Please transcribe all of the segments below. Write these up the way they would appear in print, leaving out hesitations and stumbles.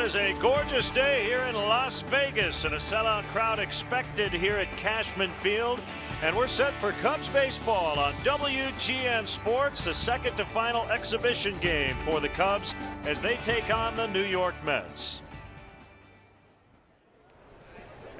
is a gorgeous day here in Las Vegas and a sellout crowd expected here at Cashman Field. And we're set for Cubs baseball on WGN Sports, the second to final exhibition game for the Cubs as they take on the New York Mets.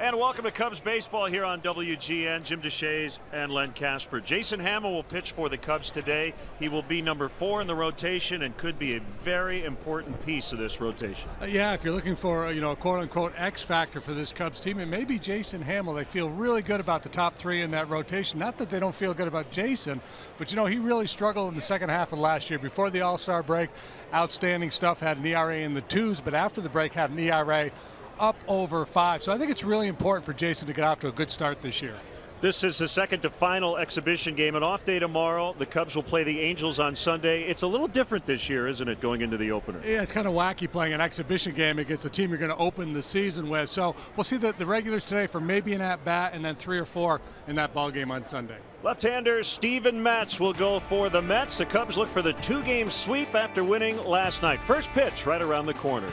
And welcome to Cubs baseball here on WGN. Jim DeShays and Len Kasper. Jason Hamill will pitch for the Cubs today. He will be number 4 in the rotation and could be a very important piece of this rotation. Yeah, if you're looking for a quote-unquote X factor for this Cubs team, it may be Jason Hamill. They feel really good about the top 3 in that rotation. Not that they don't feel good about Jason, but he really struggled in the second half of last year. Before the All-Star break, outstanding stuff, had an ERA in the 2s, but after the break had an ERA up over 5. So I think it's really important for Jason to get off to a good start this year. This is the second to final exhibition game. An off day tomorrow. The Cubs will play the Angels on Sunday. It's a little different this year, isn't it, going into the opener? Yeah, it's kind of wacky playing an exhibition game against the team you're going to open the season with. So we'll see the regulars today for maybe an at-bat and then 3 or 4 in that ball game on Sunday. Left-hander Steven Matz will go for the Mets. The Cubs look for the 2-game sweep after winning last night. First pitch right around the corner.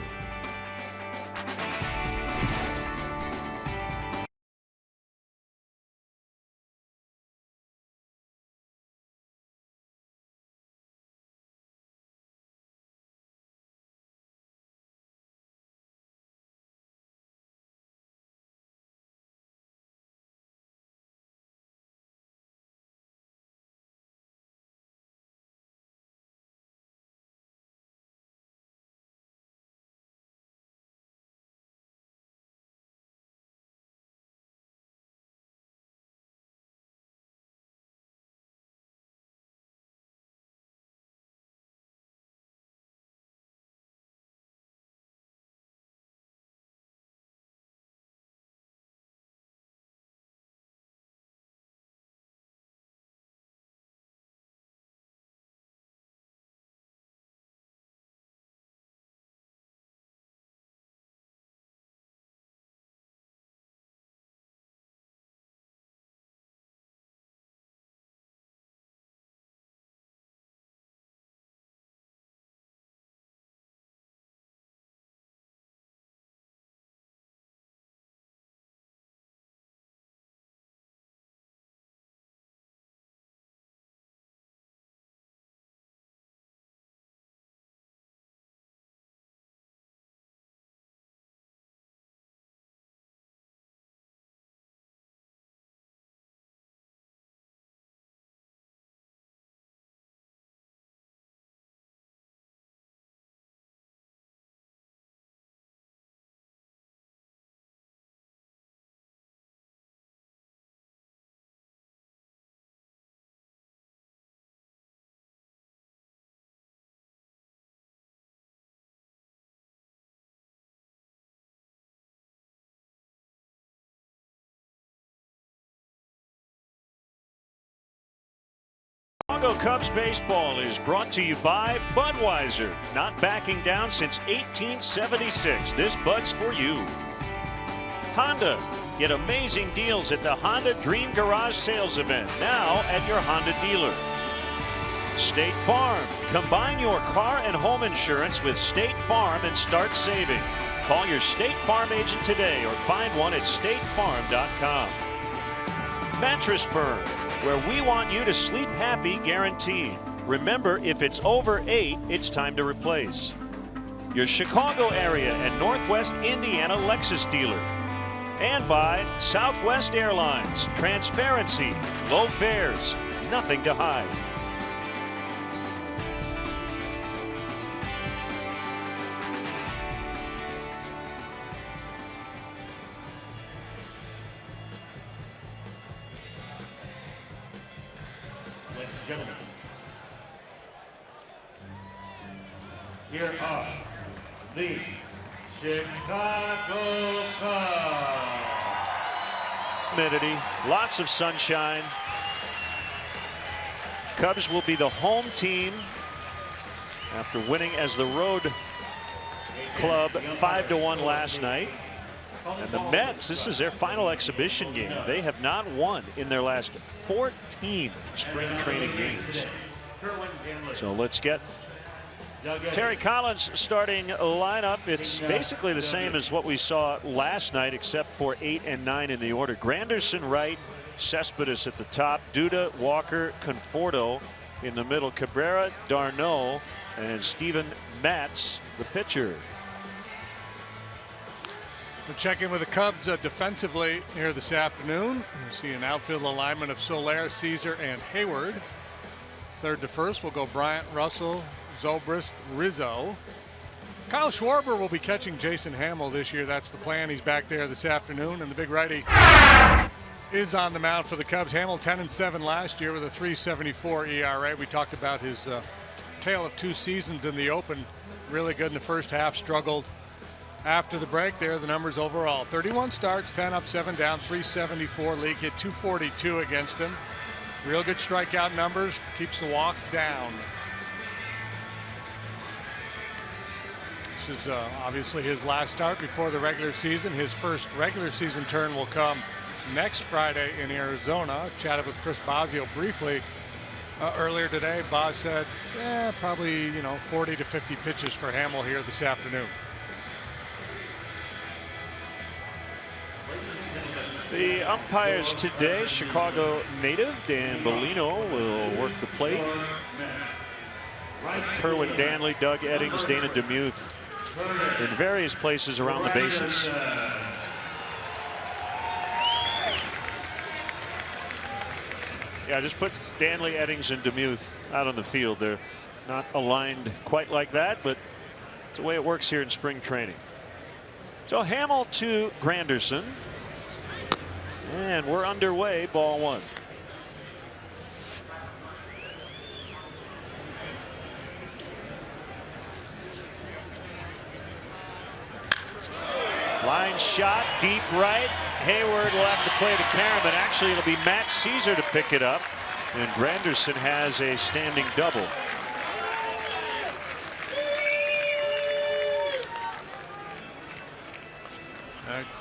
Chicago Cubs baseball is brought to you by Budweiser. Not backing down since 1876. This Bud's for you. Honda. Get amazing deals at the Honda Dream Garage Sales Event now at your Honda dealer. State Farm. Combine your car and home insurance with State Farm and start saving. Call your State Farm agent today or find one at statefarm.com. Mattress Firm, where we want you to sleep happy guaranteed. Remember, if it's over 8, it's time to replace. Your Chicago area and Northwest Indiana Lexus dealer. And by Southwest Airlines. Transparency, low fares, nothing to hide. Gentlemen, here are the Chicago Cubs. Humidity, lots of sunshine. Cubs will be the home team after winning as the road club 5-1 last night. And the Mets, this is their final exhibition game. They have not won in their last 14 spring training games. So let's get Terry Collins starting lineup. It's basically the same as what we saw last night, except for 8 and 9 in the order. Granderson right, Cespedes at the top, Duda, Walker, Conforto in the middle, Cabrera, d'Arnaud, and Steven Matz, the pitcher. We'll check in with the Cubs defensively here this afternoon. We'll see an outfield alignment of Soler, Caesar, and Hayward. Third to first will go Bryant, Russell, Zobrist, Rizzo. Kyle Schwarber will be catching Jason Hamill this year. That's the plan. He's back there this afternoon, and the big righty is on the mound for the Cubs. Hamill 10-7 last year with a 3.74 ERA. We talked about his tale of 2 seasons in the open. Really good in the first half, struggled after the break. There the numbers overall: 31 starts, 10 up, 7 down, 374 league hit, 242 against him. Real good strikeout numbers, keeps the walks down. This is obviously his last start before the regular season. His first regular season turn will come next Friday in Arizona. Chatted with Chris Bosio briefly earlier today. Boz said probably 40 to 50 pitches for Hamill here this afternoon. The umpires today: Chicago native Dan Bellino will work the plate. Kerwin Danley, Doug Eddings, Dana DeMuth in various places around the bases. Yeah, just put Danley, Eddings, and DeMuth out on the field. They're not aligned quite like that, but it's the way it works here in spring training. So Hamill to Granderson. And we're underway, ball 1. Line shot, deep right. Hayward will have to play the carom, and actually it'll be Matt Caesar to pick it up. And Granderson has a standing double.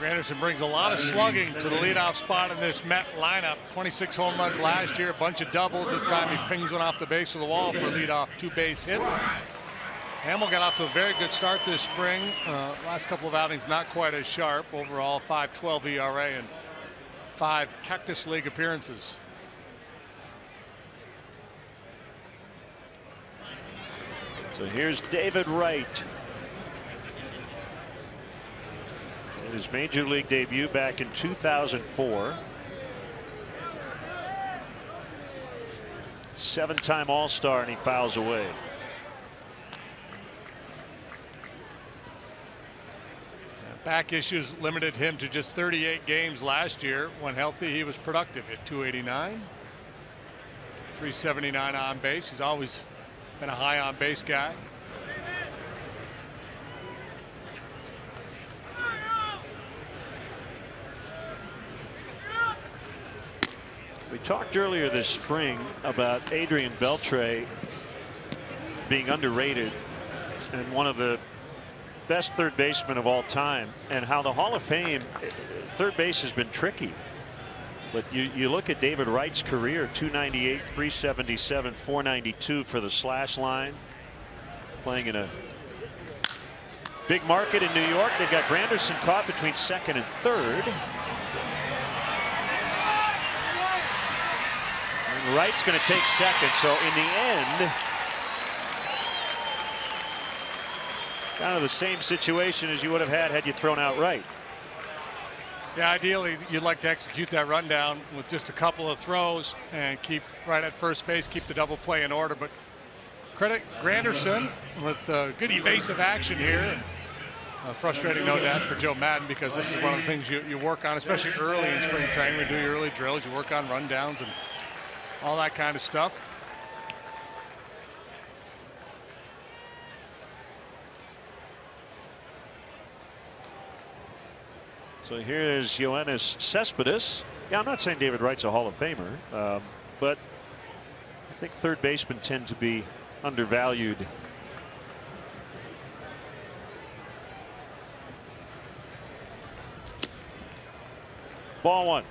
Granderson brings a lot of slugging to the leadoff spot in this Met lineup. 26 home runs last year, a bunch of doubles. This time he pings one off the base of the wall for a leadoff 2-base hit. Hamill got off to a very good start this spring. Last couple of outings not quite as sharp. Overall 5.12 ERA and 5 Cactus League appearances. So here's David Wright. His major league debut back in 2004. 7-time All-Star, and he fouls away. Back issues limited him to just 38 games last year. When healthy, he was productive at 289, 379 on base. He's always been a high on base guy. We talked earlier this spring about Adrian Beltre being underrated and one of the best third basemen of all time, and how the Hall of Fame third base has been tricky. But you look at David Wright's career: 298, 377, 492 for the slash line. Playing in a big market in New York. They've got Granderson caught between second and third. Wright's going to take second, so in the end, kind of the same situation as you would have had you thrown out Wright. Yeah, ideally you'd like to execute that rundown with just a couple of throws and keep right at first base, keep the double play in order. But credit Granderson with good evasive action here. Frustrating, no doubt, for Joe Madden, because this is one of the things you work on, especially early in spring training. We do your early drills, you work on rundowns and all that kind of stuff. So here is Yoenis Cespedes. Yeah, I'm not saying David Wright's a Hall of Famer, but I think third basemen tend to be undervalued. Ball 1.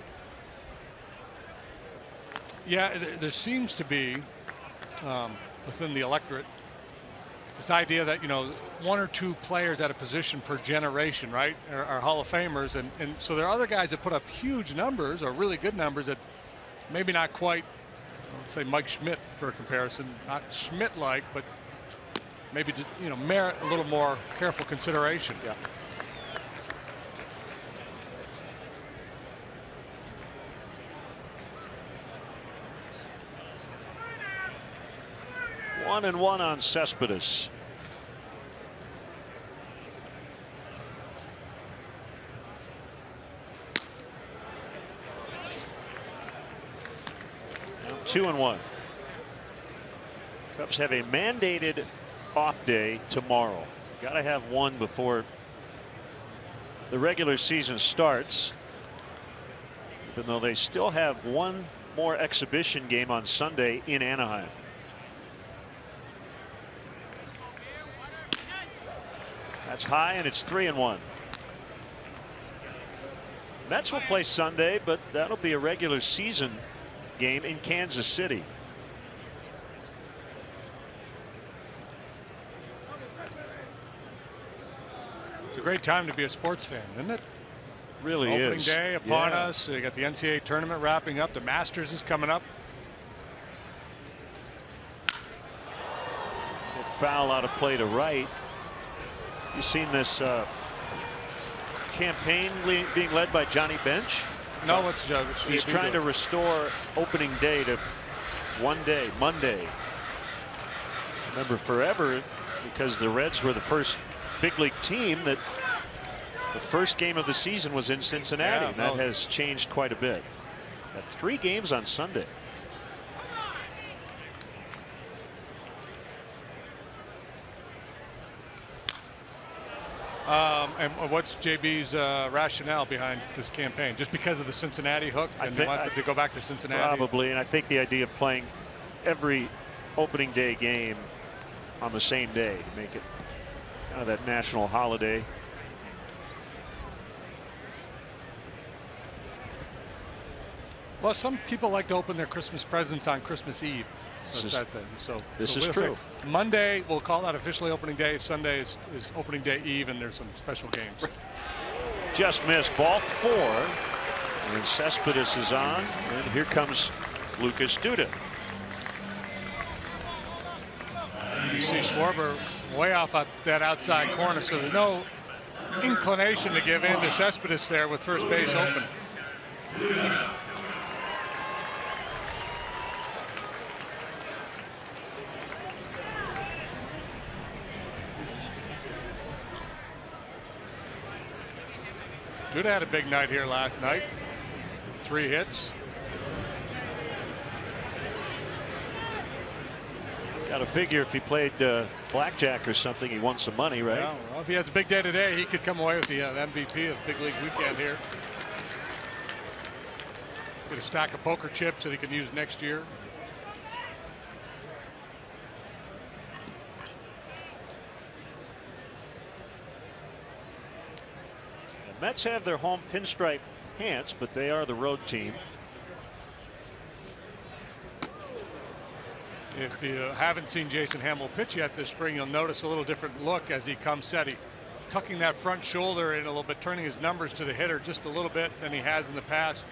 Yeah, there seems to be within the electorate this idea that, you know, 1 or 2 players at a position per generation, right, are Hall of Famers. And so there are other guys that put up huge numbers or really good numbers that maybe not quite, let's say Mike Schmidt for a comparison, not Schmidt-like, but maybe, you know, merit a little more careful consideration. Yeah. One and one on Cespedes. Now 2-1. Cubs have a mandated off day tomorrow. Got to have one before the regular season starts. Even though they still have one more exhibition game on Sunday in Anaheim. That's high, and it's 3-1. Mets will play Sunday, but that'll be a regular season game in Kansas City. It's a great time to be a sports fan, isn't it? Really is. Opening day upon us. You got the NCAA tournament wrapping up. The Masters is coming up. Good foul out of play to right. You've seen this campaign being led by Johnny Bench? No, he's trying to restore opening day to one day, Monday. Remember, forever, because the Reds were the first big league team, that the first game of the season was in Cincinnati. And that has changed quite a bit. Got 3 games on Sunday. And what's JB's rationale behind this campaign? Just because of the Cincinnati hook, and he wants it to go back to Cincinnati? Probably, and I think the idea of playing every opening day game on the same day to make it kind of that national holiday. Well, some people like to open their Christmas presents on Christmas Eve. This is true. Monday, we'll call that officially opening day. Sunday is opening day eve, and there's some special games. Just missed, ball 4. And Cespedes is on, and here comes Lucas Duda. You see Schwarber way off at that outside corner, so there's no inclination to give in to Cespedes there with first base open. Duda had a big night here last night. 3 hits. Got to figure if he played blackjack or something, he won some money, right? Yeah, well, if he has a big day today, he could come away with the MVP of Big League Weekend here. Get a stack of poker chips that he can use next year. The Mets have their home pinstripe pants, but they are the road team. If you haven't seen Jason Hamill pitch yet this spring, you'll notice a little different look as he comes set. He's tucking that front shoulder in a little bit, turning his numbers to the hitter just a little bit than he has in the past.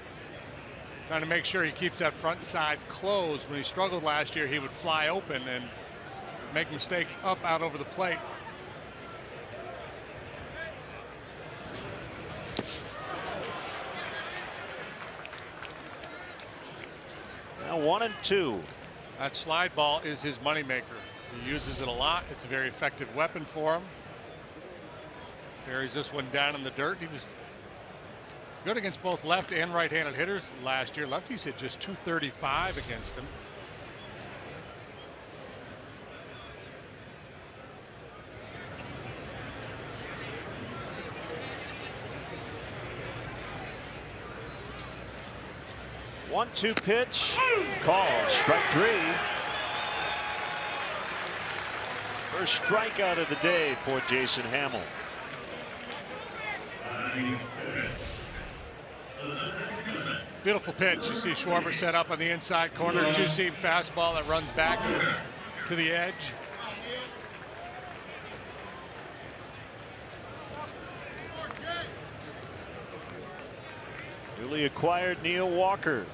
Trying to make sure he keeps that front side closed. When he struggled last year, he would fly open and make mistakes up out over the plate. Now 1-2. That slide ball is his moneymaker. He uses it a lot. It's a very effective weapon for him. Buries this one down in the dirt. He was good against both left and right-handed hitters last year. Lefties hit just .235 against him. One-two pitch. Called. Strike 3. First strikeout of the day for Jason Hamill. Beautiful pitch. You see Schwarber set up on the inside corner. Two-seam fastball that runs back to the edge. newly acquired Neil Walker.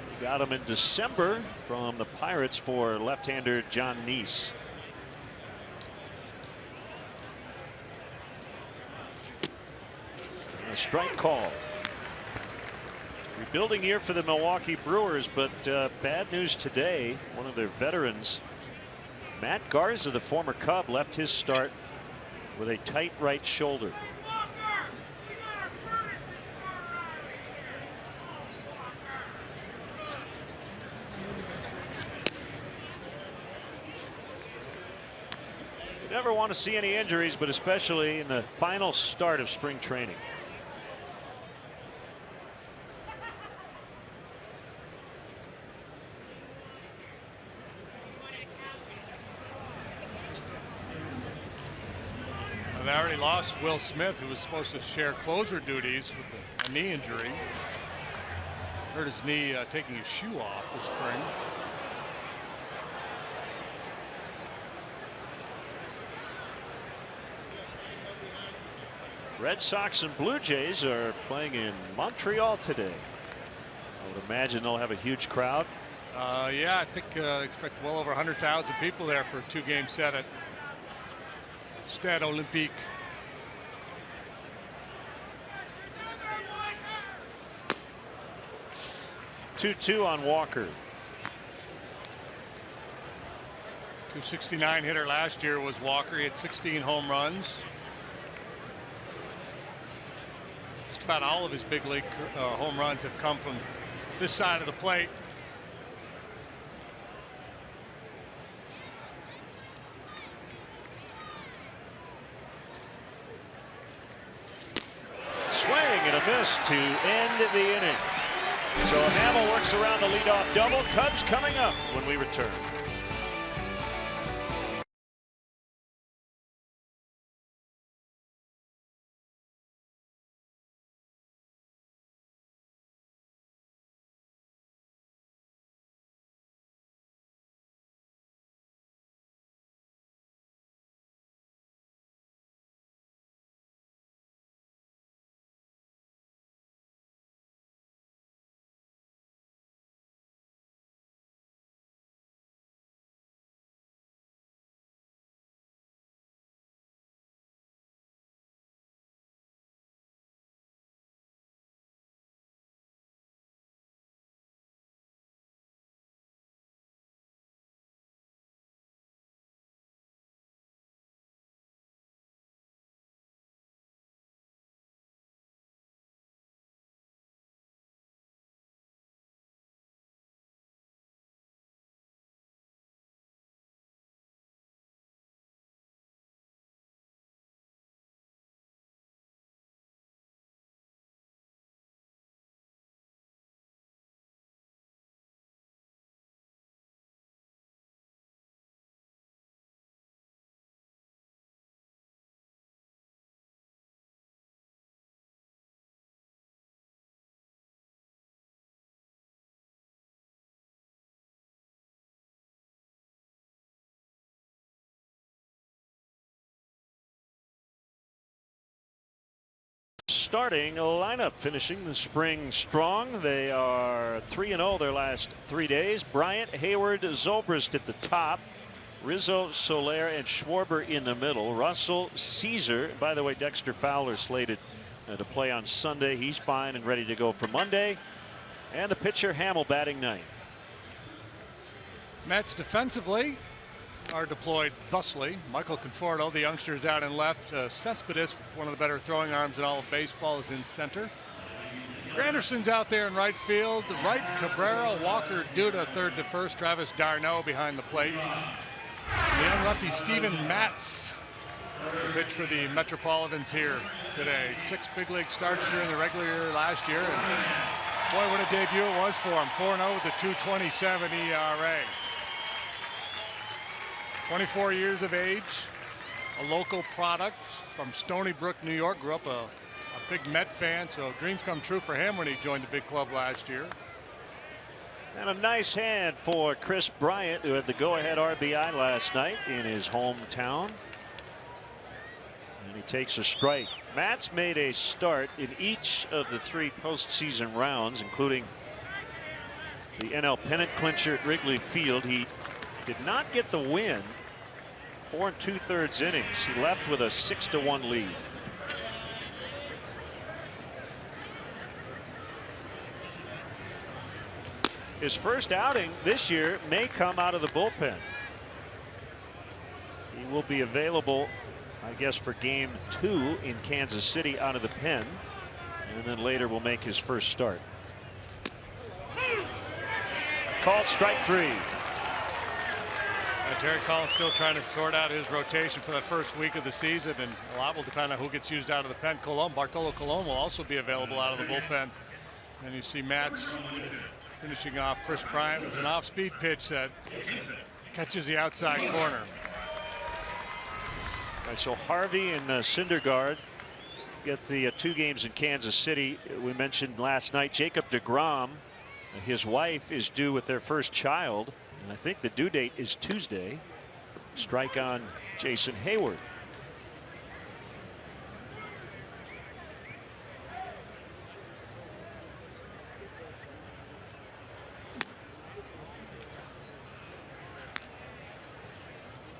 We got him in December from the Pirates for left-hander John Neese. A strike call. Rebuilding year for the Milwaukee Brewers, but bad news today. One of their veterans, Matt Garza, the former Cub, left his start with a tight right shoulder. You never want to see any injuries, but especially in the final start of spring training. They already lost Will Smith, who was supposed to share closer duties with a knee injury. Hurt his knee taking his shoe off this spring. Red Sox and Blue Jays are playing in Montreal today. I would imagine they'll have a huge crowd. Yeah, I think expect well over 100,000 people there for a two-game set at Stade Olympique. .22 on Walker. .269 hitter last year was Walker. He had 16 home runs. Just about all of his big league home runs have come from this side of the plate. Swing and a miss to end the inning. So Hamill works around the leadoff double. Cubs coming up when we return. Starting lineup finishing the spring strong. They are 3-0 their last 3 days. Bryant, Hayward, Zobrist at the top. Rizzo, Soler, and Schwarber in the middle. Russell, Caesar. By the way, Dexter Fowler slated to play on Sunday. He's fine and ready to go for Monday. And the pitcher Hamill batting ninth. Mets defensively are deployed thusly. Michael Conforto, the youngster, is out in left. Cespedes, one of the better throwing arms in all of baseball, is in center. Granderson's out there in right field. Right, Cabrera, Walker, Duda, third to first. Travis d'Arnaud behind the plate. The young lefty Steven Matz pitched for the Metropolitans here today. 6 big league starts during the regular year last year, and boy, what a debut it was for him. 4-0 with a 2.27 ERA. 24 years of age, a local product from Stony Brook, New York. Grew up a big Met fan, so dream come true for him when he joined the big club last year. And a nice hand for Chris Bryant, who had the go-ahead RBI last night in his hometown. And he takes a strike. Matt's made a start in each of the 3 postseason rounds, including the NL pennant clincher at Wrigley Field. He did not get the win. 4 2/3 innings. He left with a 6-1 lead. His first outing this year may come out of the bullpen. He will be available, I guess, for game 2 in Kansas City out of the pen, and then later will make his first start. Called strike 3. Terry Collins still trying to sort out his rotation for that first week of the season, and a lot will depend on who gets used out of the pen. Bartolo Colon will also be available out of the bullpen. And you see Matt's finishing off Chris Bryant with an off-speed pitch that catches the outside corner. All right, so Harvey and Syndergaard get the 2 games in Kansas City. We mentioned last night Jacob deGrom, his wife is due with their first child, and I think the due date is Tuesday. Strike on Jason Hayward.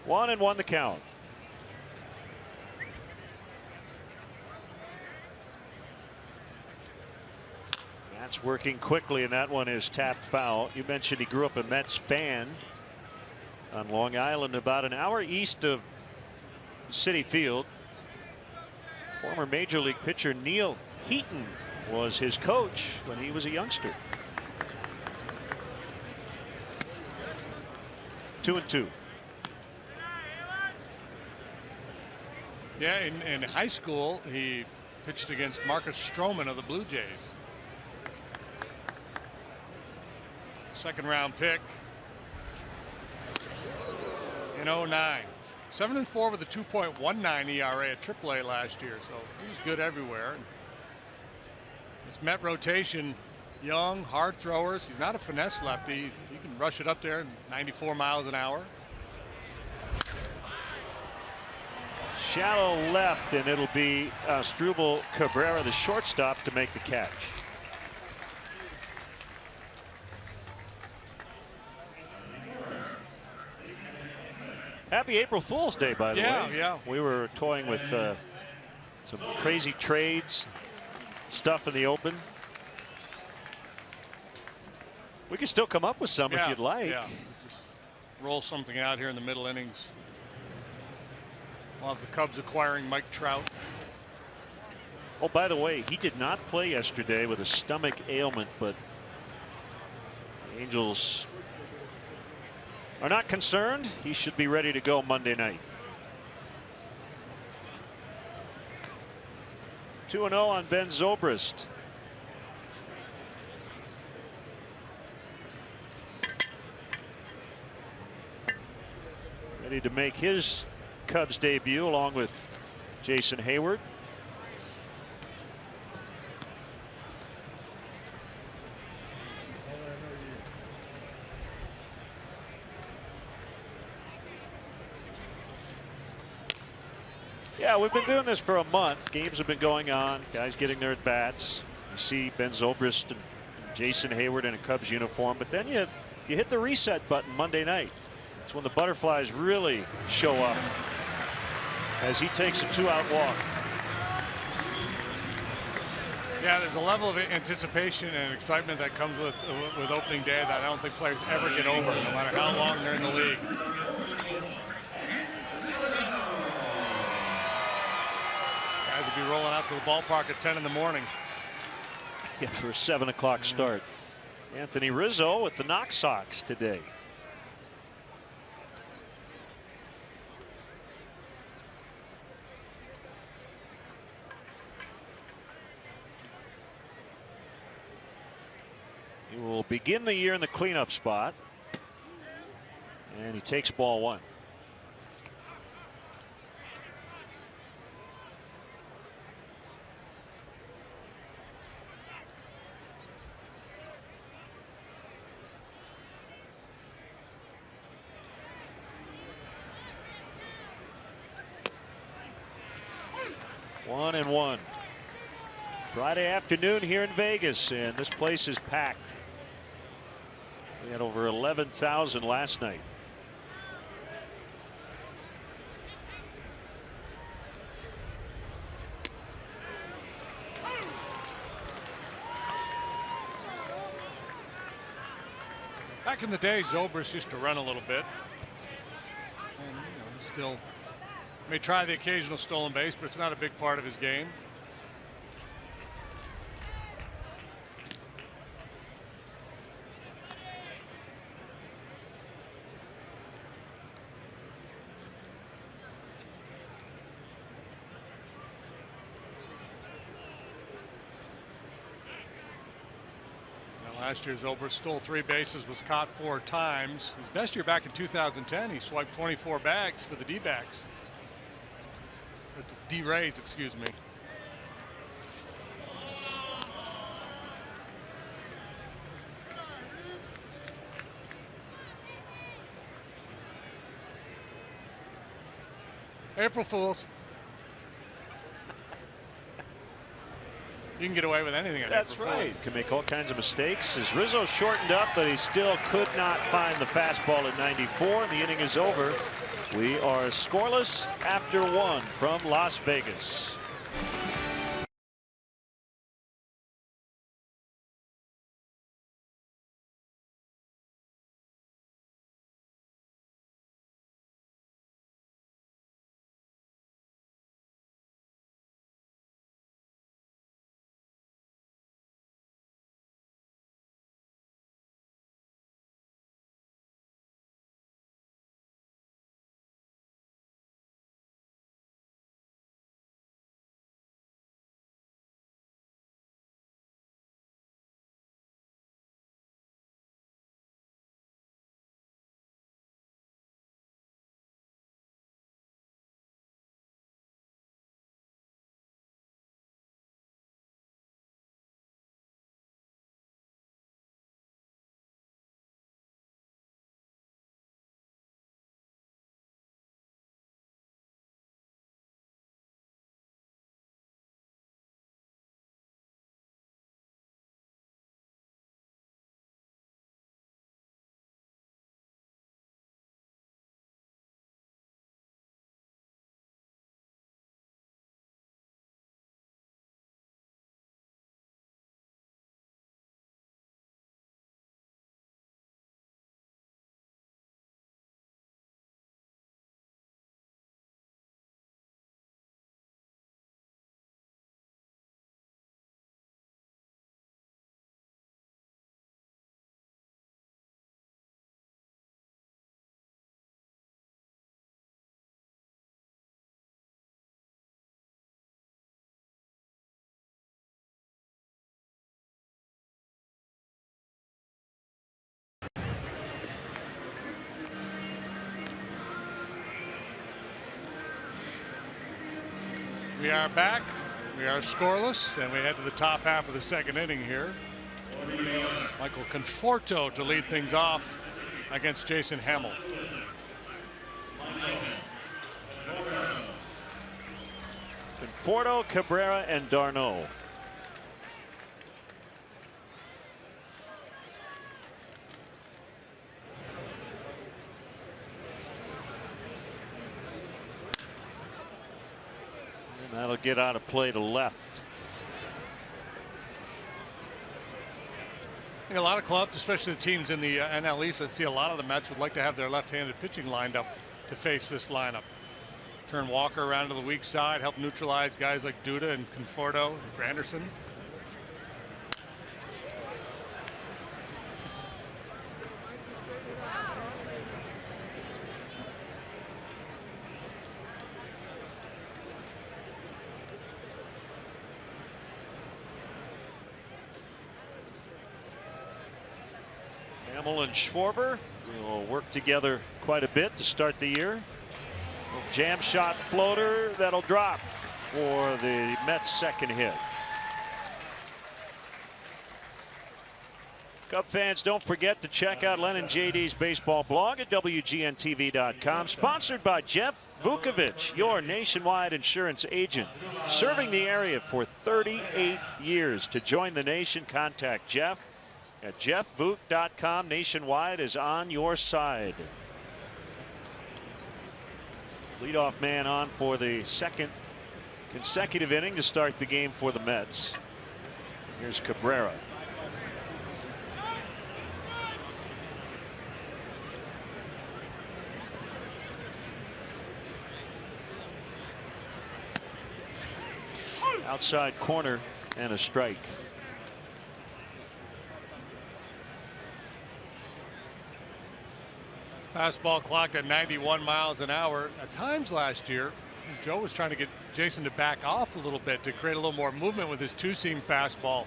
One and 1 the count. That's working quickly, and that one is tapped foul. You mentioned he grew up a Mets fan on Long Island, about an hour east of Citi Field. Former Major League pitcher Neil Heaton was his coach when he was a youngster. 2-2. Yeah, in high school, he pitched against Marcus Stroman of the Blue Jays. Second round pick in 09. 7-4 with a 2.19 ERA at AAA last year, so he was good everywhere. This Met rotation, young, hard throwers. He's not a finesse lefty. He can rush it up there 94 miles an hour. Shallow left, and it'll be Asdrubal Cabrera, the shortstop, to make the catch. Happy April Fool's Day, by the way. Yeah. We were toying with some crazy trades, stuff in the open. We can still come up with some if you'd like. Yeah. Just roll something out here in the middle innings. We'll have the Cubs acquiring Mike Trout. Oh, by the way, he did not play yesterday with a stomach ailment, but the Angels are not concerned. He should be ready to go Monday night. 2-0 on Ben Zobrist. Ready to make his Cubs debut along with Jason Hayward. Yeah, we've been doing this for a month. Games have been going on. Guys getting their at bats. You see Ben Zobrist and Jason Hayward in a Cubs uniform, but then you hit the reset button Monday night. That's when the butterflies really show up as he takes a 2-out walk. Yeah, there's a level of anticipation and excitement that comes with opening day that I don't think players ever get over, no matter how long they're in the league. Guys will be rolling out to the ballpark at 10 in the morning. Yeah, for a 7 o'clock start. Anthony Rizzo with the Knox Sox today. He will begin the year in the cleanup spot, and he takes ball 1. 1-1. Friday afternoon here in Vegas, and this place is packed. We had over 11,000 last night. Back in the day, Zobrist used to run a little bit. And, still may try the occasional stolen base, but it's not a big part of his game. Last year, Zobrist stole 3 bases, was caught 4 times. His best year back in 2010, he swiped 24 bags for the D-backs. D-Rays, excuse me. April Fools. You can get away with anything. That's right. Can make all kinds of mistakes. As Rizzo shortened up, but he still could not find the fastball at 94. The inning is over. We are scoreless after 1 from Las Vegas. We are back. We are scoreless, and we head to the top half of the second inning here. Michael Conforto to lead things off against Jason Hamill. Conforto, Cabrera, and d'Arnaud. That'll get out of play to left. I think a lot of clubs, especially the teams in the NL East, that see a lot of the Mets would like to have their left-handed pitching lined up to face this lineup. Turn Walker around to the weak side, help neutralize guys like Duda and Conforto and Granderson. Hamill and Schwarber will work together quite a bit to start the year. Jam shot floater that'll drop for the Mets' second hit. Cub fans, don't forget to check out Len and JD's baseball blog at WGNTV.com. Sponsored by Jeff Vukovic, your nationwide insurance agent, serving the area for 38 years. To join the nation, contact Jeff at jeffvuk.com. Nationwide is on your side. Leadoff man on for the second consecutive inning to start the game for the Mets. Here's Cabrera. Outside corner and a strike. Fastball clocked at 91 miles an hour. At times last year, Joe was trying to get Jason to back off a little bit to create a little more movement with his two-seam fastball.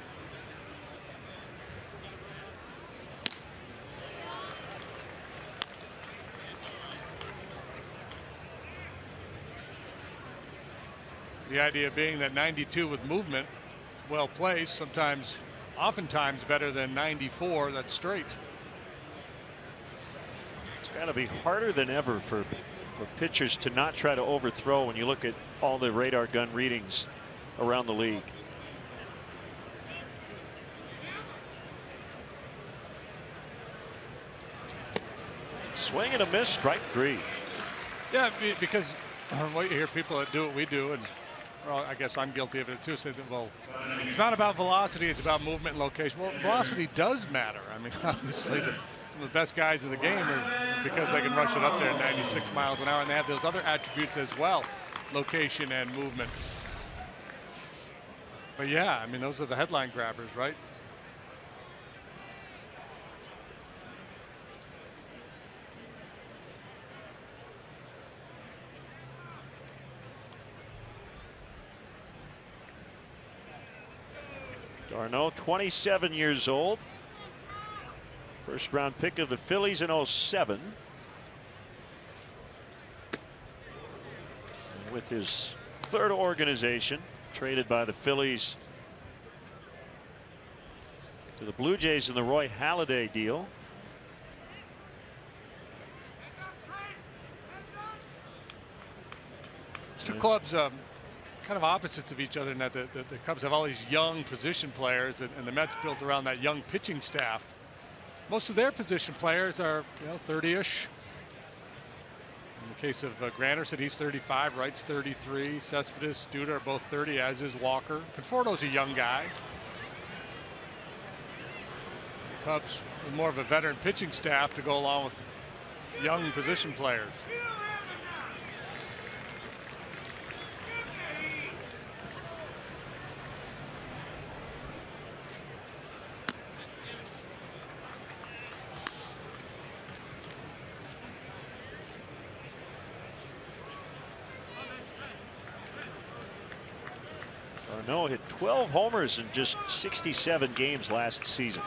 The idea being that 92 with movement, well placed, sometimes, oftentimes better than 94 that's straight. It's got to be harder than ever for pitchers to not try to overthrow when you look at all the radar gun readings around the league. Swing and a miss, strike three. Yeah, because what you hear people that do what we do, and well, I guess I'm guilty of it too, say that, well, it's not about velocity, it's about movement and location. Well, velocity does matter. I mean, obviously, some of the best guys in the game are because they can rush it up there at 96 miles an hour, and they have those other attributes as well, location and movement. But yeah, I mean, those are the headline grabbers, right? Darno, 27 years old. First round pick of the Phillies in 07. And with his third organization, traded by the Phillies to the Blue Jays in the Roy Halladay deal. Two clubs kind of opposites of each other in that the Cubs have all these young position players, and the Mets built around that young pitching staff. Most of their position players are 30-ish. In the case of Granderson, he's 35, Wright's 33, Cespedes, Duda are both 30, as is Walker. Conforto's a young guy. The Cubs with more of a veteran pitching staff to go along with young position players. No, hit 12 homers in just 67 games last season.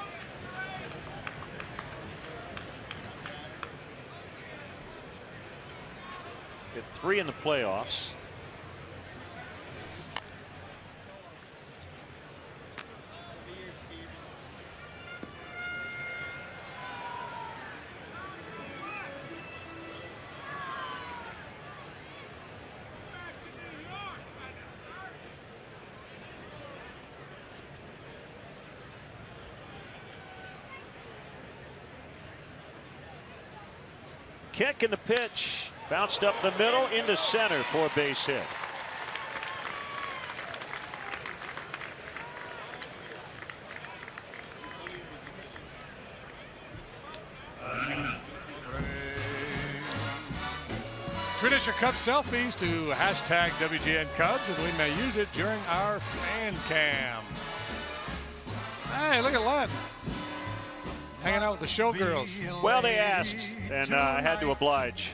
Hit 3 in the playoffs. Kick and the pitch bounced up the middle into center for a base hit. Tweet us your Cubs selfies to hashtag WGN Cubs, and we may use it during our fan cam. Hey, look at Len. Hanging out with the showgirls. Well, they asked, and I had to oblige.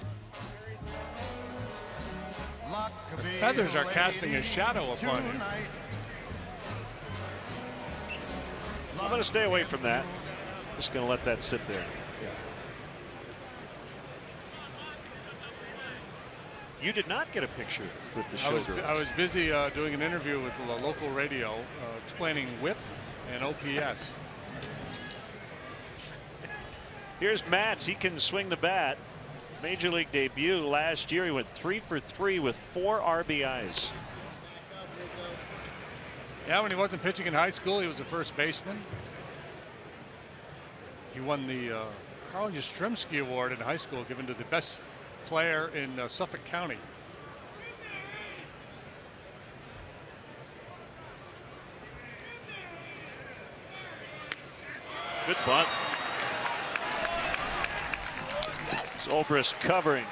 The feathers are casting a shadow upon you. I'm going to stay away from that. Just going to let that sit there. Yeah. You did not get a picture with the showgirls. I was busy doing an interview with the local radio explaining WHIP and OPS. Here's Matz. He can swing the bat. Major League debut last year. He went 3 for 3 with 4 RBIs. Yeah, when he wasn't pitching in high school, he was a first baseman. He won the Carl Yastrzemski Award in high school, given to the best player in Suffolk County. Good bunt. Zobrist covering.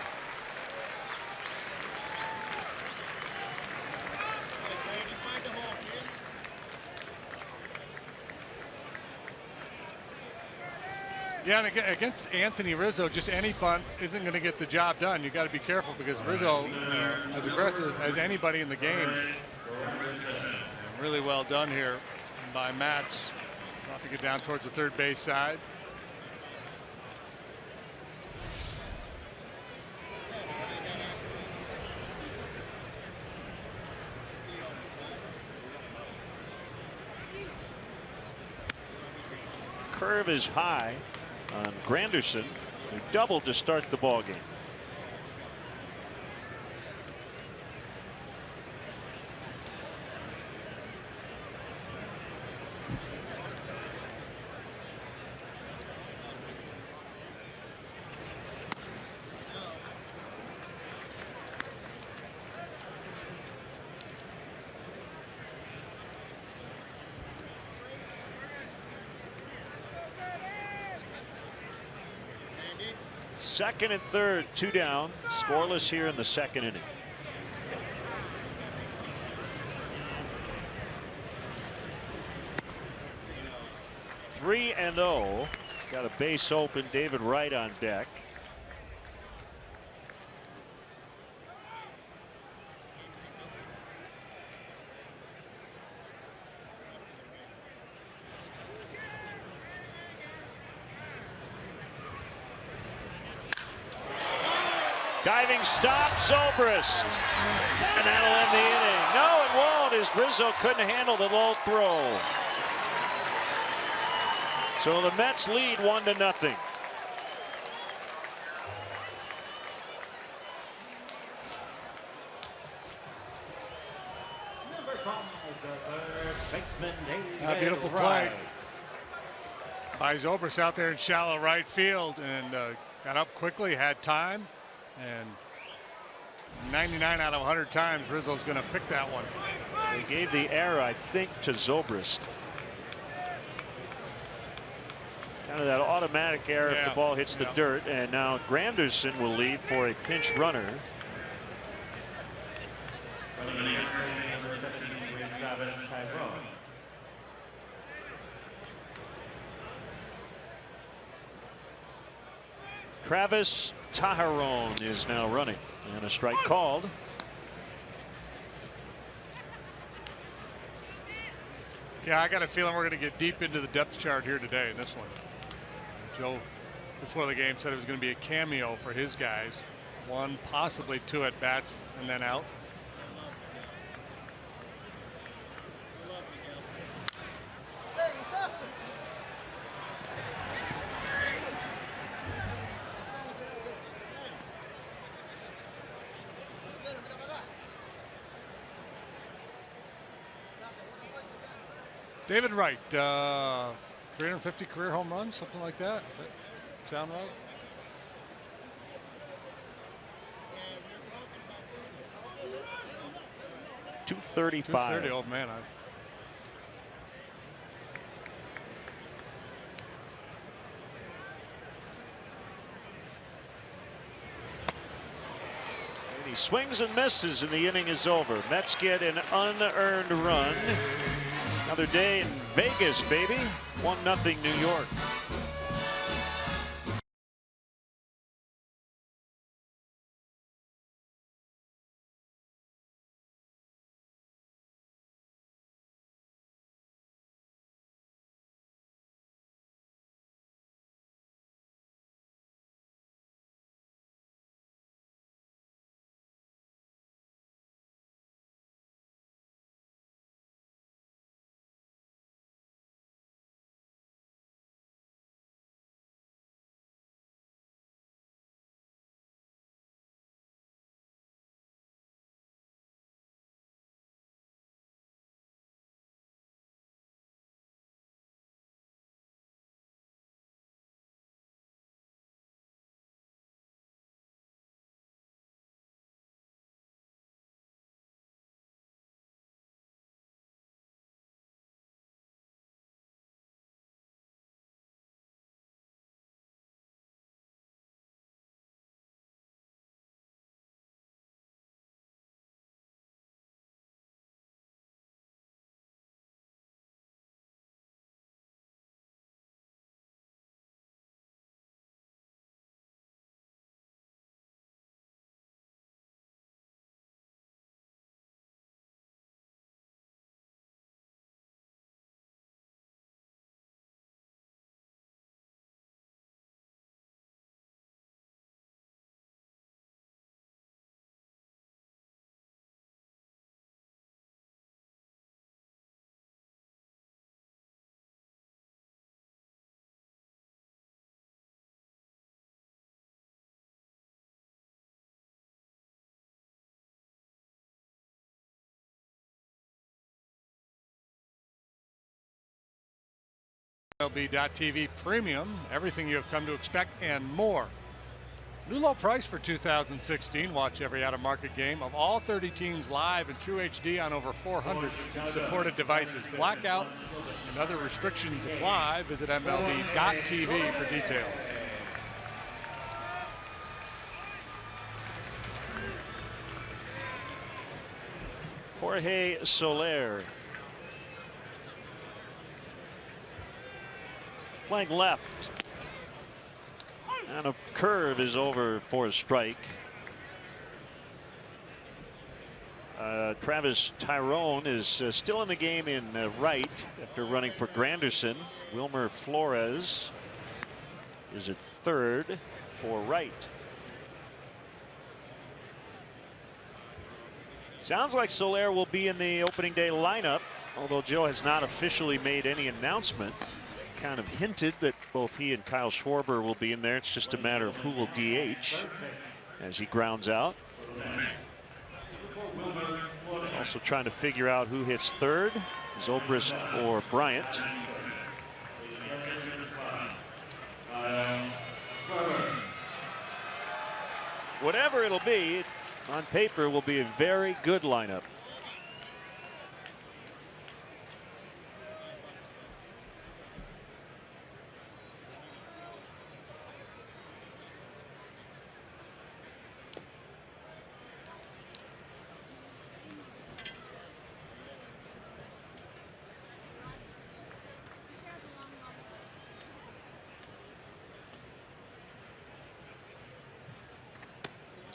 Yeah, and against Anthony Rizzo, just any bunt isn't going to get the job done. You got to be careful because Rizzo, as aggressive as anybody in the game. Really well done here by Matz. Not to get down towards the third base side. Curve is high on Granderson, who doubled to start the ball game. Second and third, 2 down, scoreless here in the second inning. Three and 0. Got a base open. David Wright on deck. Diving stop, Zobrist. And that'll end the inning. No, it won't, as Rizzo couldn't handle the low throw. So the Mets lead 1-0. Beautiful play by Zobrist out there in shallow right field, and got up quickly, had time. And 99 out of 100 times Rizzo's going to pick that one. They gave the error, I think, to Zobrist. It's kind of that automatic error if the ball hits the dirt. And now Granderson will lead for a pinch runner. Travis Tajarón is now running, and a strike called. Yeah, I got a feeling we're going to get deep into the depth chart here today in this one. Joe, before the game, said it was going to be a cameo for his guys. 1, possibly 2 at bats, and then out. David Wright, 350 career home runs, something like that. Does that sound right? .235. 230. Oh man, And he swings and misses, and the inning is over. Mets get an unearned run. Another day in Vegas, baby. 1-0 New York. MLB.TV Premium, everything you have come to expect and more. New low price for 2016. Watch every out-of-market game of all 30 teams live in true HD on over 400 supported devices. Blackout and other restrictions apply. Visit MLB.TV for details. Jorge Soler playing left, and a curve is over for a strike. Travis Tyrone is still in the game in right after running for Granderson. Wilmer Flores is at third for right. Sounds like Soler will be in the opening day lineup, although Joe has not officially made any announcement. Kind of hinted that both he and Kyle Schwarber will be in there. It's just a matter of who will DH as he grounds out. He's also trying to figure out who hits third, Zobrist or Bryant. Whatever it'll be, on paper will be a very good lineup.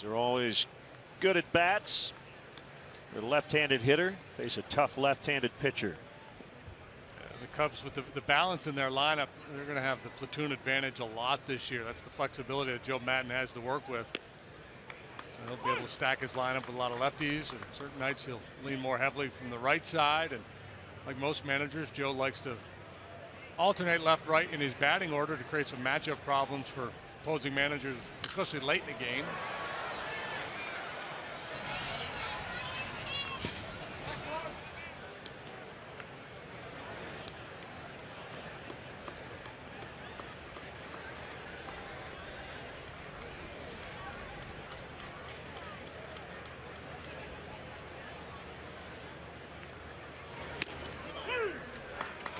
They're always good at bats. The left-handed hitter face a tough left-handed pitcher. The Cubs with the balance in their lineup, they're going to have the platoon advantage a lot this year. That's the flexibility that Joe Maddon has to work with. He'll be able to stack his lineup with a lot of lefties, and certain nights he'll lean more heavily from the right side. And like most managers, Joe likes to alternate left-right in his batting order to create some matchup problems for opposing managers, especially late in the game.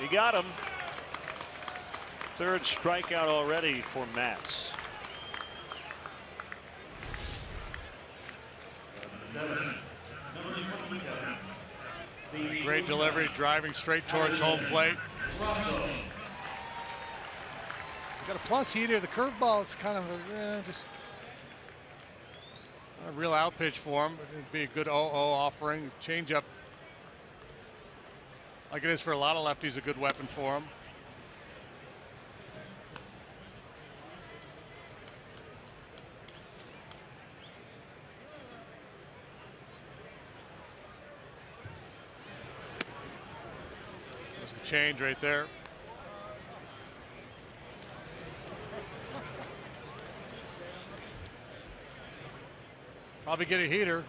He got him. Third strikeout already for Matz. Great delivery, driving straight towards home plate. Got a plus heater. The curveball is kind of just a real out pitch for him. It'd be a good 0-0 offering. Change up, like it is for a lot of lefties, a good weapon for him. There's the change right there. Probably get a heater.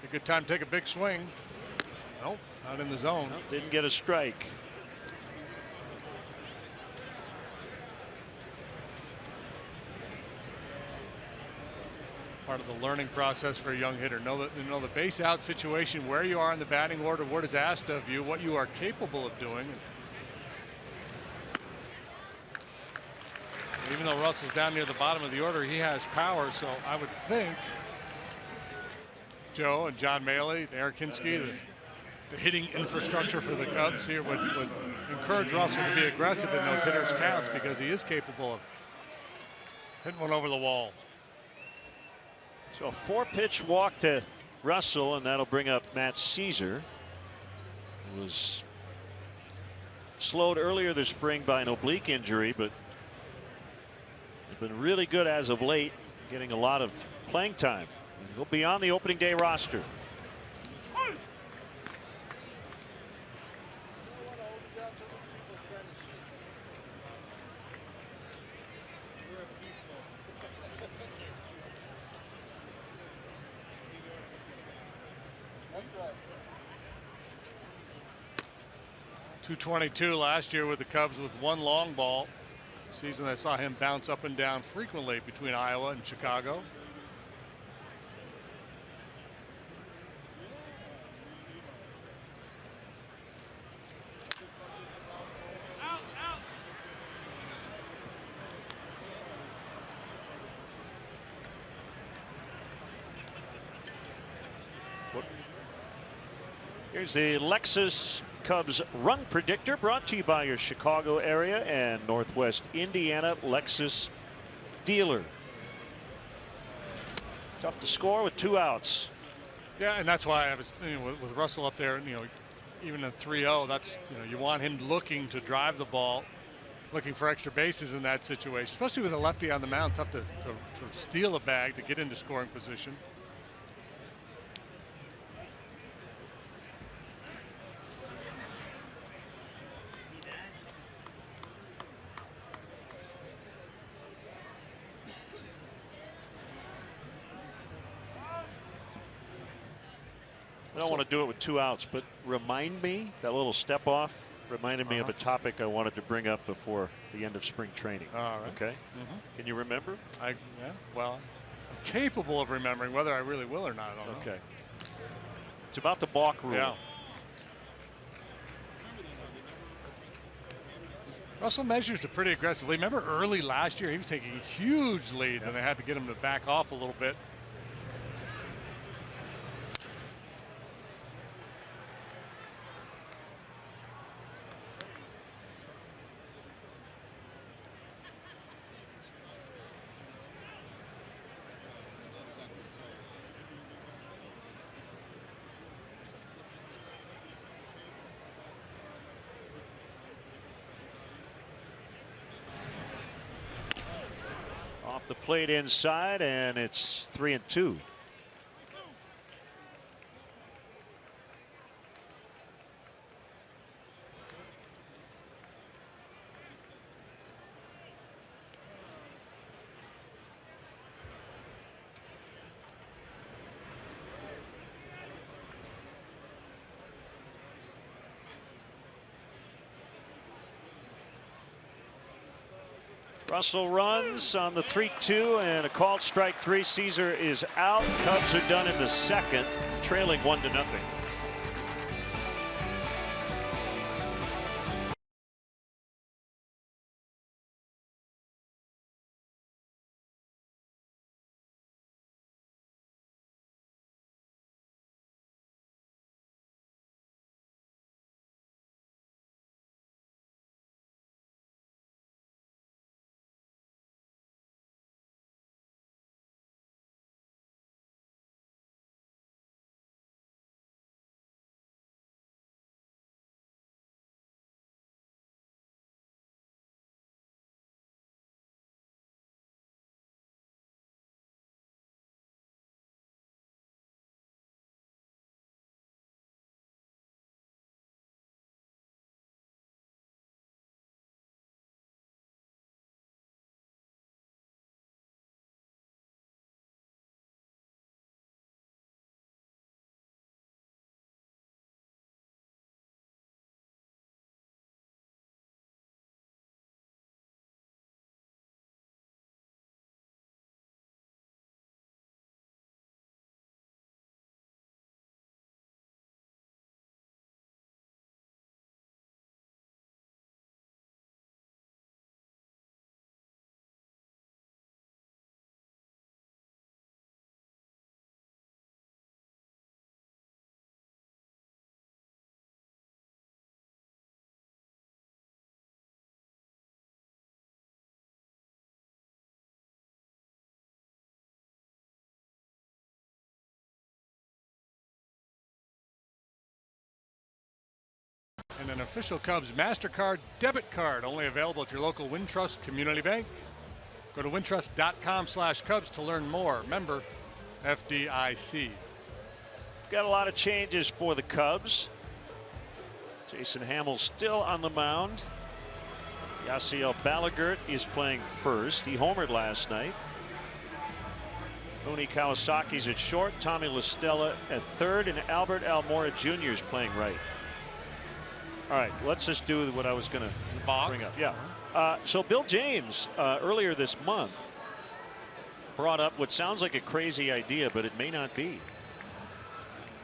A good time to take a big swing. Nope, not in the zone. Nope, didn't get a strike. Part of the learning process for a young hitter. Know the base out situation, where you are in the batting order, what is asked of you, what you are capable of doing. Even though Russell's down near the bottom of the order, he has power, so I would think Joe and John Maley, Eric Hinsky, the hitting infrastructure for the Cubs here would encourage Russell to be aggressive in those hitters' counts, because he is capable of hitting one over the wall. So a 4-pitch walk to Russell, and that'll bring up Matt Caesar, who was slowed earlier this spring by an oblique injury, but been really good as of late, getting a lot of playing time. And he'll be on the opening day roster. 222 last year with the Cubs with one long ball. Season that saw him bounce up and down frequently between Iowa and Chicago. Here's the Lexus Cubs run predictor, brought to you by your Chicago area and Northwest Indiana Lexus dealer. Tough to score with 2 outs. Yeah, and that's why I was, with Russell up there, even in 3-0, that's, you want him looking to drive the ball, looking for extra bases in that situation, especially with a lefty on the mound. Tough to steal a bag to get into scoring position. I don't want to do it with 2 outs, but remind me, that little step off reminded me of a topic I wanted to bring up before the end of spring training. All right. Okay. Can you remember? Well, I'm capable of remembering. Whether I really will or not, I don't know. Okay. It's about the balk rule. Yeah. Russell measures it pretty aggressively. Remember early last year, he was taking huge leads, and they had to get him to back off a little bit. The plate inside, and it's 3-2. Russell runs on the 3-2 and a called strike 3. Caesar is out. Cubs are done in the second, trailing 1-0. And an official Cubs MasterCard debit card, only available at your local Wintrust Community Bank. Go to wintrust.com/Cubs to learn more. Member FDIC. Got a lot of changes for the Cubs. Jason Hamill still on the mound. Yasiel Balagert is playing first. He homered last night. Tony Kawasaki's at short. Tommy La Stella at third, and Albert Almora Jr. is playing right. All right, let's just do what I was going to bring up. Yeah. So Bill James earlier this month brought up what sounds like a crazy idea, but it may not be.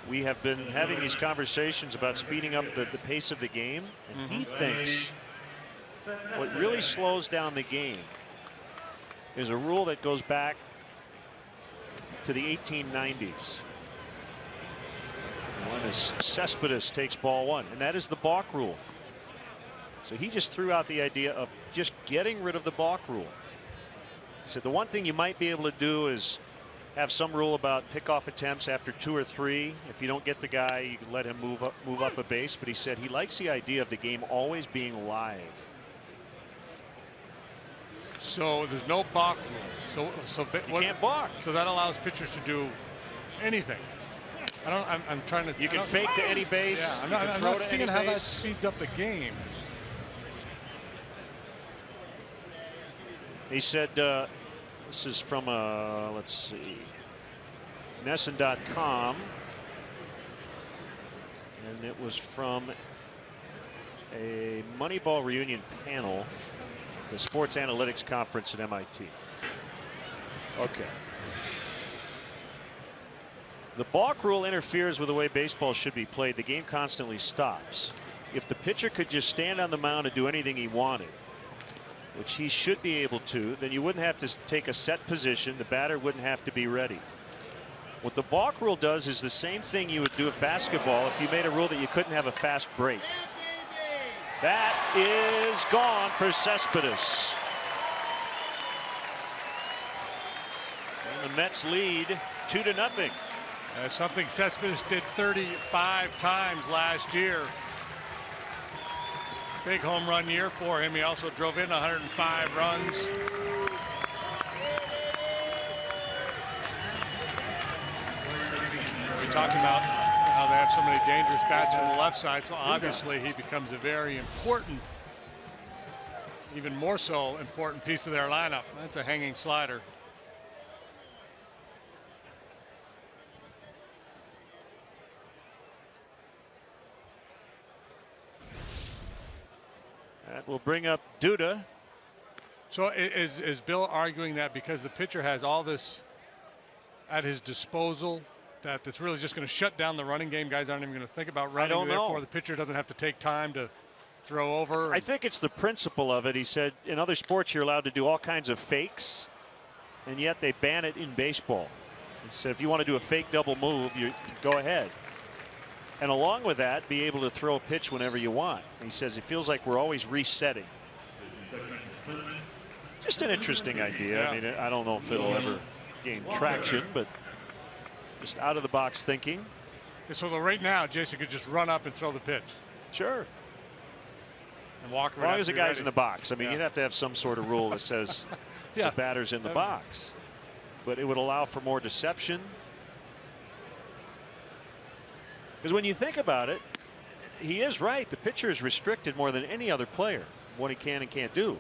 We have been having these conversations about speeding up the pace of the game, and he thinks what really slows down the game is a rule that goes back to the 1890s. When Cespedes takes ball one, and that is the balk rule. So he just threw out the idea of just getting rid of the balk rule. He said the one thing you might be able to do is have some rule about pickoff attempts after 2 or 3. If you don't get the guy, you can let him move up a base. But he said he likes the idea of the game always being live. So there's no balk rule. So you can't balk. So that allows pitchers to do anything. I'm trying to. You can fake to any base. Yeah, I'm not seeing how that speeds up the game. He said, this is from let's see, NYN.com, and it was from a Moneyball reunion panel, the Sports Analytics Conference at MIT. Okay. The balk rule interferes with the way baseball should be played. The game constantly stops. If the pitcher could just stand on the mound and do anything he wanted, which he should be able to, then you wouldn't have to take a set position. The batter wouldn't have to be ready. What the balk rule does is the same thing you would do with basketball if you made a rule that you couldn't have a fast break. That is gone for Cespedes. And the Mets lead 2-0. Something Cespedes did 35 times last year. Big home run year for him. He also drove in 105 runs. We're talking about how they have so many dangerous bats from the left side, so obviously he becomes a very important, even more so important piece of their lineup. That's a hanging slider. That will bring up Duda. So is Bill arguing that because the pitcher has all this at his disposal, that it's really just going to shut down the running game? Guys aren't even going to think about running. I don't know. Therefore, the pitcher doesn't have to take time to throw over. I think it's the principle of it. He said in other sports you're allowed to do all kinds of fakes, and yet they ban it in baseball. He said if you want to do a fake double move, you go ahead. And along with that, be able to throw a pitch whenever you want. He says it feels like we're always resetting. Just an interesting idea. Yeah. I mean, I don't know if it'll ever gain traction, but just out of the box thinking. So right now, Jason could just run up and throw the pitch. Sure. And walk As around. long as the guy's in the box. I mean, Yeah. you'd have to have some sort of rule that says Yeah. the batter's in the box. But it would allow for more deception. Because when you think about it, he is right. The pitcher is restricted more than any other player, what he can and can't do.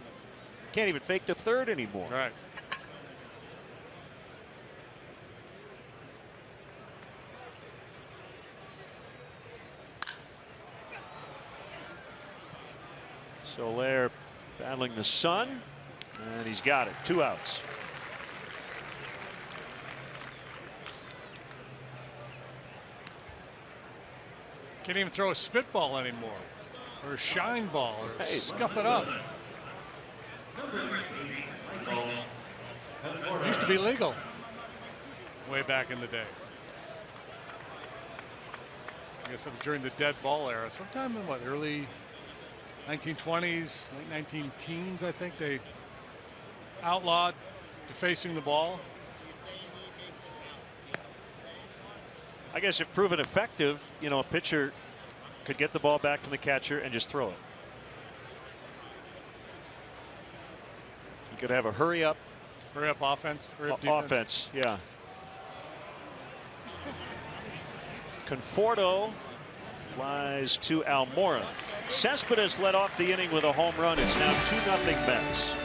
Can't even fake to third anymore. Right. Soler battling the sun, and he's got it. 2 outs. Can't even throw a spitball anymore, or a shine ball, or scuff it up. It used to be legal way back in the day. I guess it was during the dead ball era, sometime in what, early 1920s, late 19 teens, I think they outlawed defacing the ball. I guess if proven effective, you know, a pitcher could get the ball back from the catcher and just throw it. You could have a hurry up offense, hurry up defense. offense. Yeah. Conforto flies to Almora. Cespedes led off the inning with a home run. It's now 2-0 Mets.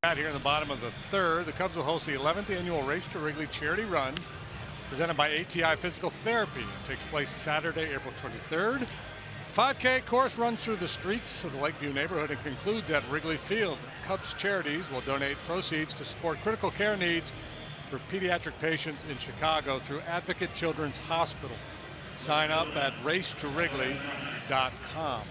Out here in the bottom of the third, the Cubs will host the 11th annual Race to Wrigley charity run presented by ATI Physical Therapy. It takes place Saturday, April 23rd. 5K course runs through the streets of the Lakeview neighborhood and concludes at Wrigley Field. Cubs Charities will donate proceeds to support critical care needs for pediatric patients in Chicago through Advocate Children's Hospital. Sign up at racetowrigley.com.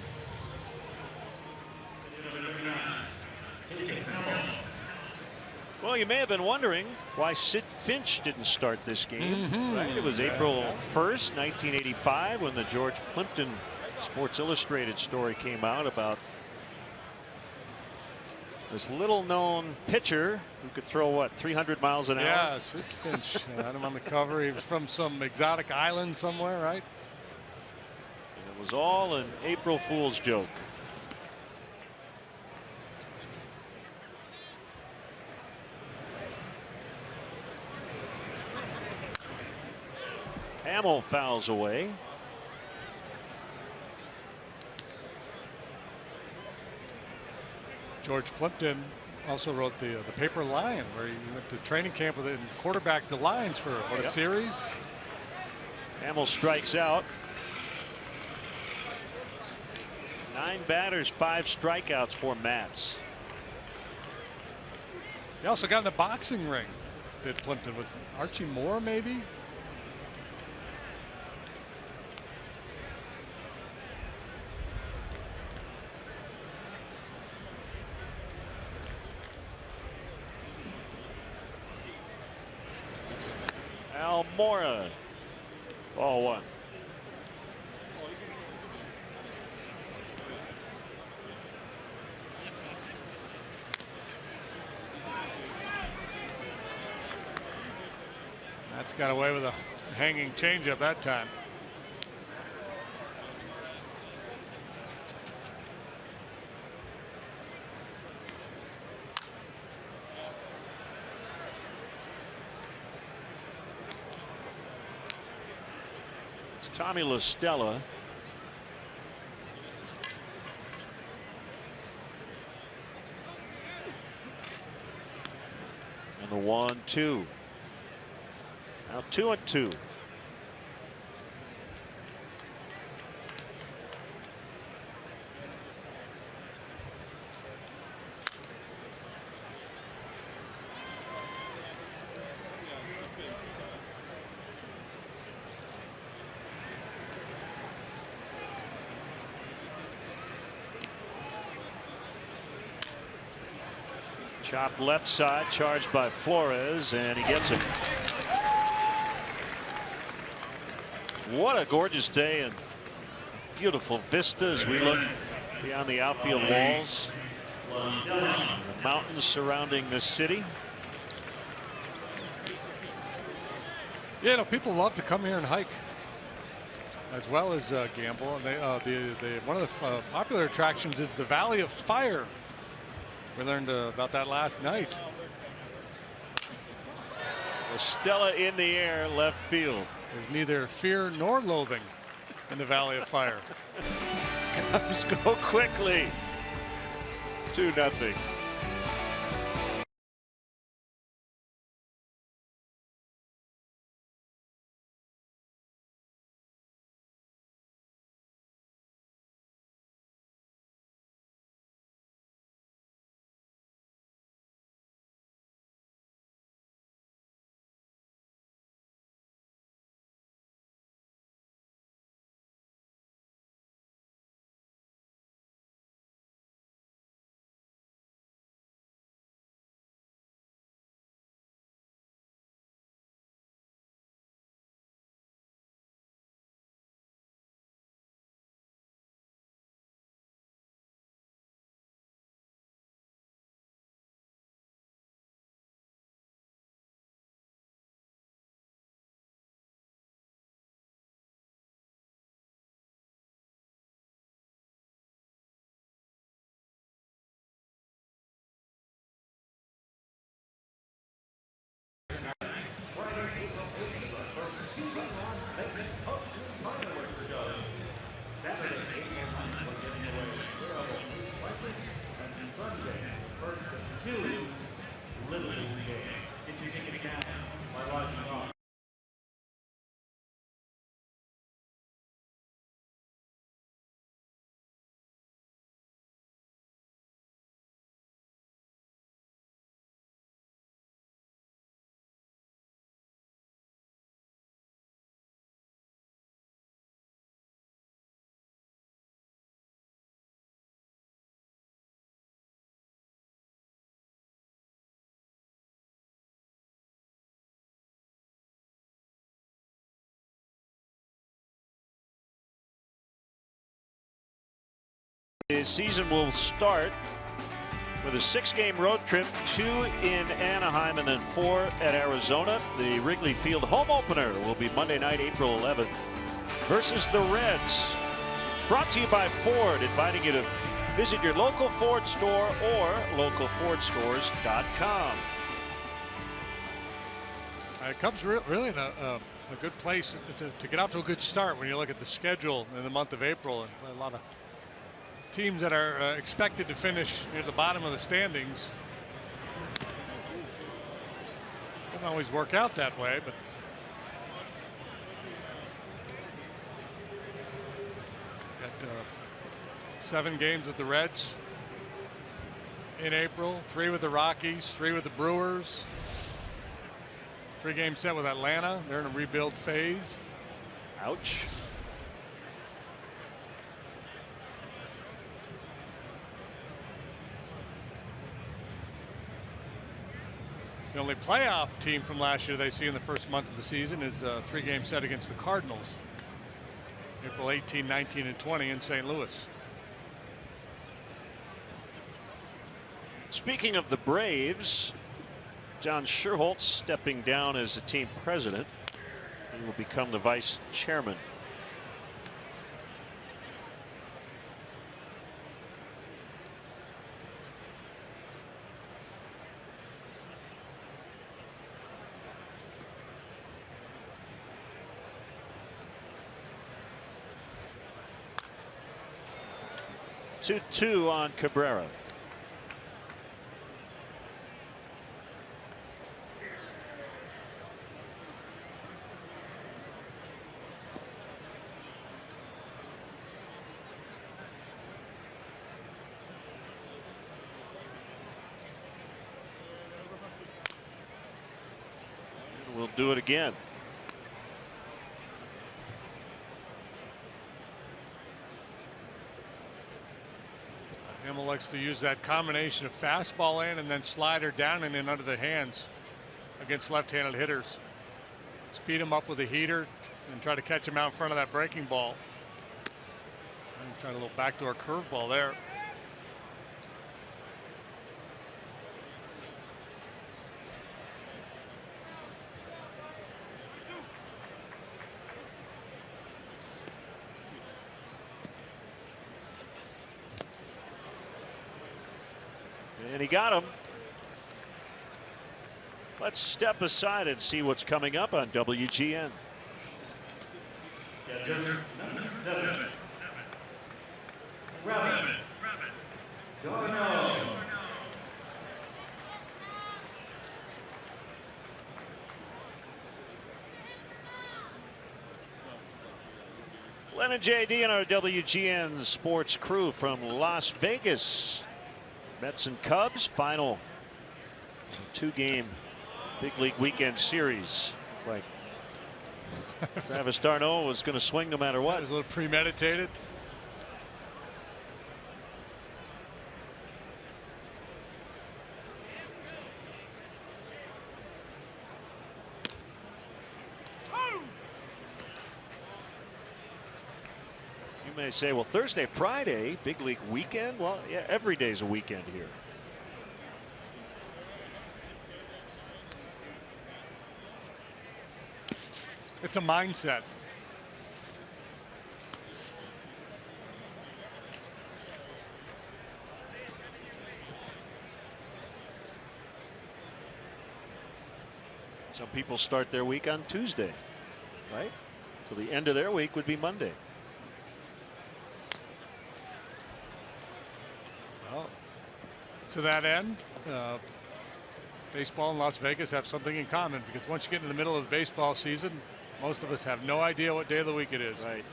Well, you may have been wondering why Sid Finch didn't start this game. Right? It was April 1st, 1985, when the George Plimpton Sports Illustrated story came out about this little-known pitcher who could throw, what, 300 miles an hour? Yeah, Sid Finch had him on the cover. He was from some exotic island somewhere, right? And it was all an April Fool's joke. Hamill fouls away. George Plimpton also wrote the Paper Lion, where he went to training camp with it and quarterbacked the Lions for what, a series. Hamill strikes out. 9 batters, 5 strikeouts for Matz. He also got in the boxing ring, did Plimpton, with Archie Moore, maybe. Almora, ball 1. That's got away with a hanging changeup that time. Tommy La Stella. And the 1-2. Now 2-2. Chopped left side, charged by Flores, and he gets it. What a gorgeous day and beautiful vista as we look beyond the outfield walls. The mountains surrounding the city. Yeah, you know, people love to come here and hike, as well as gamble. And one of the popular attractions is the Valley of Fire. We learned about that last night. Stella in the air, left field. There's neither fear nor loathing in the Valley of Fire. Cubs go quickly. 2-0. 2 Little League game. Get your ticket down by logging on. His season will start with a 6-game road trip, 2 in Anaheim and then 4 at Arizona. The Wrigley Field home opener will be Monday night, April 11th versus the Reds. Brought to you by Ford, inviting you to visit your local Ford store or localfordstores.com. Cubs really in a good place to get off to a good start when you look at the schedule in the month of April, and a lot of teams that are expected to finish near the bottom of the standings. Doesn't always work out that way, but got 7 games with the Reds in April, 3 with the Rockies, 3 with the Brewers, 3-game set with Atlanta. They're in a rebuild phase. Ouch. The only playoff team from last year they see in the first month of the season is a 3-game set against the Cardinals. April 18, 19, and 20 in St. Louis. Speaking of the Braves, John Sherholtz stepping down as the team president. He will become the vice chairman. Two on Cabrera. We'll do it again. Hamill likes to use that combination of fastball in and then slider down and in under the hands against left-handed hitters. Speed him up with a heater and try to catch him out in front of that breaking ball. And try a little backdoor curveball there. And he got him. Let's step aside and see what's coming up on WGN. Number 7. Robin. Darno. Len and JD and our WGN sports crew from Las Vegas. Mets and Cubs final 2-game big league weekend series. Like Travis d'Arnaud was going to swing no matter what. It was a little premeditated. You may say, well, Thursday, Friday, big league weekend. Well, yeah, every day's a weekend here. It's a mindset. Some people start their week on Tuesday, right? So the end of their week would be Monday. Well, To that end, baseball and Las Vegas have something in common, because once you get in the middle of the baseball season, most of us have no idea what day of the week it is. Right.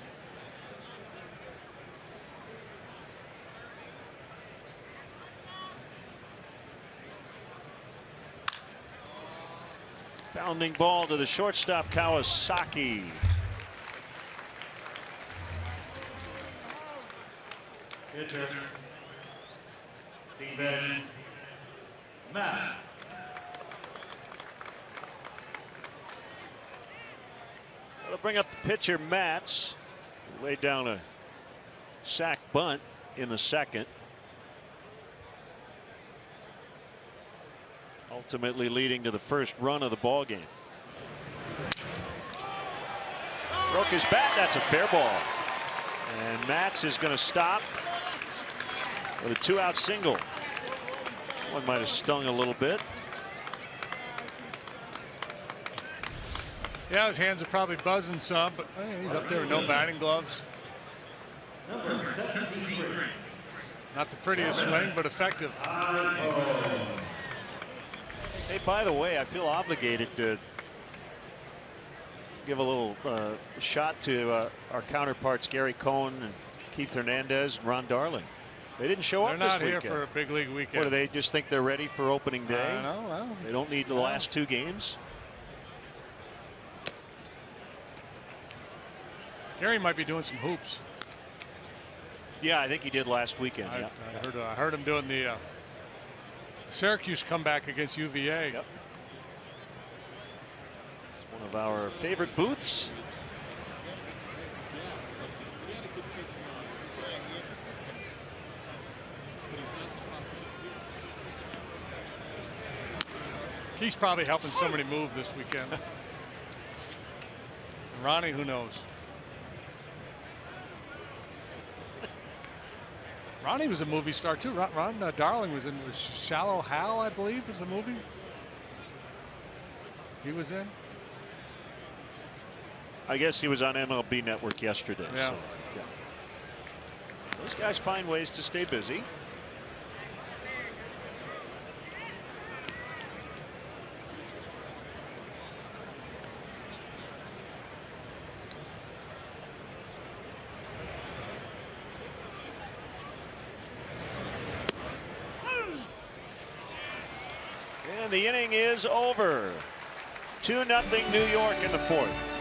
Bounding ball to the shortstop, Kawasaki. Pitcher, Steven Matt. They'll bring up the pitcher, Matz. Laid down a sac bunt in the second. Ultimately leading to the first run of the ball game. Broke his bat. That's a fair ball. And Matz is going to stop with a 2-out single. One might have stung a little bit. Yeah, his hands are probably buzzing some, but he's up there with no batting gloves. Not the prettiest swing, but effective. Hey, by the way, I feel obligated to give a little shot to our counterparts, Gary Cohen and Keith Hernandez and Ron Darling. They didn't show up this weekend. They're not here for a big league weekend. What, do they just think they're ready for opening day? I know, well, they don't need the last 2 games. Gary might be doing some hoops. Yeah, I think he did last weekend. I heard him doing the Syracuse comeback against UVA. Yep. It's one of our favorite booths. He's probably helping somebody move this weekend. Ronnie, who knows? Ronnie was a movie star too. Ron Darling was in Shallow Hal, I believe, is the movie he was in. I guess he was on MLB Network yesterday. Yeah. So, yeah. Those guys find ways to stay busy. And the inning is over. 2-0 New York in the 4th.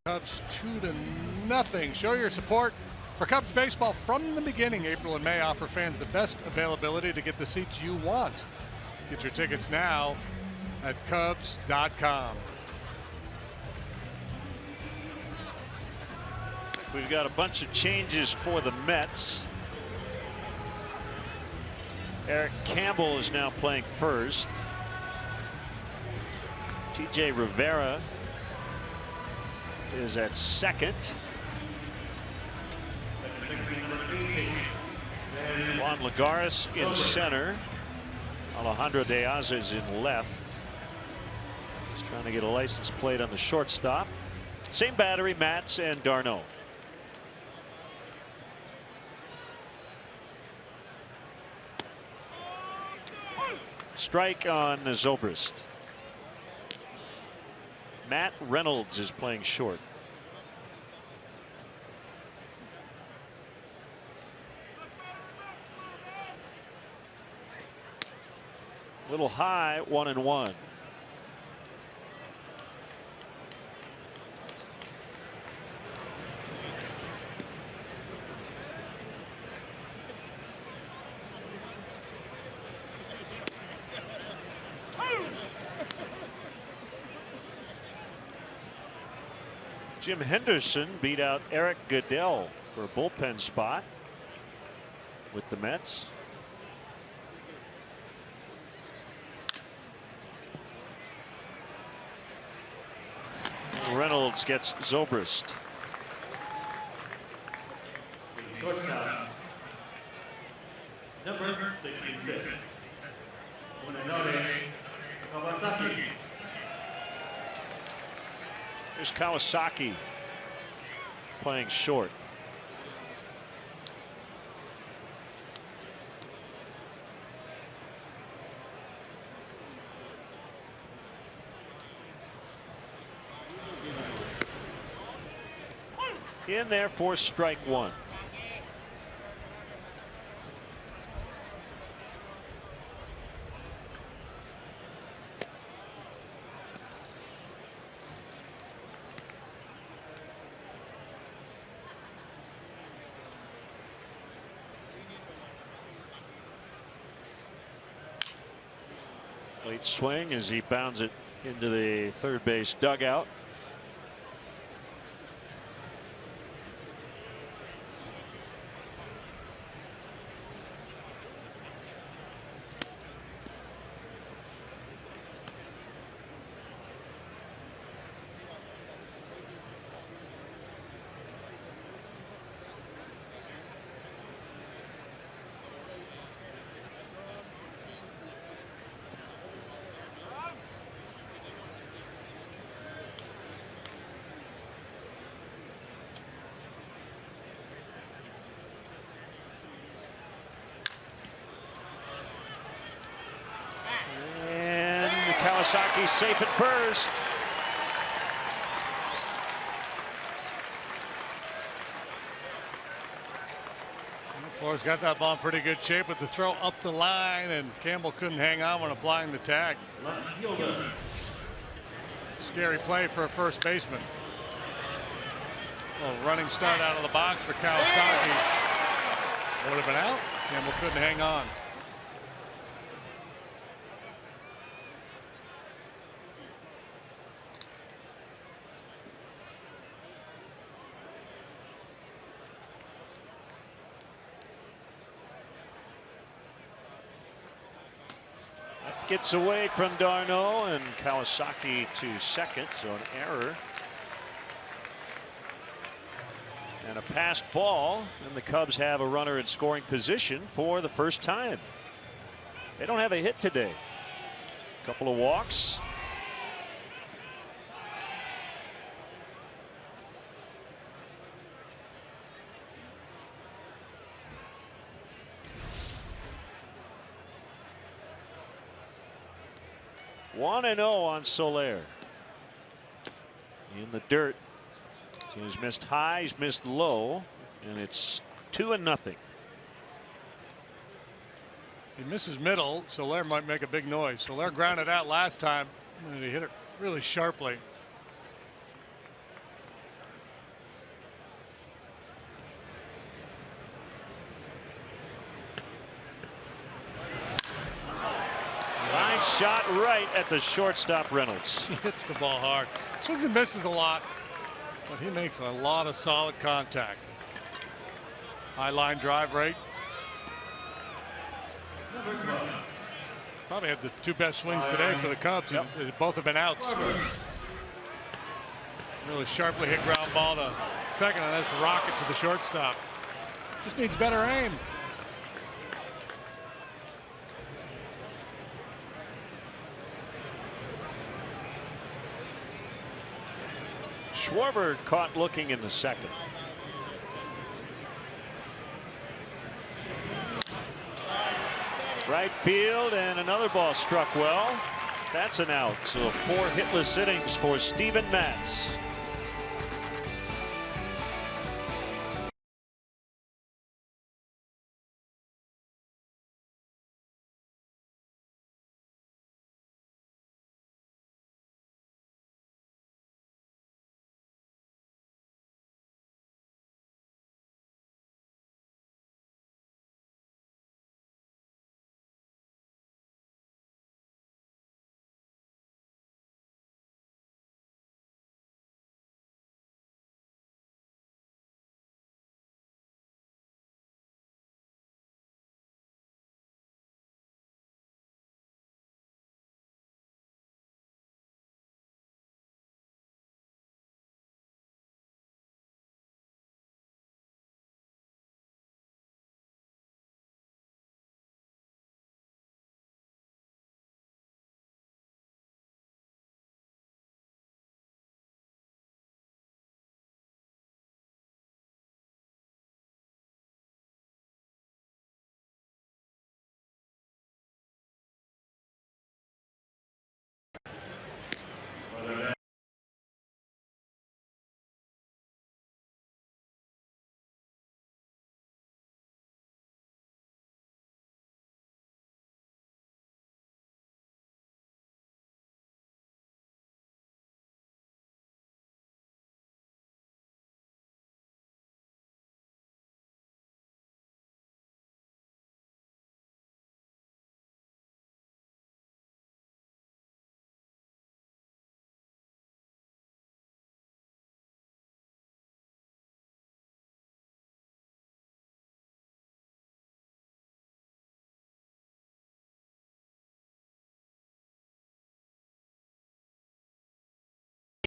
Cubs 2-0. Show your support for Cubs baseball from the beginning. April and May offer fans the best availability to get the seats you want. Get your tickets now at Cubs.com. We've got a bunch of changes for the Mets. Eric Campbell is now playing first. T.J. Rivera is at second. Juan Lagares in center. Alejandro De Aza is in left. He's trying to get a license plate on the shortstop. Same battery, Matz and d'Arnaud. Strike on Zobrist. Matt Reynolds is playing short. A little high, 1-1. Jim Henderson beat out Eric Goodell for a bullpen spot with the Mets. Reynolds gets Zobrist. Shortstop, number 66. Munenori Kawasaki. There's Kawasaki playing short. In there for strike one. Late swing as he bounds it into the third base dugout. Kawasaki's safe at first. Flores got that ball in pretty good shape with the throw up the line, and Campbell couldn't hang on when applying the tag. Scary play for a first baseman. A running start out of the box for Kawasaki. Would have been out. Campbell couldn't hang on. Gets away from d'Arnaud, and Kawasaki to second, so an error. And a passed ball, and the Cubs have a runner in scoring position for the first time. They don't have a hit today. A couple of walks. One and 0 on Soler. In the dirt. He's missed high, he's missed low, and it's 2-0. He misses middle. Soler might make a big noise. Soler grounded out last time, and he hit it really sharply. shot right at the shortstop Reynolds. He hits the ball hard. Swings and misses a lot, but he makes a lot of solid contact. High line drive rate. Probably have the two best swings today for the Cubs. Yep. And both have been outs. Really sharply hit ground ball to second, and that's rocket to the shortstop. Just needs better aim. Schwarber caught looking in the second. Right field, and another ball struck well. That's an out. So 4 hitless innings for Steven Matz.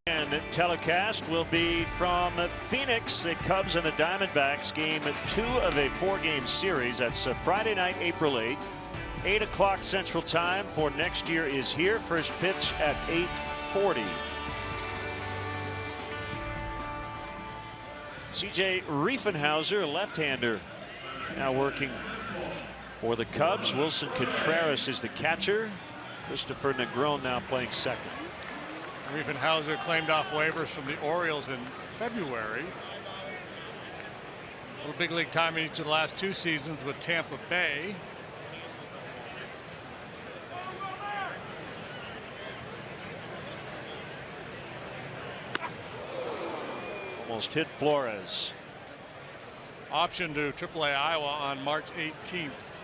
And telecast will be from Phoenix. The Cubs and the Diamondbacks, game 2 of a 4-game series. That's Friday night, April 8th. 8 o'clock Central Time for next year is here. First pitch at 8:40. C.J. Riefenhauser, a left-hander, now working for the Cubs. Wilson Contreras is the catcher. Christopher Negron now playing second. Riefenhauser claimed off waivers from the Orioles in February. A little big league time in each of the last 2 seasons with Tampa Bay. Almost hit Flores. Option to AAA Iowa on March 18th.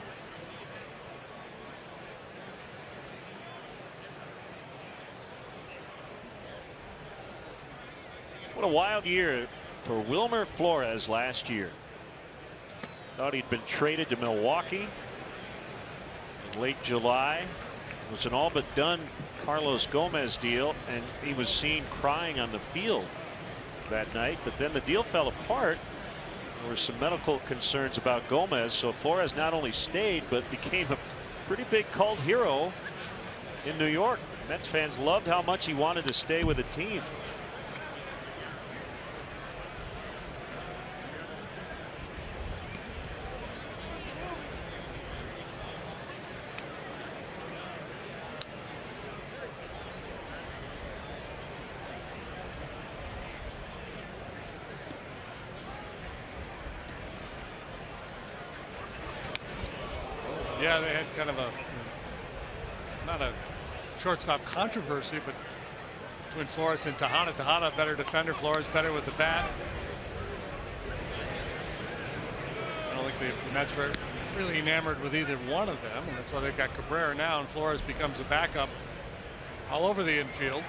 What a wild year for Wilmer Flores last year. Thought he'd been traded to Milwaukee in late July. It was an all but done Carlos Gomez deal, and he was seen crying on the field that night. But then the deal fell apart. There were some medical concerns about Gomez, so Flores not only stayed but became a pretty big cult hero in New York. Mets fans loved how much he wanted to stay with the team. Yeah, they had kind of a, not a shortstop controversy, but between Flores and Tejada. Tejada better defender, Flores better with the bat. I don't think like the Mets were really enamored with either one of them, and that's why they've got Cabrera now, and Flores becomes a backup all over the infield.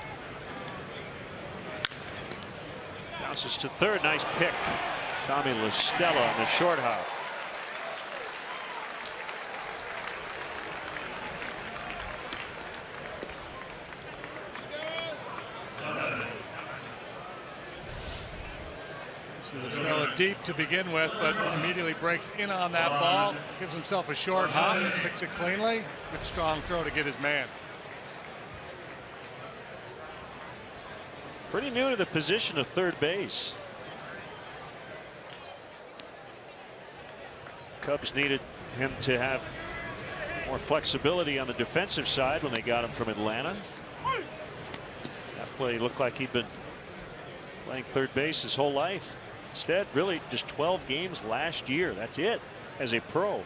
Bounces to third. Nice pick. Tommy La Stella on the short hop. La Stella deep to begin with, but immediately breaks in on that ball. Gives himself a short hop, picks it cleanly. Good strong throw to get his man. Pretty new to the position of third base. Cubs needed him to have more flexibility on the defensive side when they got him from Atlanta. That play looked like he'd been playing third base his whole life. Instead, really just 12 games last year. That's it as a pro.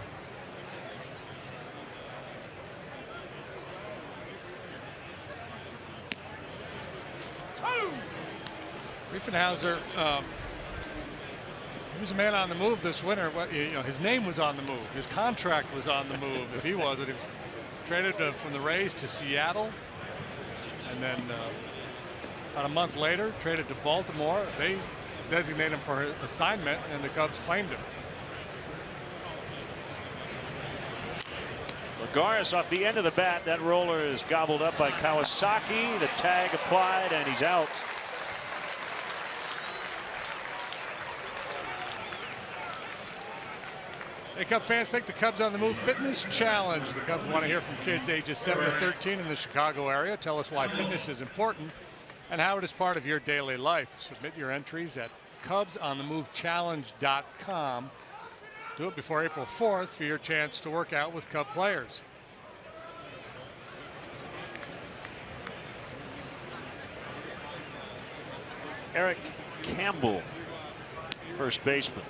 Riefenhauser, he was a man on the move this winter. You know, his name was on the move. His contract was on the move. If he wasn't, he was traded from the Rays to Seattle, and then about a month later, traded to Baltimore. They designated him for his assignment, and the Cubs claimed him. Lagares off the end of the bat. That roller is gobbled up by Kawasaki. The tag applied, and he's out. Hey, Cub fans, take the Cubs on the Move Fitness Challenge. The Cubs want to hear from kids ages 7 to 13 in the Chicago area. Tell us why fitness is important and how it is part of your daily life. Submit your entries at CubsOnTheMoveChallenge.com. Do it before April 4th for your chance to work out with Cub players. Eric Campbell, first baseman.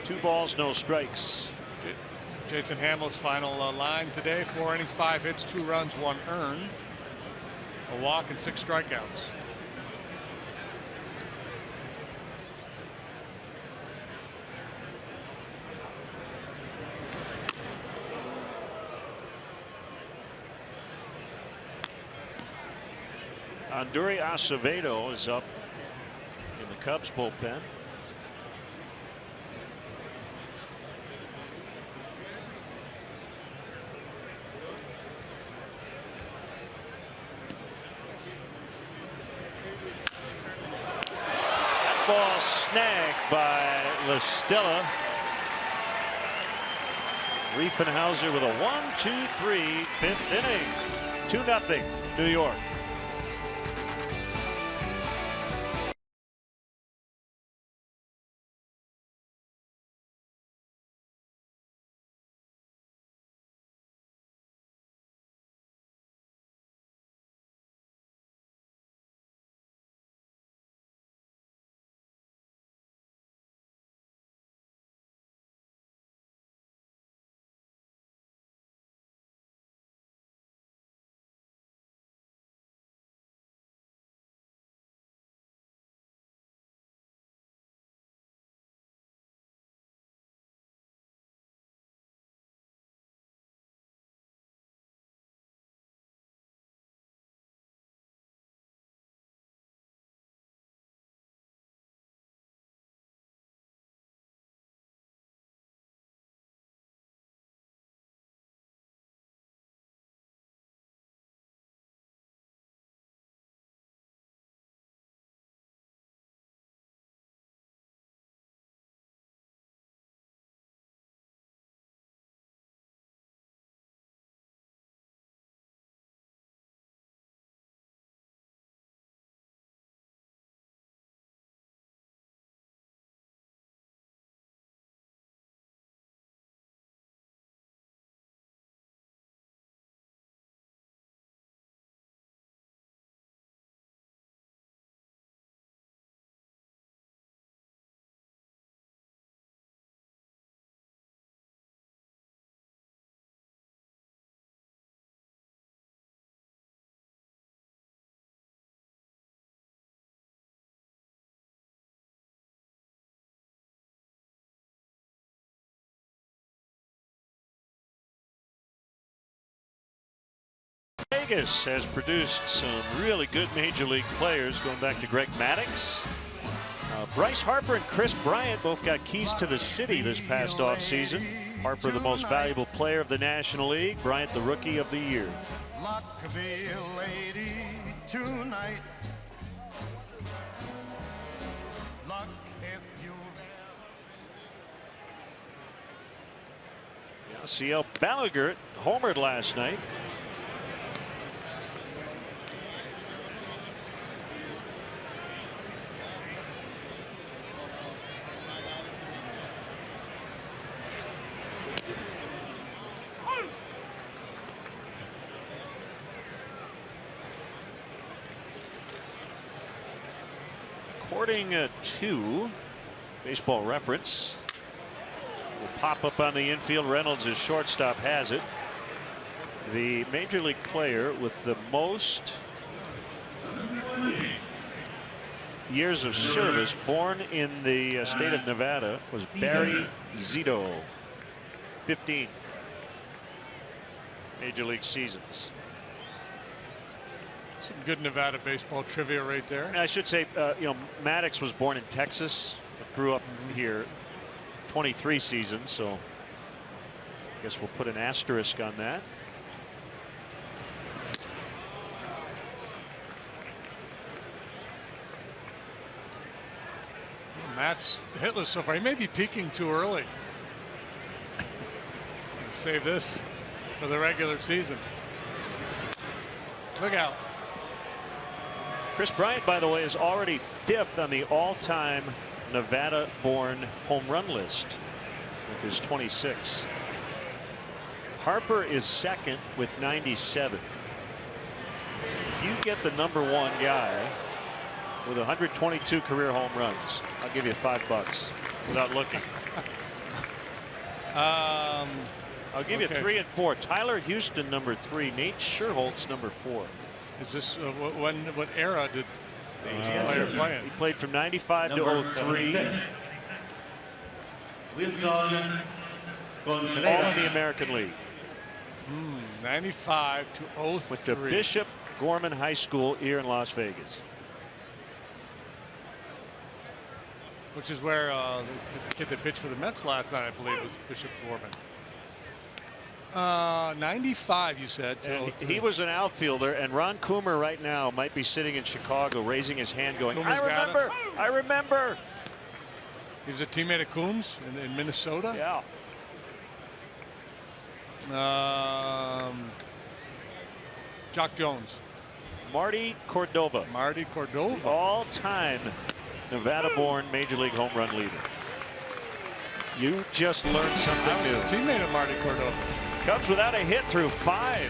Two balls, no strikes. Jason Hammel's final line today: 4 innings, 5 hits, 2 runs, 1 earned, a walk, and 6 strikeouts. Anduri Acevedo is up in the Cubs bullpen. Ball snagged by La Stella. Riefenhauser with a 1-2-3 fifth inning. 2-0 New York. Vegas has produced some really good major league players, going back to Greg Maddux. Bryce Harper and Chris Bryant both got keys to the city this past offseason. Harper, the most valuable player of the National League. Bryant, the Rookie of the Year. Luck could be a lady tonight. Luck if you CL Ballagert homered last night. According to Baseball Reference, will pop up on the infield. Reynolds, as shortstop, has it. The major league player with the most years of service, born in the state of Nevada, was Barry Zito. 15 major league seasons. Some good Nevada baseball trivia right there. And I should say, Maddux was born in Texas, but grew up here. 23 seasons, so I guess we'll put an asterisk on that. Matt's hitless so far. He may be peaking too early. Save this for the regular season. Look out. Chris Bryant, by the way, is already 5th on the all-time Nevada-born home run list with his 26. Harper is 2nd with 97. If you get the #1 guy with 122 career home runs, I'll give you $5 without looking. I'll give you 3 and 4. Tyler Houston, #3. Nate Scherholtz, #4. Is this what era did this player play in? He played from 95 to 03. All in the American League. 95 to 03. With the Bishop Gorman High School here in Las Vegas. Which is where the kid that pitched for the Mets last night, I believe, was Bishop Gorman. 95, you said. He was an outfielder, and Ron Coomer right now might be sitting in Chicago raising his hand going, Coomer's I remember. He was a teammate of Coombs in Minnesota. Yeah. Jock Jones. Marty Cordova. Marty Cordova. All-time Nevada-born Major League home run leader. You just learned something new. Teammate of Marty Cordova. Cubs without a hit through 5.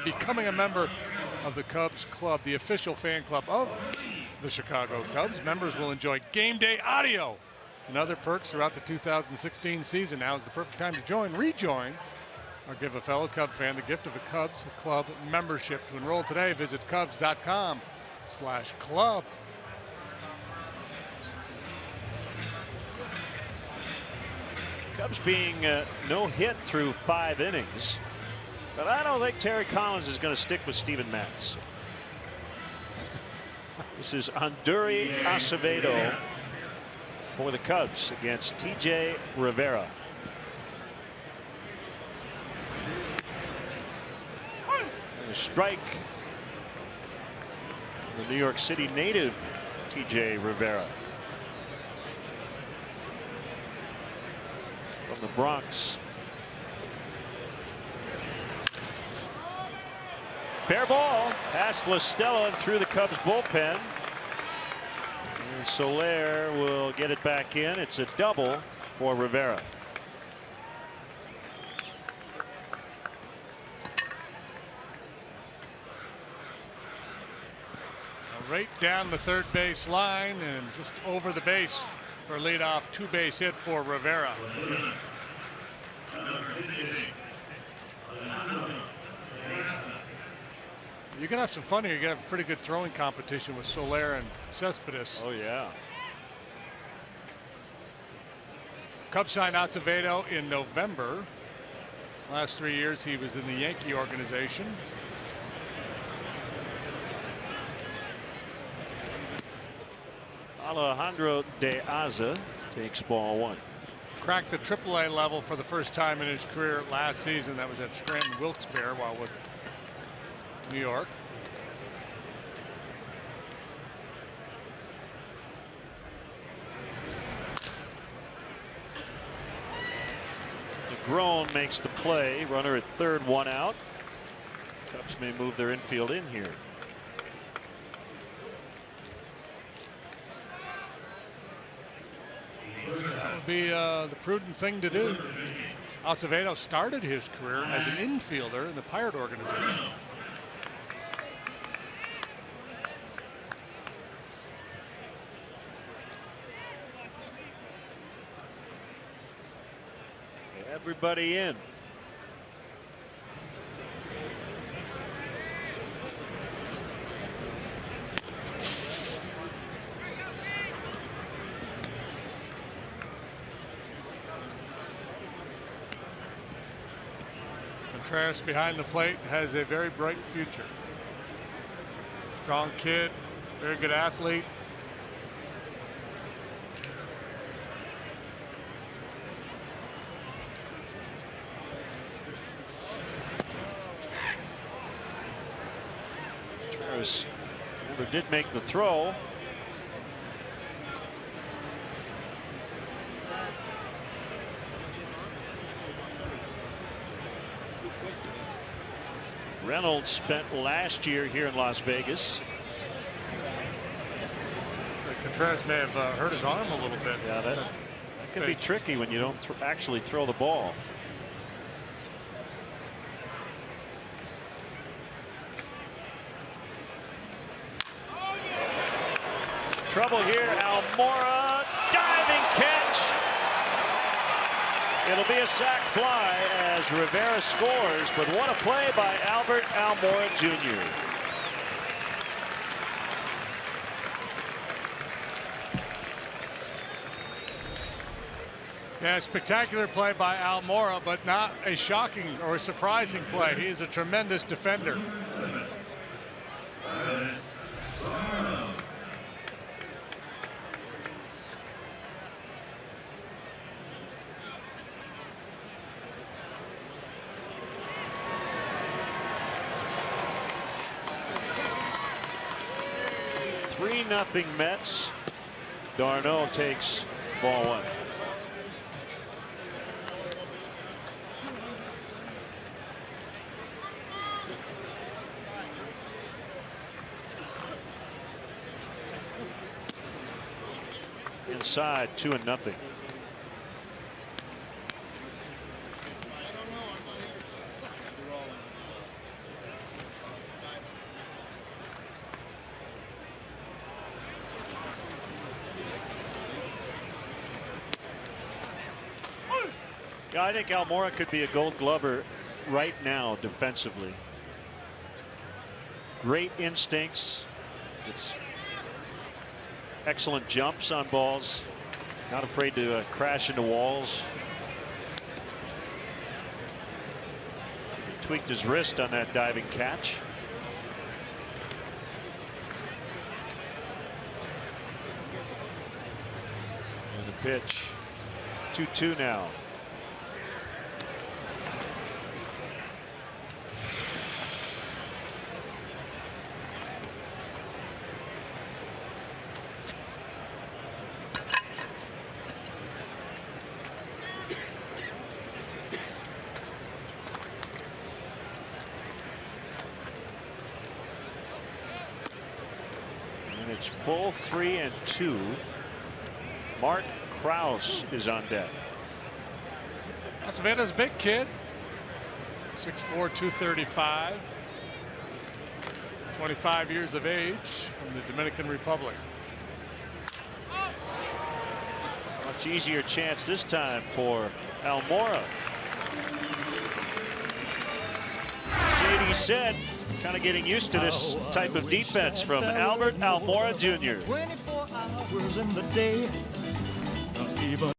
becoming a member of the Cubs Club, the official fan club of the Chicago Cubs. Members will enjoy game day audio and other perks throughout the 2016 season. Now is the perfect time to rejoin, or give a fellow Cub fan the gift of a Cubs Club membership. To enroll today, visit Cubs.com/club. Cubs being no hit through 5 innings. But I don't think Terry Collins is going to stick with Steven Matz. This is Anduri Acevedo for the Cubs against TJ Rivera. And a strike. The New York City native TJ Rivera. From the Bronx. Fair ball past La Stella and through the Cubs bullpen. And Soler will get it back in. It's a double for Rivera. Right down the third base line and just over the base for a leadoff 2-base hit for Rivera. You can have some fun here. You can have a pretty good throwing competition with Soler and Cespedes. Oh, yeah. Cubs signed Acevedo in November. Last 3 years he was in the Yankee organization. Alejandro De Aza takes ball 1. Cracked the AAA level for the first time in his career last season. That was at Scranton Wilkes-Barre while with New York. Grown makes the play. Runner at third, 1 out. Cubs may move their infield in here. That would be the prudent thing to do. Acevedo started his career as an infielder in the Pirate organization. Everybody in. Contreras behind the plate has a very bright future. Strong kid, very good athlete. Contreras never did make the throw. Reynolds spent last year here in Las Vegas. Contreras may have hurt his arm a little bit. Yeah, that can be tricky when you don't actually throw the ball. Trouble here. Almora, diving catch. It'll be a sac fly as Rivera scores, but what a play by Albert Almora Jr. Yeah, spectacular play by Almora, but not a shocking or a surprising play. He is a tremendous defender. Nothing Mets. Darno takes ball 1. Inside 2-0. Yeah, I think Almora could be a Gold Glover right now defensively. Great instincts. It's excellent jumps on balls. Not afraid to crash into walls. He tweaked his wrist on that diving catch. And the pitch. 2-2 now. It's full 3-2. Mark Krause is on deck. Acevedo's a big kid. 6'4", 235. 25 years of age from the Dominican Republic. Much easier chance this time for Almora. As JD said, kind of getting used to this type of defense from Albert Almora Jr. 24 hours in the day. Not even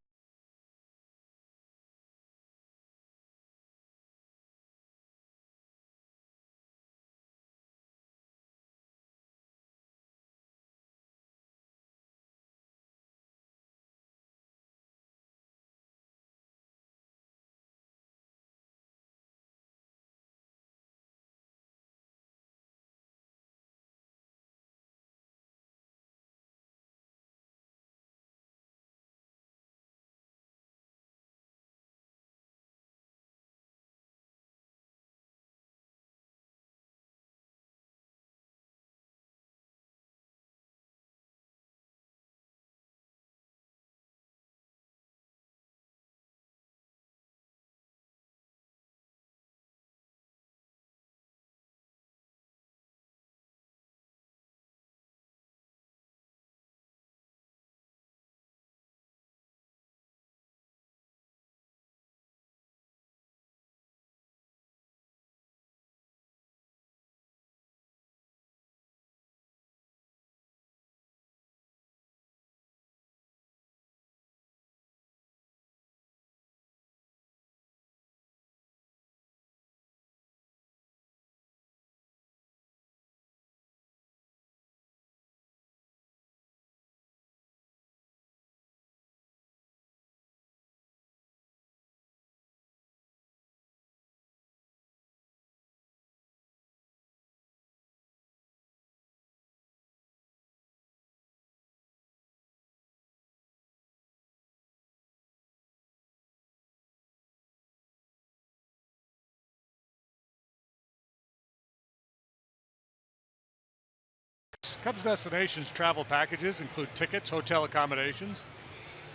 Cubs destinations travel packages include tickets, hotel accommodations,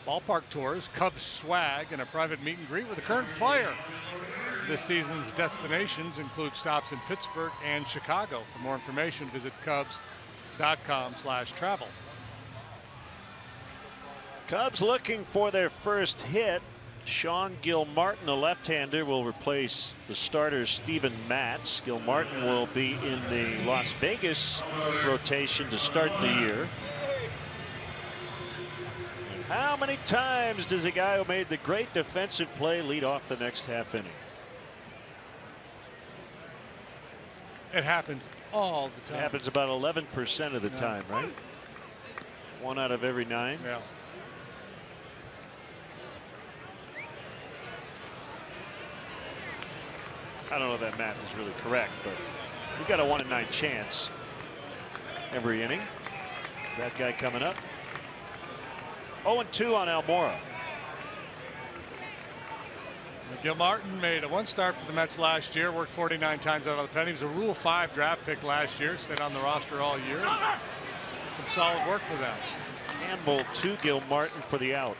ballpark tours, Cubs swag, and a private meet and greet with a current player. This season's destinations include stops in Pittsburgh and Chicago. For more information, visit Cubs.com/travel. Cubs looking for their first hit. Sean Gilmartin, the left-hander, will replace the starter Steven Matz. Gilmartin will be in the Las Vegas rotation to start the year. And how many times does a guy who made the great defensive play lead off the next half inning? It happens all the time. It happens about 11% of the time, right? 1 out of every 9. Yeah. I don't know if that math is really correct, but you've got a 1 in 9 chance every inning. That guy coming up. 0-2 on Almora. Gilmartin made a 1 start for the Mets last year, worked 49 times out of the pen. He was a Rule 5 draft pick last year, stayed on the roster all year. Some solid work for them. Campbell to Gilmartin for the out.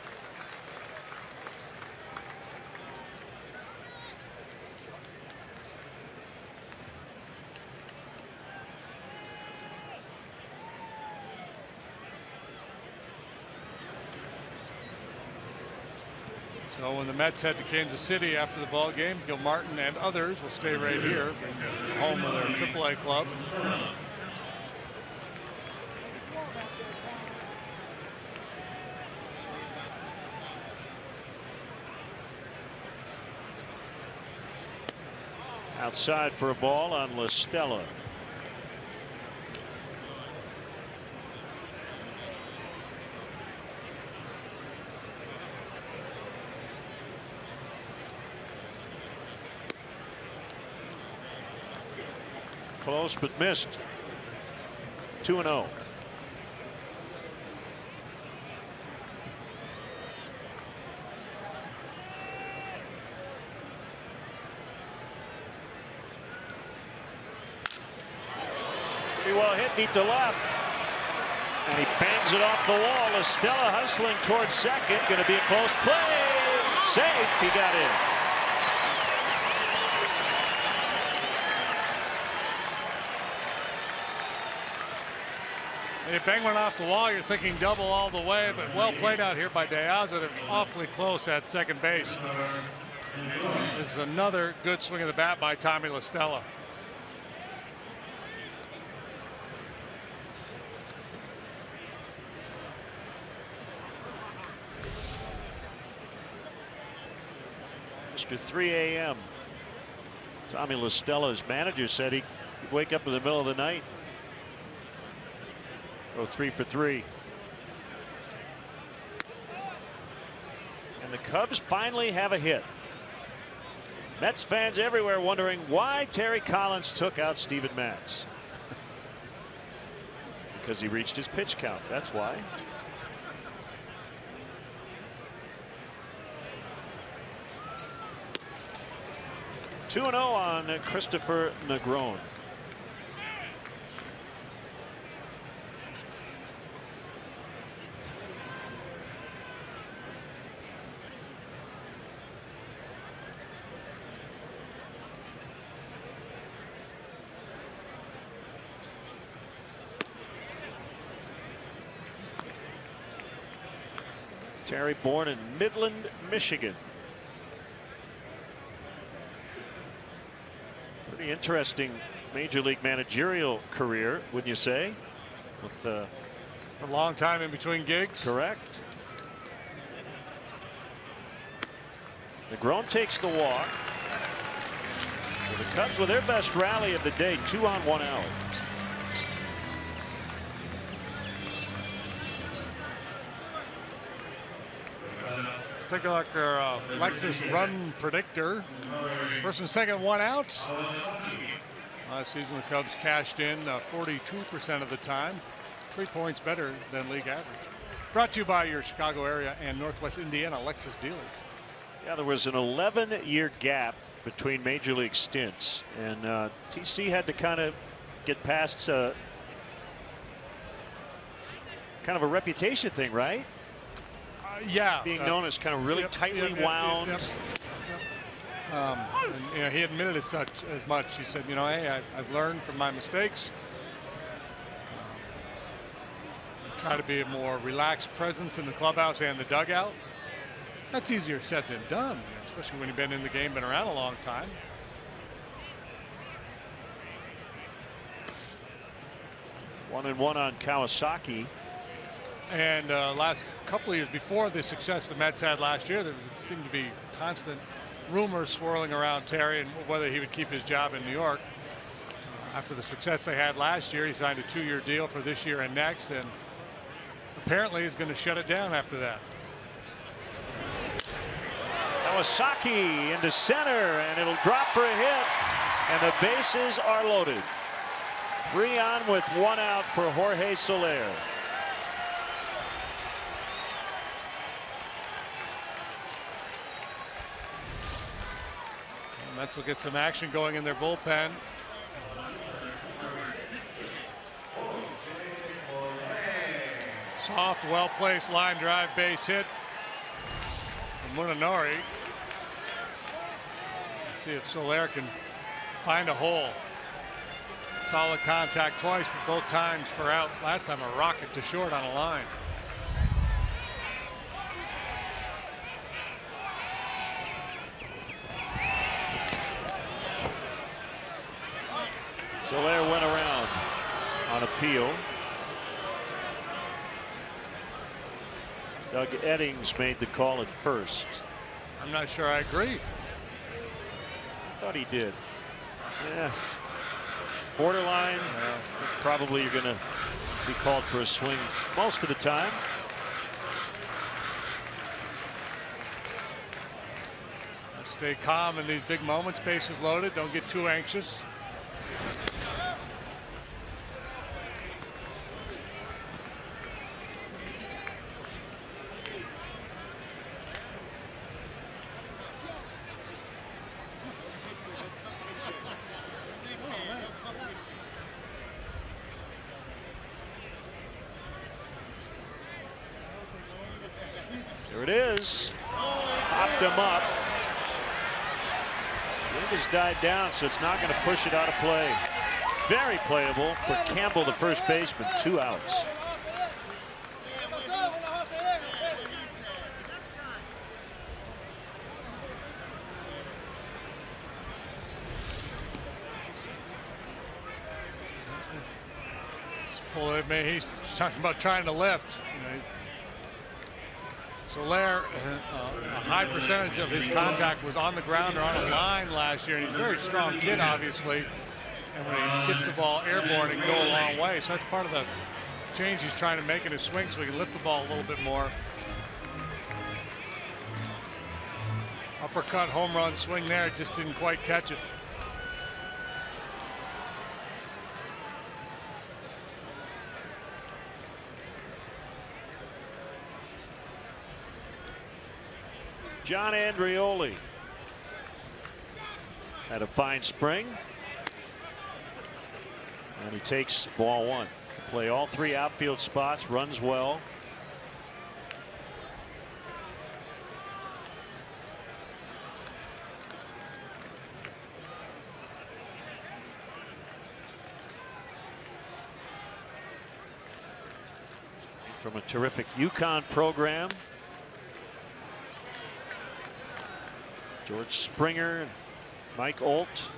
So when the Mets head to Kansas City after the ball game, Gil Martin and others will stay right here, home of their AAA club. Outside for a ball on La Stella. Close but missed. 2-0. Pretty well hit deep to left. And he bangs it off the wall. Estella hustling towards second. Going to be a close play. Safe. He got in. You bang one off the wall, you're thinking double all the way, but well played out here by Diaz. It's awfully close at second base. This is another good swing of the bat by Tommy La Stella. Mr. 3 a.m. Tommy La Stella's manager said he'd wake up in the middle of the night. Go 3 for 3. And the Cubs finally have a hit. Mets fans everywhere wondering why Terry Collins took out Steven Matz. Because he reached his pitch count. That's why. Two 2-0 on Christopher Negron. Terry, born in Midland, Michigan. Pretty interesting major league managerial career, wouldn't you say? With a long time in between gigs. Correct. Negron takes the walk. So the Cubs with their best rally of the day, 2 on 1 out. Take a look at our Lexus run predictor. First and second, 1 out. Last season, the Cubs cashed in 42% of the time. 3 points better than league average. Brought to you by your Chicago area and Northwest Indiana Lexus dealers. Yeah, there was an 11-year gap between major league stints, and TC had to kind of get past kind of a reputation thing, right? Yeah, being known as kind of really tightly wound. And, you know, he admitted as much. He said, you know, hey, I've learned from my mistakes. Try to be a more relaxed presence in the clubhouse and the dugout. That's easier said than done, you know, especially when you've been in the game, been around a long time. 1-1 on Kawasaki. And last couple of years before the success the Mets had last year, there seemed to be constant rumors swirling around Terry and whether he would keep his job in New York. After the success they had last year, he signed a 2-year deal for this year and next, and apparently he's going to shut it down after that. Kawasaki into center, and it'll drop for a hit, and the bases are loaded. 3 on with 1 out for Jorge Soler. Mets will get some action going in their bullpen. Soft, well-placed line drive base hit from Munenori. See if Soler can find a hole. Solid contact twice, but both times for out. Last time a rocket to short on a line. Soler went around on appeal. Doug Eddings made the call at first. I'm not sure I agree. I thought he did. Yes. Borderline. Probably you're going to be called for a swing most of the time. Stay calm in these big moments. Bases loaded. Don't get too anxious. There it is. Popped him up. Wind has died down, so it's not going to push it out of play. Very playable for Campbell, the first baseman. 2 outs. He's talking about trying to lift. Soler, a high percentage of his contact was on the ground or on a line last year, and he's a very strong kid, obviously. And when he gets the ball airborne, it can go a long way. So that's part of the change he's trying to make in his swing, so he can lift the ball a little bit more. Uppercut home run swing there, just didn't quite catch it. John Andrioli had a fine spring, and he takes ball 1. Can play all 3 outfield spots, runs well. From a terrific UConn program. George Springer, Mike Olt.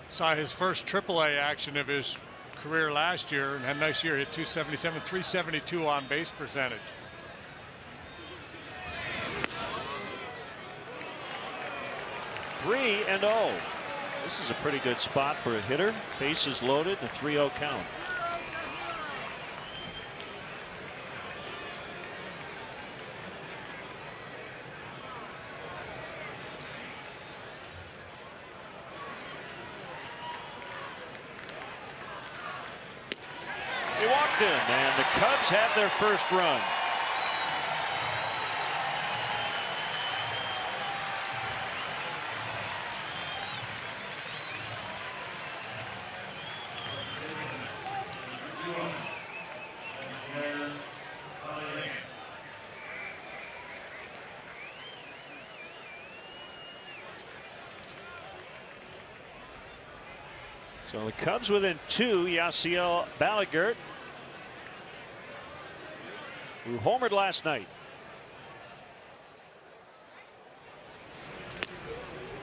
Saw his first AAA action of his career last year and had a nice year. Hit 277, 372 on base percentage. Three and 0. This is a pretty good spot for a hitter. Bases loaded, a 3-0 count. He walked in, and the Cubs have their first run. So the Cubs within 2. Yasiel Ballagert, who homered last night.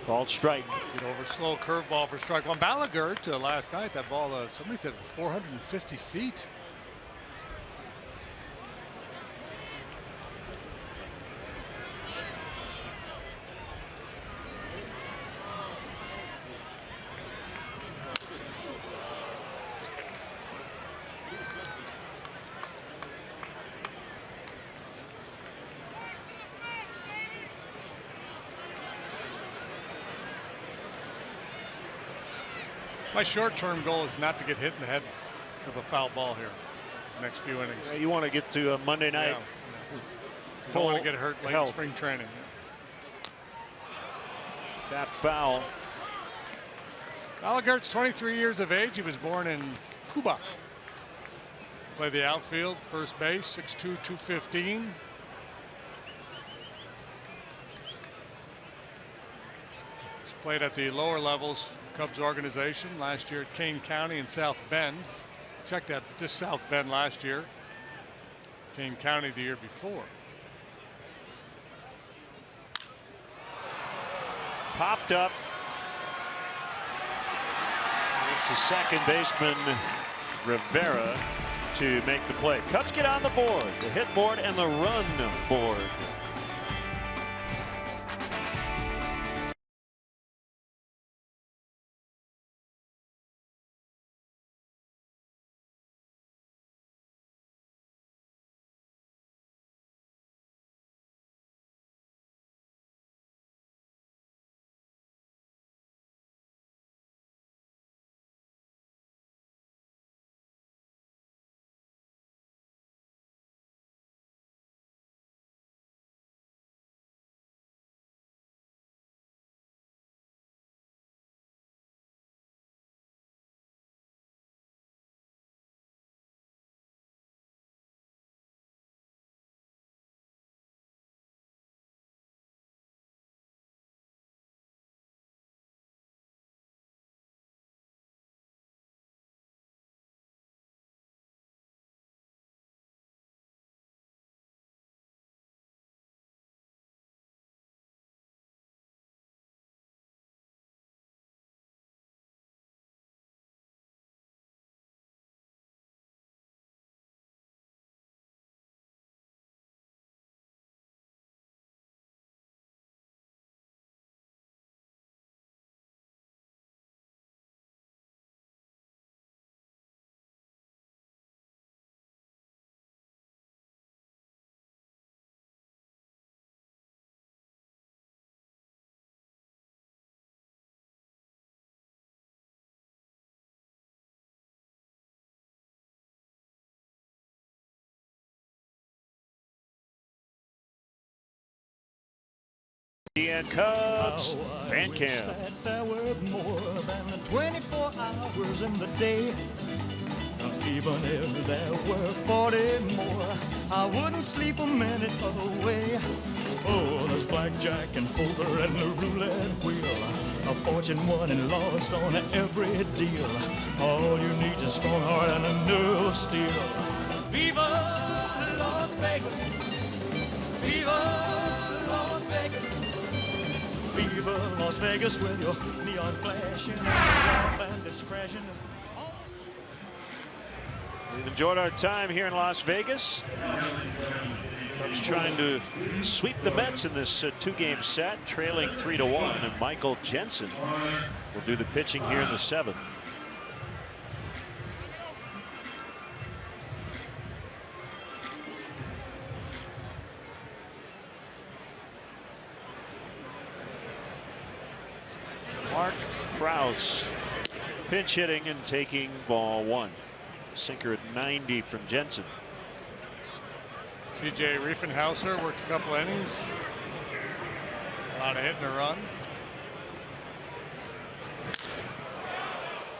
Called strike. Get over slow curveball for strike one. Ballagert last night, that ball, somebody said 450 feet. My short-term goal is not to get hit in the head with a foul ball here. The next few innings. Yeah, you want to get to Monday night. Yeah. Don't want to get hurt late in spring training. Tapped foul. Ballagert's 23 years of age. He was born in Cuba. Played the outfield, first base, 6'2", 215. He's played at the lower levels, Cubs organization last year at Kane County and South Bend. Check that, just South Bend last year. Kane County the year before. Popped up. It's the second baseman, Rivera, to make the play. Cubs get on the board, the hit board and the run board. And Cubs fan cam. There were more than 24 hours in the day. Even if there were 40 more, I wouldn't sleep a minute away. Oh, there's blackjack and poker and the roulette wheel. A fortune won and lost on every deal. All you need is a strong heart and a nerve of steel. Viva Las Vegas! Viva Las Vegas! Viva Las Vegas with your neon flashing and your bandits crashing. We've enjoyed our time here in Las Vegas. Cubs trying to sweep the Mets in this two-game set, trailing 3-1, and Michael Jensen will do the pitching here in the seventh. Mark Krause pinch hitting and taking ball one. Sinker at 90 from Jensen. C.J. Riefenhauser worked a couple innings. A lot of hit and a run.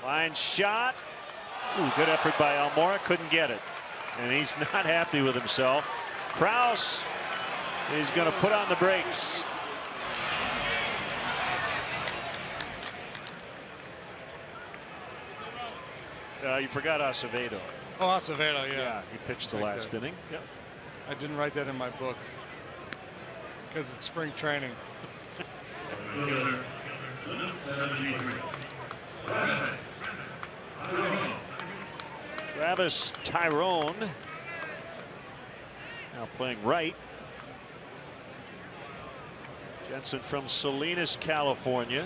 Line shot. Ooh, good effort by Almora. Couldn't get it. And he's not happy with himself. Krause is going to put on the brakes. You forgot Acevedo. Oh, Acevedo, yeah. Yeah, he pitched the last inning. Yep. I didn't write that in my book because it's spring training. Travis Tyrone now playing right. Jensen from Salinas, California.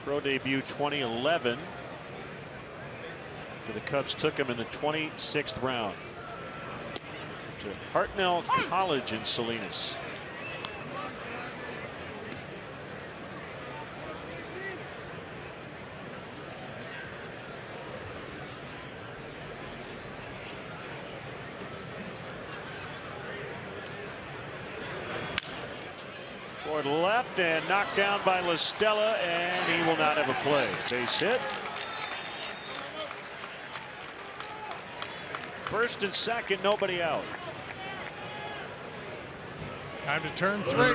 Pro debut 2011. The Cubs took him in the 26th round to Hartnell College in Salinas. Toward left and knocked down by La Stella, and he will not have a play. Base hit. First and second, nobody out. Time to turn three.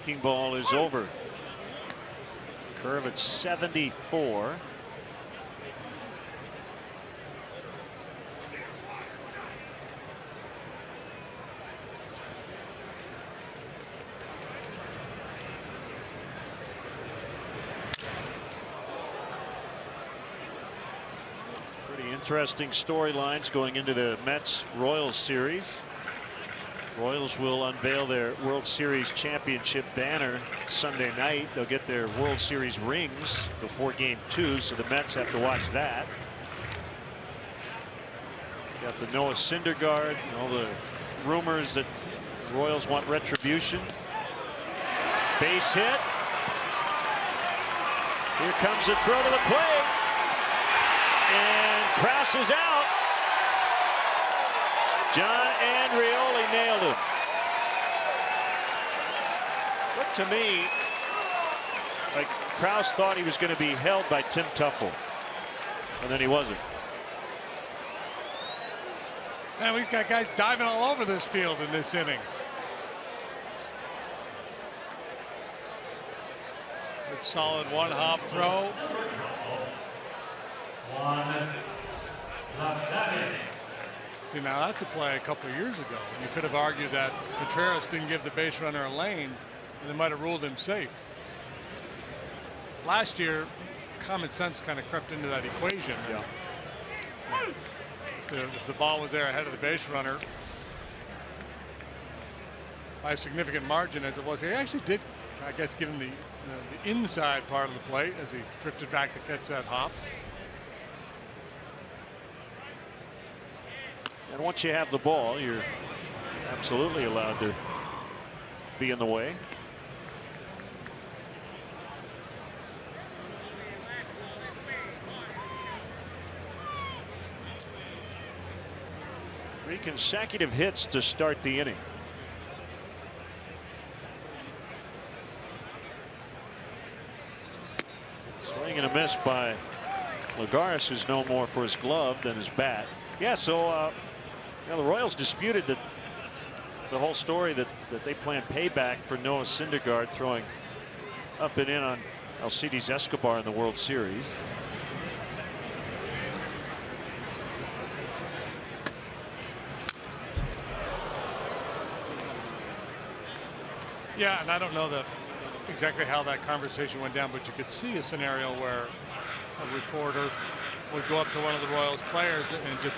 Breaking ball is over. Curve at 74. Pretty interesting storylines going into the Mets-Royals series. Royals will unveil their World Series championship banner Sunday night. They'll get their World Series rings before Game 2, so the Mets have to watch that. Got the Noah Syndergaard and all the rumors that the Royals want retribution. Base hit. Here comes the throw to the plate. And Krause is out. John Andrioli nailed him. Looked to me like Krause thought he was going to be held by Tim Tuffle, and then he wasn't. Man, we've got guys diving all over this field in this inning. Good solid one-hop throw. See, now that's a play a couple of years ago. You could have argued that Contreras didn't give the base runner a lane, and they might have ruled him safe. Last year, common sense kind of crept into that equation. Yeah. If the ball was there ahead of the base runner by a significant margin, as it was, he actually did, I guess, give him the inside part of the plate as he drifted back to catch that hop. And once you have the ball, you're absolutely allowed to be in the way. Three consecutive hits to start the inning. Swing and a miss by Lagares, who's known more for his glove than his bat. Yeah, so you know, the Royals disputed that the whole story that they plan payback for Noah Syndergaard throwing up and in on Alcides Escobar in the World Series. Yeah, and I don't know exactly how that conversation went down, but you could see a scenario where a reporter would go up to one of the Royals players and just,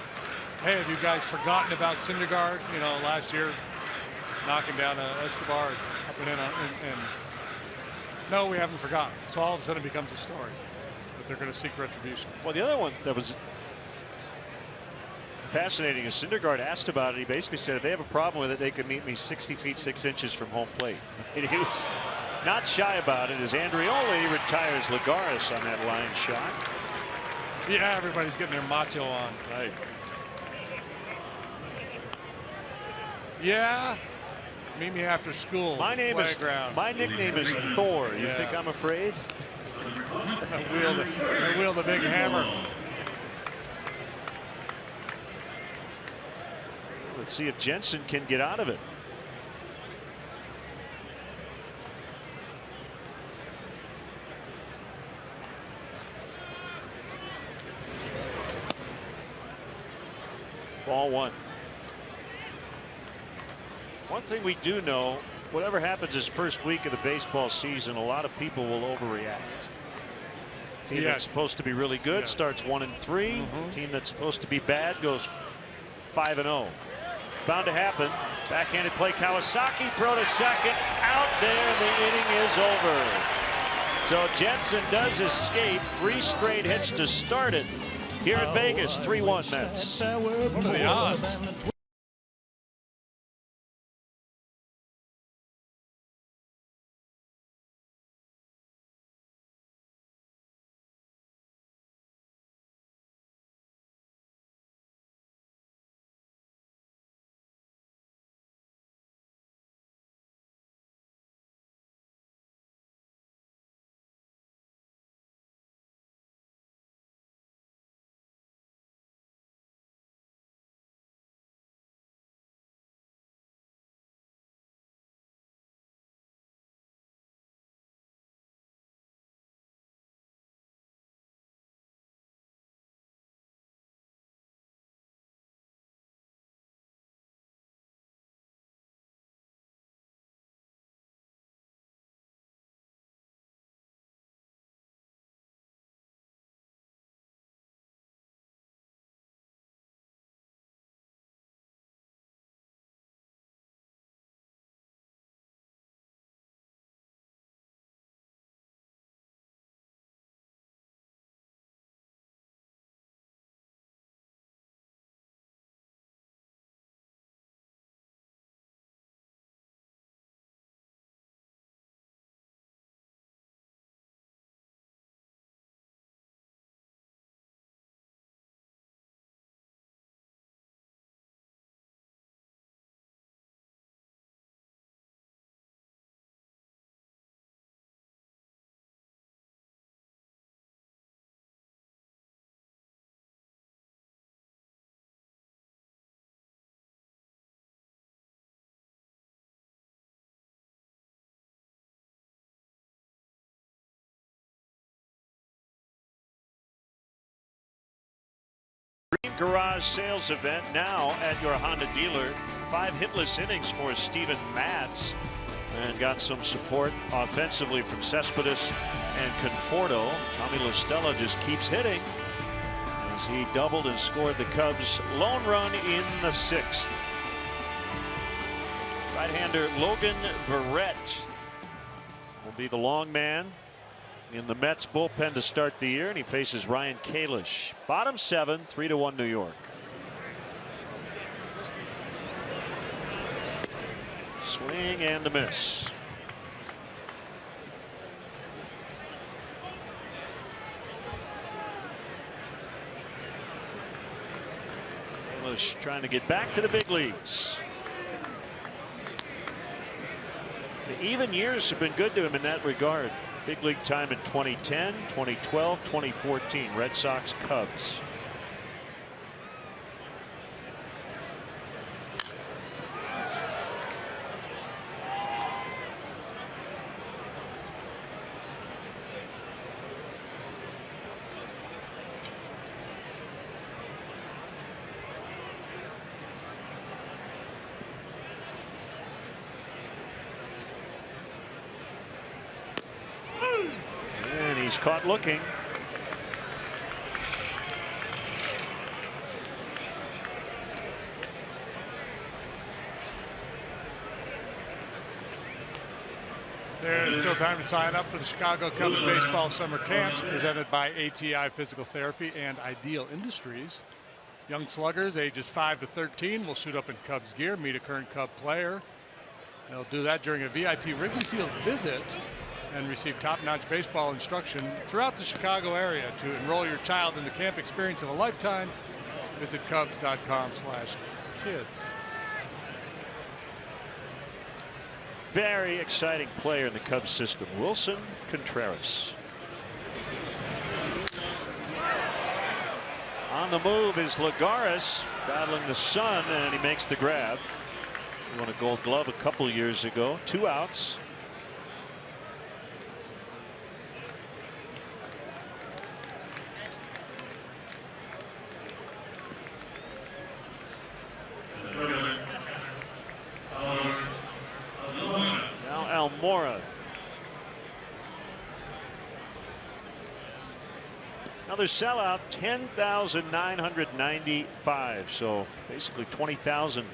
hey, have you guys forgotten about Syndergaard? You know, last year knocking down Escobar up and in, and no, we haven't forgotten. So all of a sudden it becomes a story that they're going to seek retribution. Well, the other one that was fascinating is Syndergaard asked about it. He basically said if they have a problem with it, they could meet me 60 feet 6 inches from home plate. And he was not shy about it as Andrioli retires Lagares on that line shot. Yeah, everybody's getting their macho on. Right. Yeah. Meet me after school. My nickname is Thor. You think I'm afraid? I wield a big hammer. Let's see if Jensen can get out of it. Ball one. One thing we do know, whatever happens this first week of the baseball season, a lot of people will overreact. Team that's supposed to be really good starts 1-3. Team that's supposed to be bad goes 5-0. Bound to happen. Backhanded play. Kawasaki throw to second. Out there. The inning is over. So Jensen does escape. 3 straight hits to start it here in Vegas. 3-1 Mets. What are the odds? garage sales event now at your Honda dealer. 5 hitless innings for Steven Matz, and got some support offensively from Cespedes and Conforto. Tommy La Stella just keeps hitting as he doubled and scored the Cubs' lone run in the 6th. Right-hander Logan Verrett will be the long man in the Mets bullpen to start the year, and he faces Ryan Kalish. Bottom 7, 3-1 New York. Swing and a miss. Kalish trying to get back to the big leagues. The even years have been good to him in that regard. Big league time in 2010, 2012, 2014. Red Sox, Cubs. He's caught looking. There's still time to sign up for the Chicago Cubs baseball summer camps presented by ATI Physical Therapy and Ideal Industries. Young sluggers ages 5 to 13 will suit up in Cubs gear, meet a current Cub player. They'll do that during a VIP Wrigley Field visit and receive top-notch baseball instruction throughout the Chicago area. To enroll your child in the camp experience of a lifetime, visit Cubs.com/kids. Very exciting player in the Cubs system, Wilson Contreras. On the move is Lagares, battling the sun, and he makes the grab. He won a Gold Glove a couple years ago. 2 outs. Now Almora. Another sellout, 10,995. So basically 20,000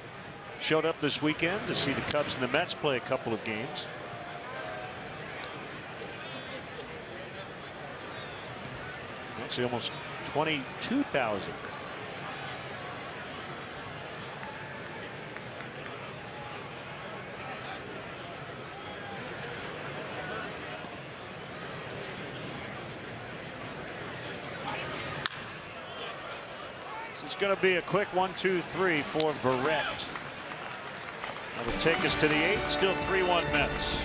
showed up this weekend to see the Cubs and the Mets play a couple of games. Actually almost 22,000. It's going to be a quick 1-2-3 for Verrett. That will take us to the 8th. Still 3-1 Mets.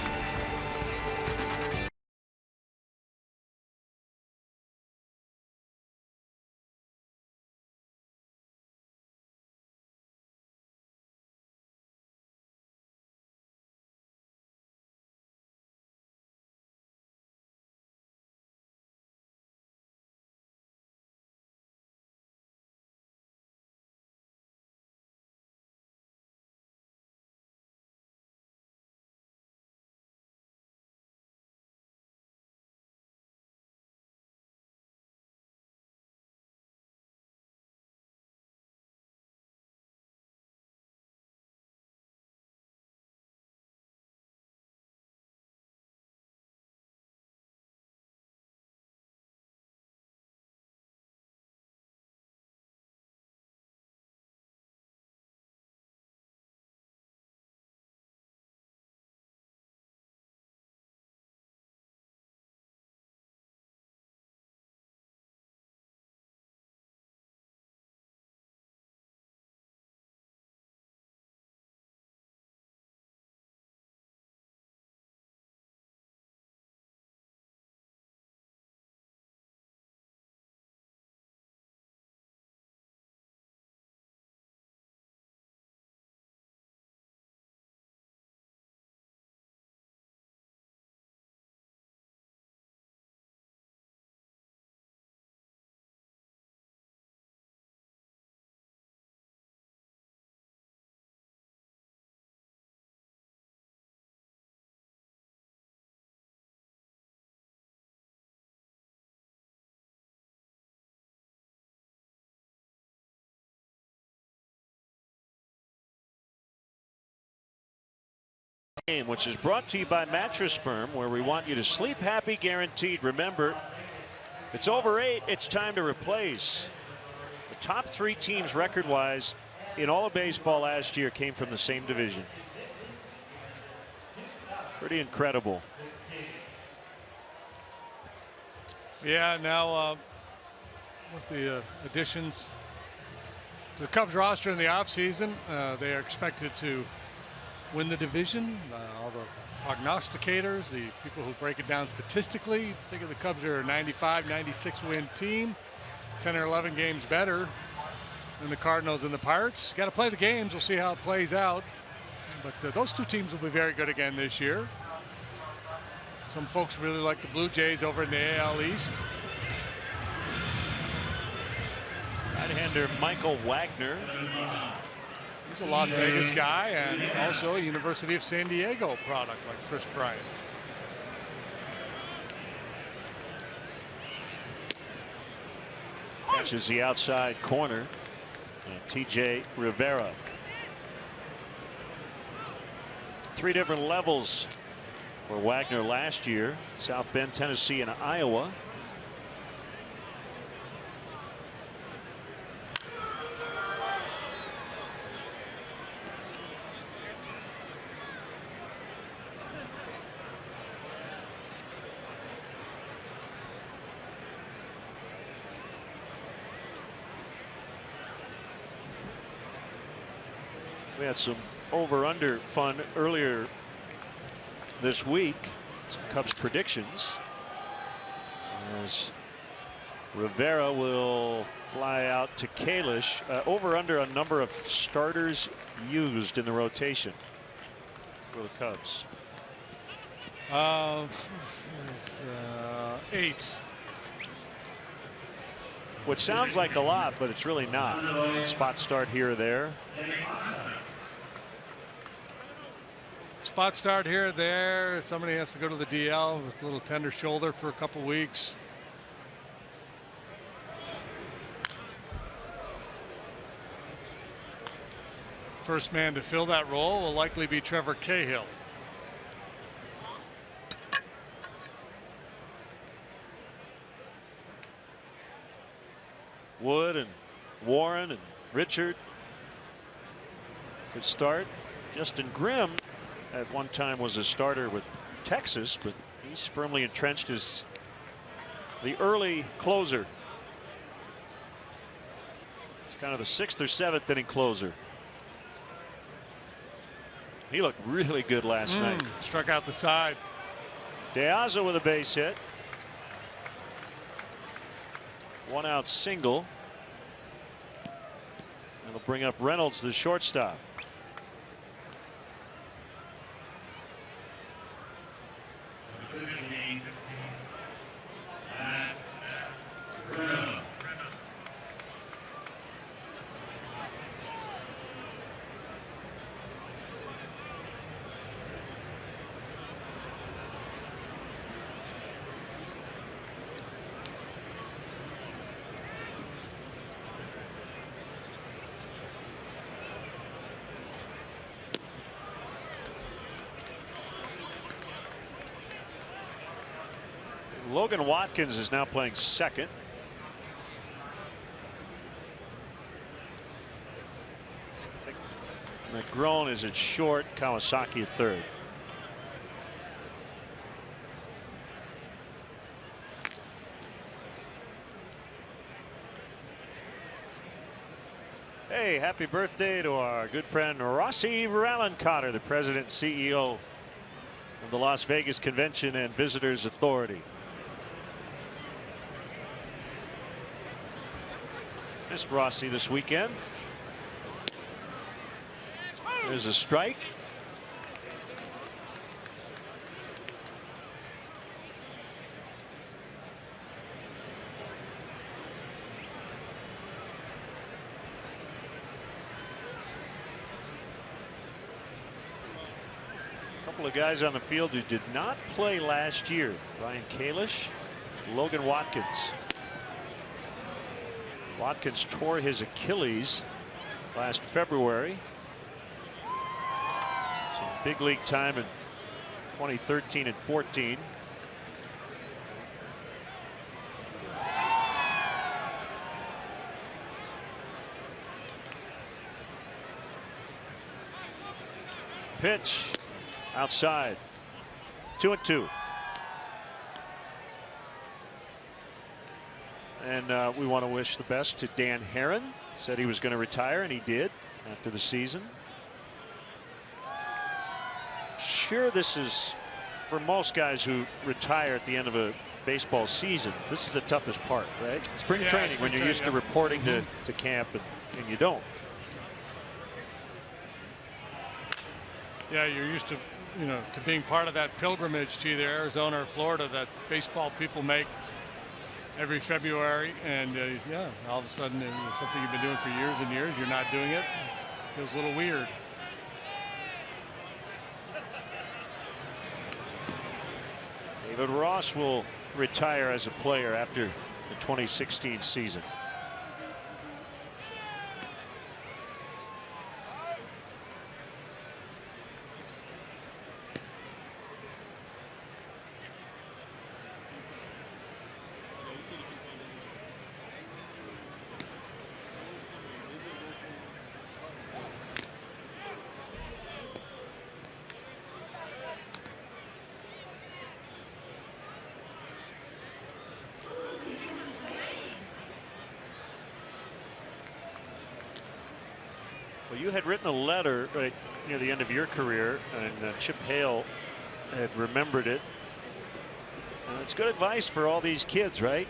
Game, which is brought to you by Mattress Firm, where we want you to sleep happy, guaranteed. Remember, if it's over 8, it's time to replace. The top 3 teams record-wise in all of baseball last year came from the same division. Pretty incredible. Yeah, now with the additions to the Cubs roster in the offseason, they are expected to win the division. All the prognosticators, the people who break it down statistically, figure the Cubs are a 95, 96 win team, 10 or 11 games better than the Cardinals and the Pirates. Got to play the games. We'll see how it plays out. But those 2 teams will be very good again this year. Some folks really like the Blue Jays over in the AL East. Right-hander Michael Wagner. He's a Las Vegas guy and also a University of San Diego product like Chris Bryant. Catches the outside corner. TJ Rivera. 3 different levels for Wagner last year. South Bend, Tennessee, and Iowa. We had some over-under fun earlier this week. Some Cubs predictions. As Rivera will fly out to Kalish. Over-under a number of starters used in the rotation for the Cubs. 8. Which sounds like a lot, but it's really not. Spot start here or there. Spot start here or there. Somebody has to go to the DL with a little tender shoulder for a couple weeks. First man to fill that role will likely be Trevor Cahill. Wood and Warren and Richard. Good start. Justin Grimm at one time was a starter with Texas, but he's firmly entrenched as the early closer. It's kind of the 6th or 7th inning closer. He looked really good last night. Struck out the side. De Aza with a base hit. 1 out single. That'll bring up Reynolds, the shortstop. Logan Watkins is now playing second. McGrone is at short, Kawasaki at third. Hey, happy birthday to our good friend Rossi Rallencotter, the president and CEO of the Las Vegas Convention and Visitors Authority. Missed Rossi this weekend. There's a strike. A couple of guys on the field who did not play last year. Ryan Kalish, Logan Watkins. Watkins tore his Achilles last February. So big league time in 2013 and 14. Pitch outside. 2-2. And we want to wish the best to Dan Herron. Said he was going to retire, and he did after the season. Sure, this is, for most guys who retire at the end of a baseball season, this is the toughest part, right? Spring training, when you're used to reporting to camp, and you don't. Yeah, you're used to, to being part of that pilgrimage to either Arizona or Florida that baseball people make every February, and yeah, all of a sudden it's something you've been doing for years and years. You're not doing it. Feels a little weird. David Ross will retire as a player after the 2016 season. Well, you had written a letter right near the end of your career, and Chip Hale had remembered it. And it's good advice for all these kids, right?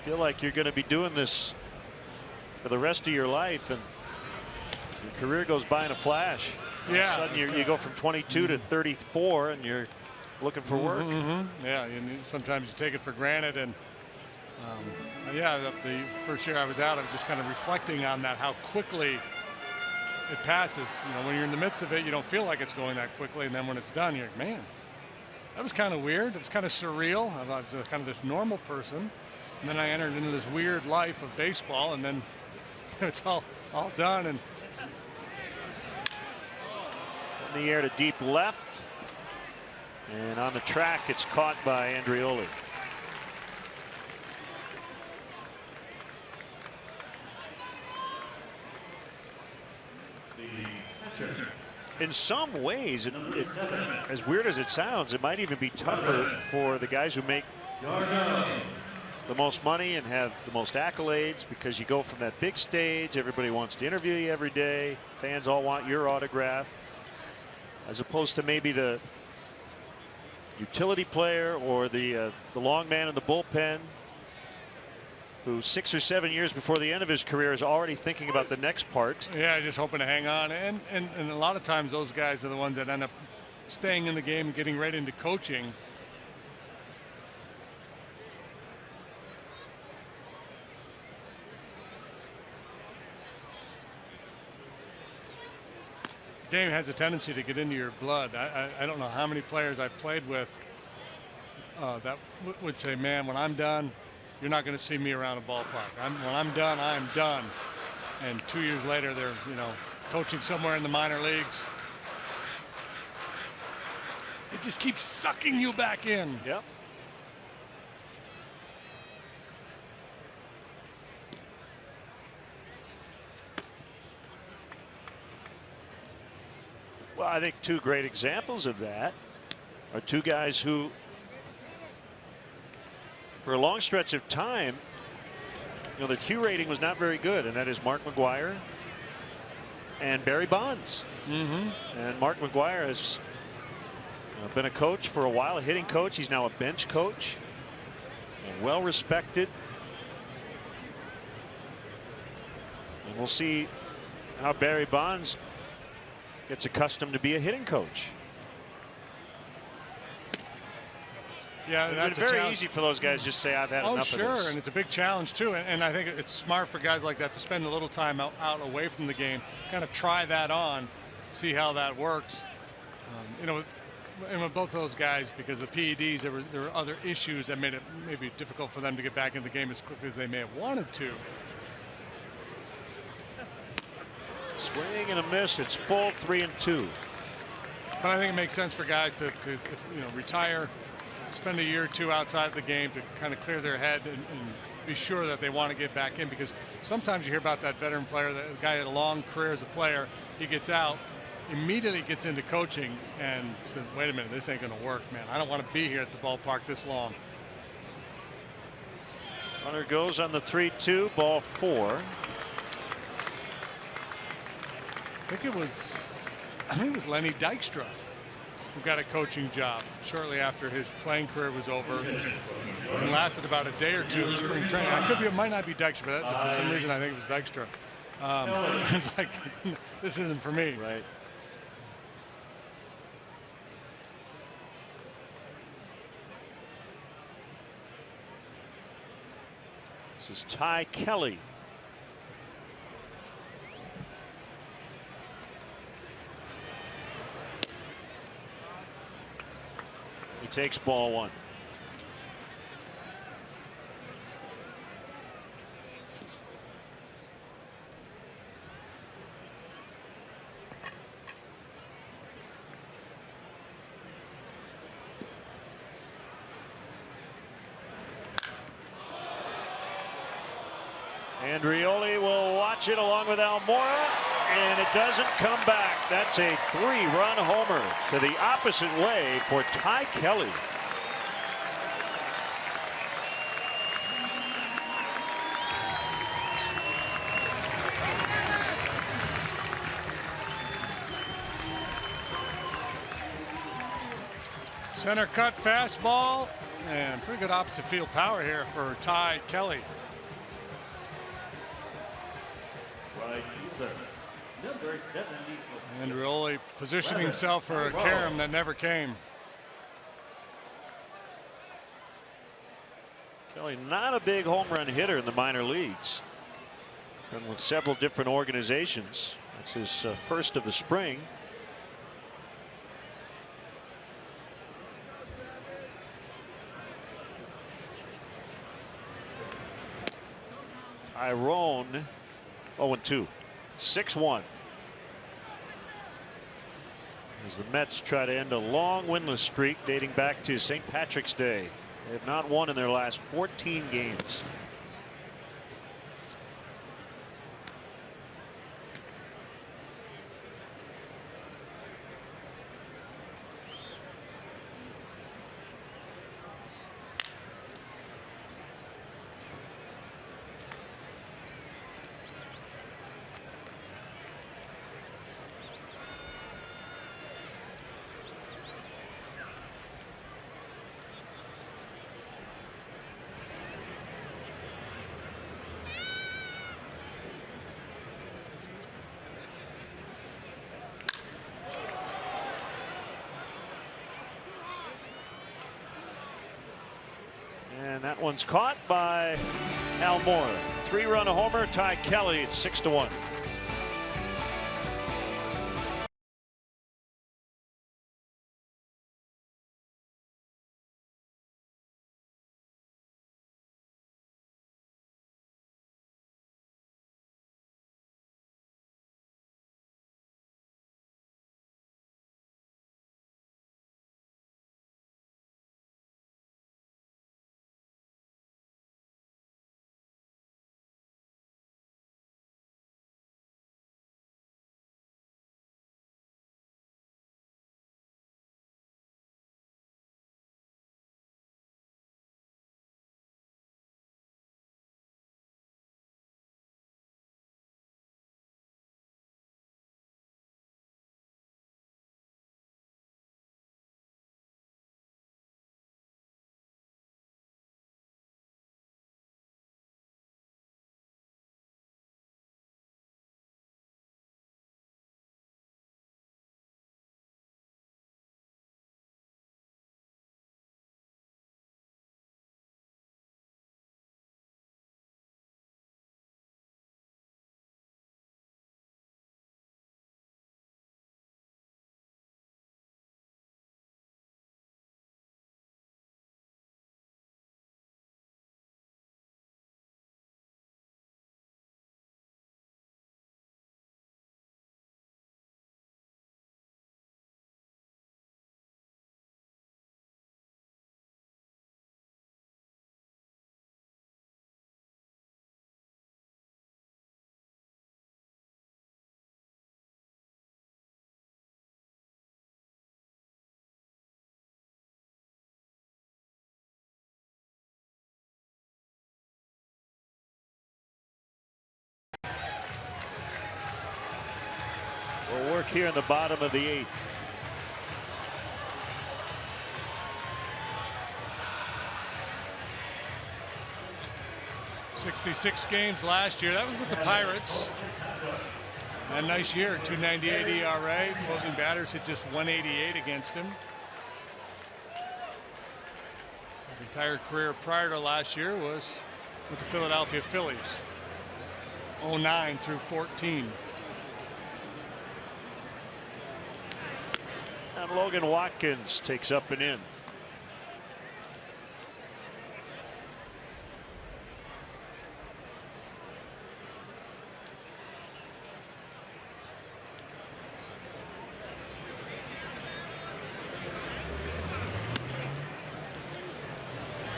Feel like you're going to be doing this for the rest of your life, and your career goes by in a flash. Yeah. All of a sudden you go from 22 to 34, and you're looking for work. Yeah, sometimes you take it for granted, and yeah, the first year I was out, I was just kind of reflecting on that, how quickly it passes. When you're in the midst of it, you don't feel like it's going that quickly, and then when it's done, you're like, man, that was kind of weird. It was kind of surreal. I was kind of this normal person, and then I entered into this weird life of baseball, and then it's all done. And in the air to deep left, and on the track, it's caught by Andreoli. In some ways, as weird as it sounds, it might even be tougher for the guys who make the most money and have the most accolades, because you go from that big stage, everybody wants to interview you every day, fans all want your autograph, as opposed to maybe the utility player or the long man in the bullpen, who 6 or 7 years before the end of his career is already thinking about the next part. Yeah, just hoping to hang on. And a lot of times those guys are the ones that end up staying in the game and getting right into coaching. The game has a tendency to get into your blood. I don't know how many players I've played with that would say, man, when I'm done, you're not going to see me around a ballpark. When I'm done, I'm done. And 2 years later, they're coaching somewhere in the minor leagues. It just keeps sucking you back in. Yep. Well, I think two great examples of that are two guys who, for a long stretch of time, their Q rating was not very good, and that is Mark McGwire and Barry Bonds. And Mark McGwire has been a coach for a while, a hitting coach. He's now a bench coach, and well respected. And we'll see how Barry Bonds gets accustomed to be a hitting coach. Yeah, that's very easy for those guys to just say, I've had enough of this. Oh, sure, and it's a big challenge too. And I think it's smart for guys like that to spend a little time out away from the game, kind of try that on, see how that works. And with both those guys, because of the PEDs, there were other issues that made it maybe difficult for them to get back in the game as quickly as they may have wanted to. Swing and a miss. It's full, 3-2. But I think it makes sense for guys to retire, spend a year or two outside of the game to kind of clear their head and be sure that they want to get back in, because sometimes you hear about that veteran player, the guy had a long career as a player, he gets out, immediately gets into coaching and says, wait a minute, this ain't going to work, man. I don't want to be here at the ballpark this long. Runner goes on the 3-2, ball 4. I think it was Lenny Dykstra who got a coaching job shortly after his playing career was over, and lasted about a day or two of spring training. It might not be Dykstra, but for some reason I think it was Dykstra. It's like, this isn't for me. Right. This is Ty Kelly. He takes ball 1. Andrioli will watch it along with Almora, and it doesn't come back. That's a 3-run homer to the opposite way for Ty Kelly. Center cut fastball, and pretty good opposite field power here for Ty Kelly. Number 74. Andrioli positioning himself for a carom that never came. Kelly, not a big home run hitter in the minor leagues. Been with several different organizations. That's his first of the spring. Tyrone 0-2. 6-1. As the Mets try to end a long winless streak dating back to St. Patrick's Day. They have not won in their last 14 games. And that one's caught by Almora. 3-run homer, Ty Kelly. It's 6-1. York here in the bottom of the 8th. 66 games last year. That was with the Pirates. A nice year, 2.98 ERA. Opposing batters hit just 188 against him. His entire career prior to last year was with the Philadelphia Phillies. 09 through 14. And Logan Watkins takes up and in.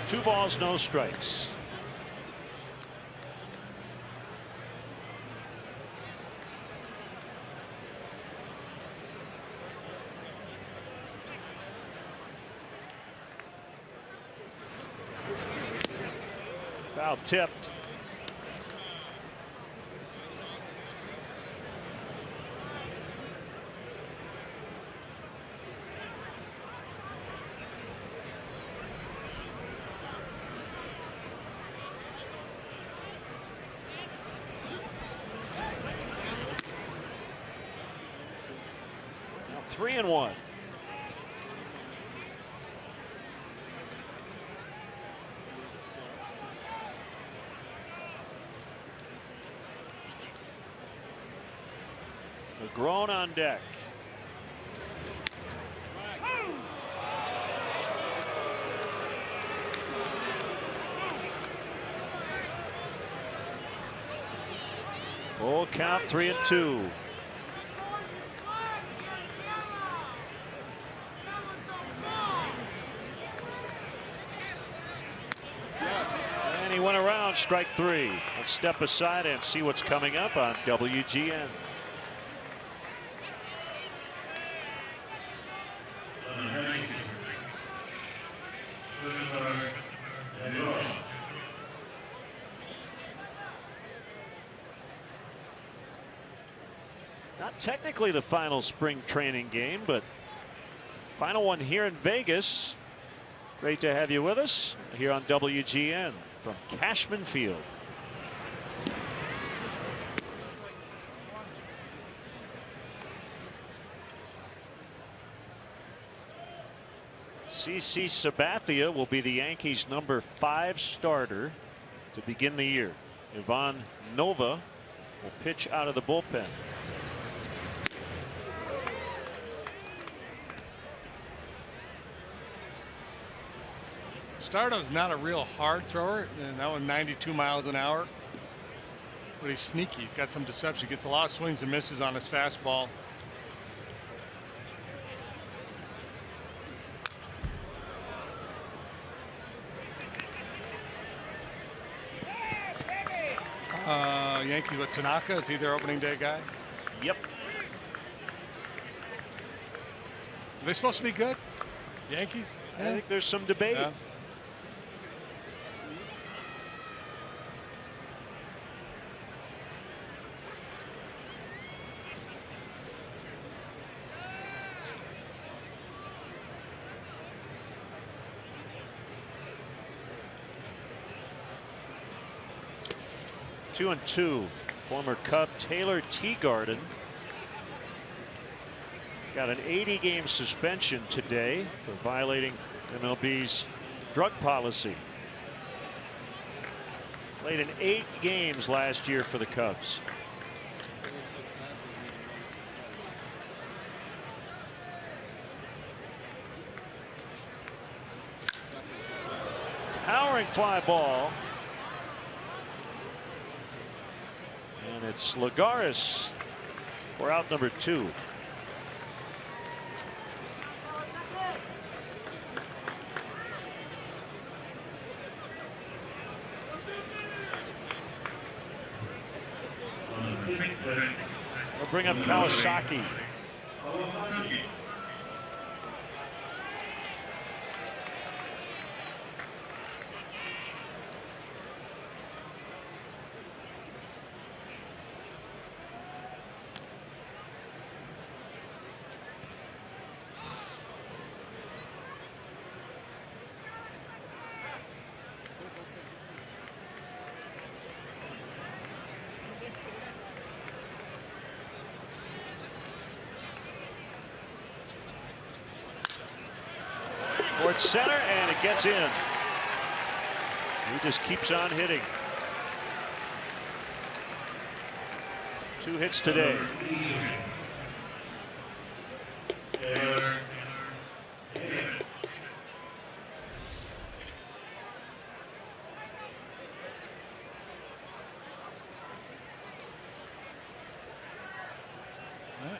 Two balls, no strikes. Foul tipped. Now 3-1. Grown on deck. Full count, 3-2. And he went around, strike 3. Let's step aside and see what's coming up on WGN. Not technically the final spring training game, but final one here in Vegas. Great to have you with us here on WGN from Cashman Field. CC Sabathia will be the Yankees' number 5 starter to begin the year. Ivan Nova will pitch out of the bullpen. Stardo's not a real hard thrower, and that was 92 miles an hour. But he's sneaky. He's got some deception. Gets a lot of swings and misses on his fastball. Yankees with Tanaka. Is he their opening day guy? Yep. Are they supposed to be good? Yankees? I think there's some debate. Yeah. Two and two. Former Cub Taylor Teagarden got an 80-game suspension today for violating MLB's drug policy. Played in 8 games last year for the Cubs. Towering fly ball. And it's Lagares for out number 2. We'll bring up Kawasaki. towards center, and it gets in. He just keeps on hitting. 2 hits today.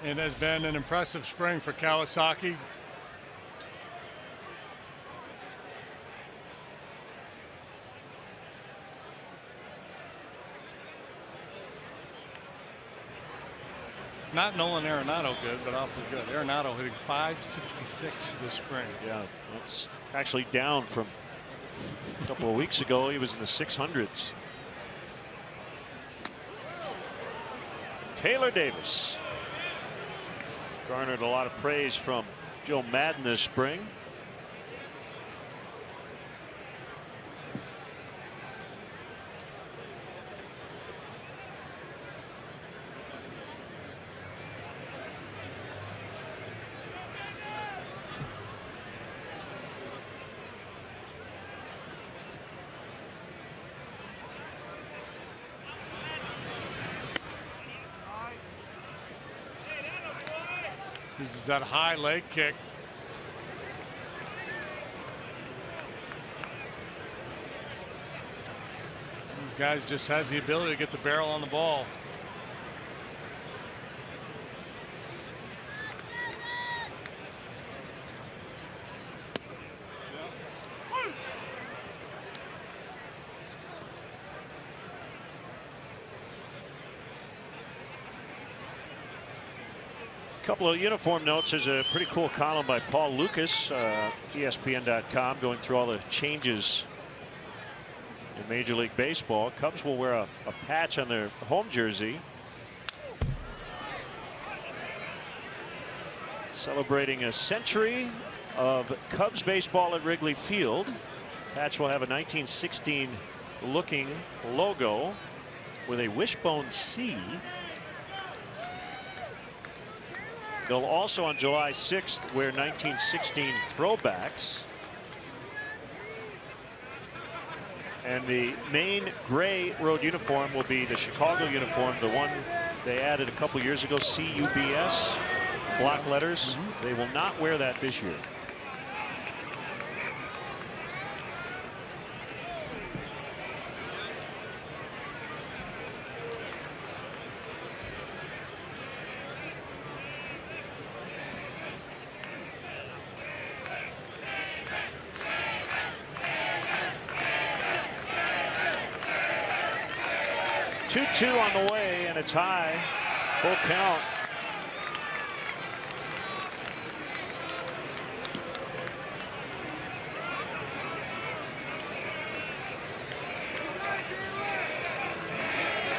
It has been an impressive spring for Kawasaki. Not Nolan Arenado good, but awfully good. Arenado hitting .566 this spring. Yeah, that's actually down from a couple of weeks ago. He was in the 600s. Taylor Davis garnered a lot of praise from Joe Madden this spring. This is that high leg kick. These guys just has the ability to get the barrel on the ball. Couple of uniform notes. There's a pretty cool column by Paul Lucas, ESPN.com, going through all the changes in Major League Baseball. Cubs will wear a patch on their home jersey celebrating a century of Cubs baseball at Wrigley Field. Patch will have a 1916 looking logo with a wishbone C. They'll also on July 6th wear 1916 throwbacks. And the main gray road uniform will be the Chicago uniform, the one they added a couple years ago, CUBS, block letters. They will not wear that this year. Two on the way, and it's high. Full count.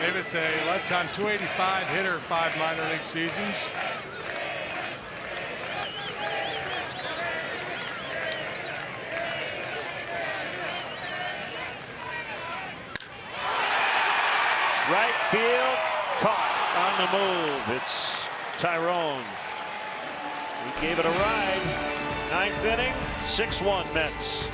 Davis, a lifetime .285 hitter, 5 minor league seasons. Right field, caught on the move. It's Tyrone. He gave it a ride. 9th inning, 6-1 Mets.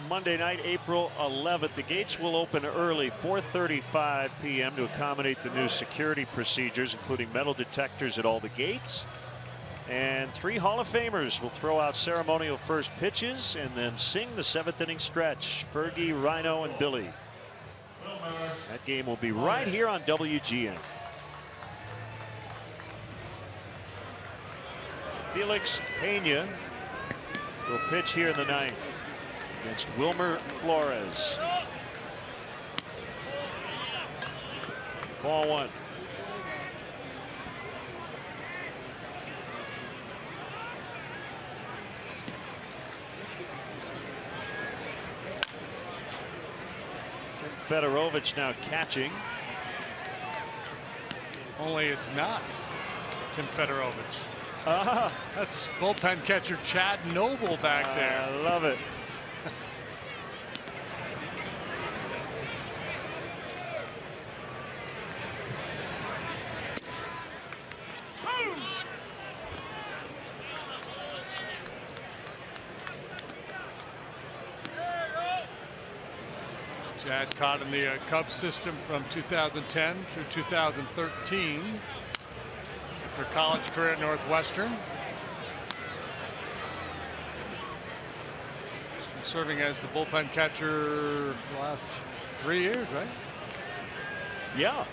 Monday night, April 11th. The gates will open early, 4:35 p.m. to accommodate the new security procedures, including metal detectors at all the gates. And 3 Hall of Famers will throw out ceremonial first pitches and then sing the 7th inning stretch. Fergie, Rhino, and Billy. That game will be right here on WGN. Felix Pena will pitch here in the 9th against Wilmer Flores. Ball 1. Fedorovich now catching. Only it's not Tim Fedorovich. Ah, That's bullpen catcher Chad Noble back there. I love it. Chad caught in the Cubs system from 2010 through 2013 after college career at Northwestern. And serving as the bullpen catcher for the last 3 years, right? Yeah.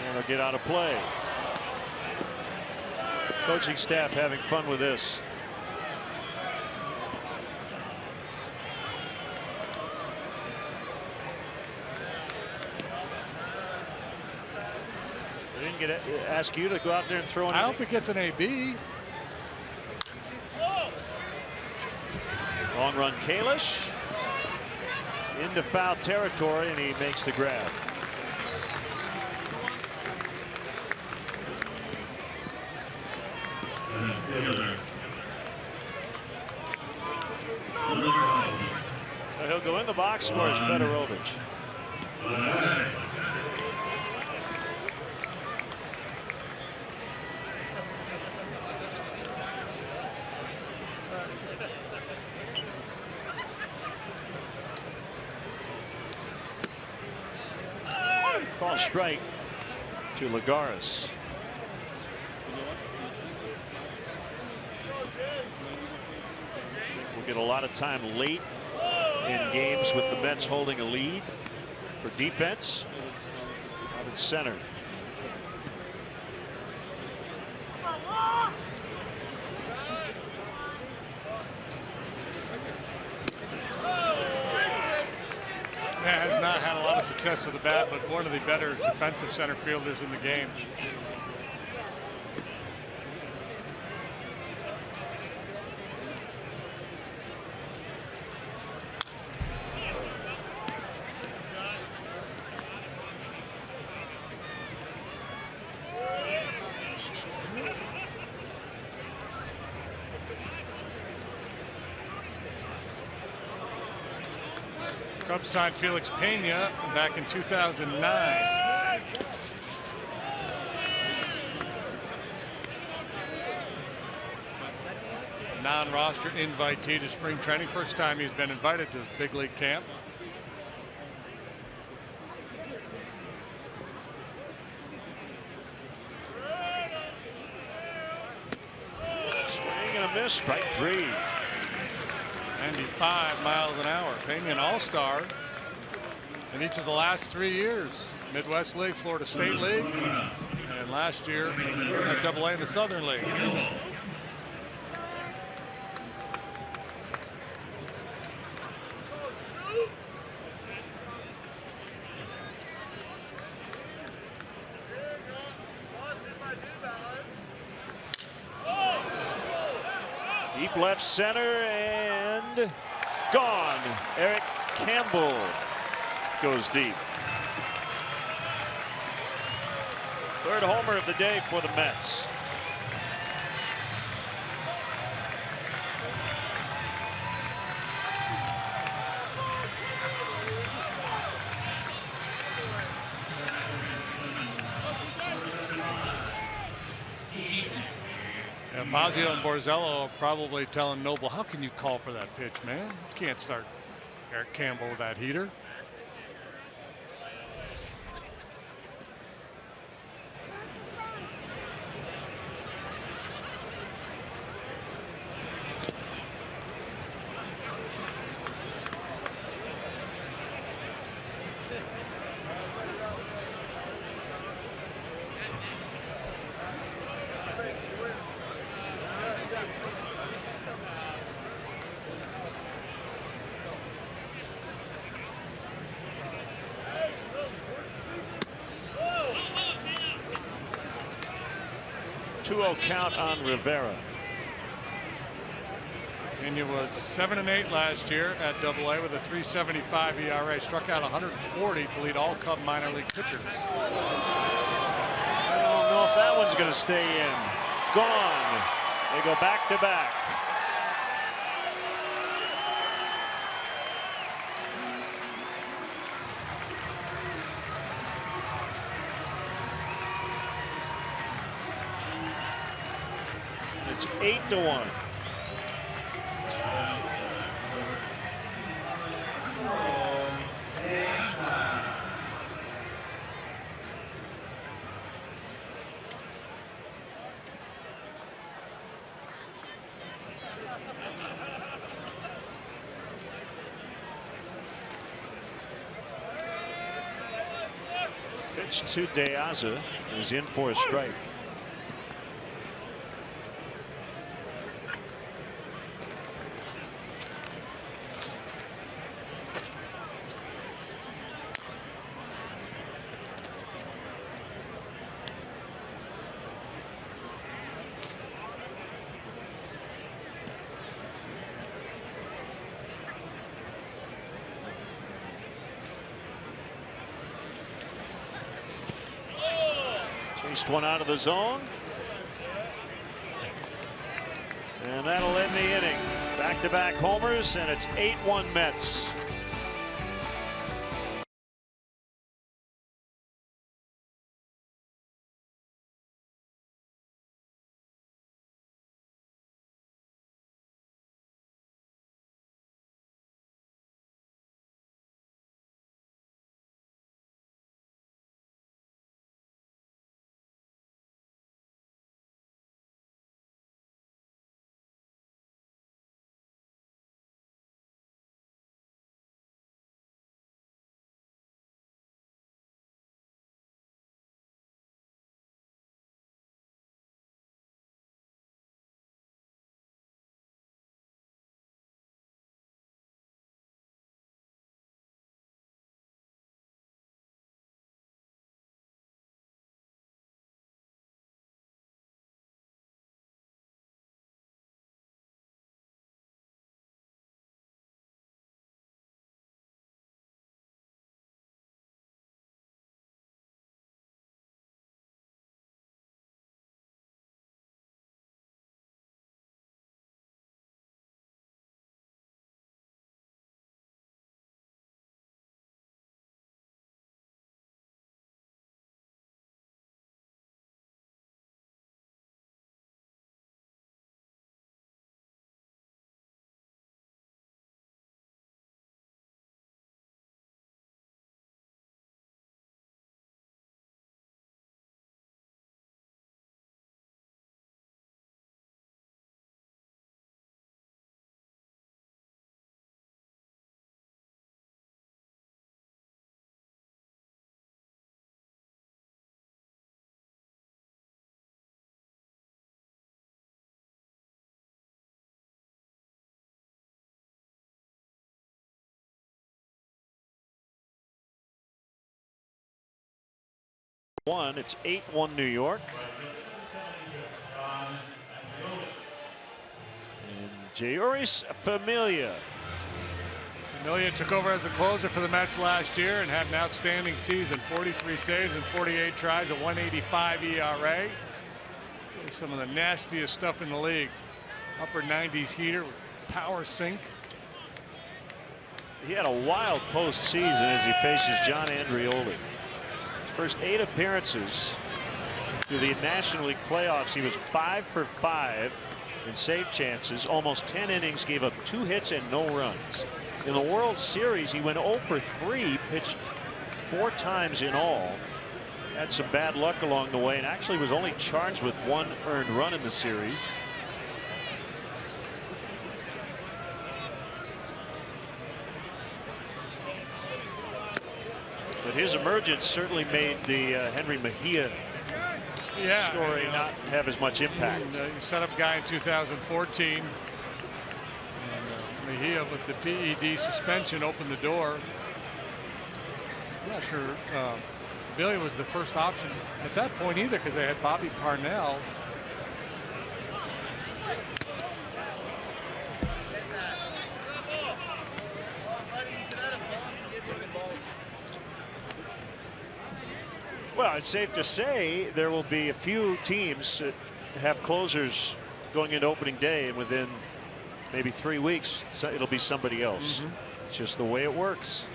And they'll get out of play. Coaching staff having fun with this. They didn't ask you to go out there and throw anything. I hope it gets an AB. Long run Kalish into foul territory, and he makes the grab. He'll go in the box, scores Fedorovich. Call strike to Lagares. We'll get a lot of time late in games with the Mets holding a lead for defense. Out in center. Yeah, has not had a lot of success with the bat, but one of the better defensive center fielders in the game. Cubs signed Felix Pena back in 2009. Non-roster invitee to spring training. First time he's been invited to big league camp. Swing and a miss, strike 3. 95 miles an hour. Pena an all-star in each of the last 3 years. Midwest League, Florida State League, and last year at AA in the Southern League. Deep left center and gone. Eric Campbell goes deep. Third homer of the day for the Mets. Fazio and Borzello are probably telling Noble, how can you call for that pitch, man? You can't start Eric Campbell with that heater. Count on Rivera. Pena was 7-8 last year at AA with a 3.75 ERA. Struck out 140 to lead all Cub minor league pitchers. I don't know if that one's going to stay in. Gone. They go back to back. It's 8-1. Pitch to De Aza, who's in for a strike. Chased one out of the zone. And that'll end the inning. Back-to-back homers, and it's 8-1 Mets. It's 8-1 New York. And Jeurys Familia. Familia took over as a closer for the Mets last year and had an outstanding season. 43 saves and 48 tries, a 1.85 ERA. Some of the nastiest stuff in the league. Upper 90s heater, power sink. He had a wild postseason as he faces John Andreoli. His first 8 appearances, Through the National League playoffs, he was 5 for 5 in save chances, almost 10 innings, gave up 2 hits and no runs. In the World Series, he went 0 for 3, pitched 4 times in all. Had some bad luck along the way and actually was only charged with 1 earned run in the series. But his emergence certainly made the Henry Mejia story not have as much impact. He set up guy in 2014. And Mejia with the PED suspension opened the door. I'm not sure Billy was the first option at that point either, because they had Bobby Parnell. Well, it's safe to say there will be a few teams that have closers going into opening day, and within maybe 3 weeks, it'll be somebody else. It's just the way it works.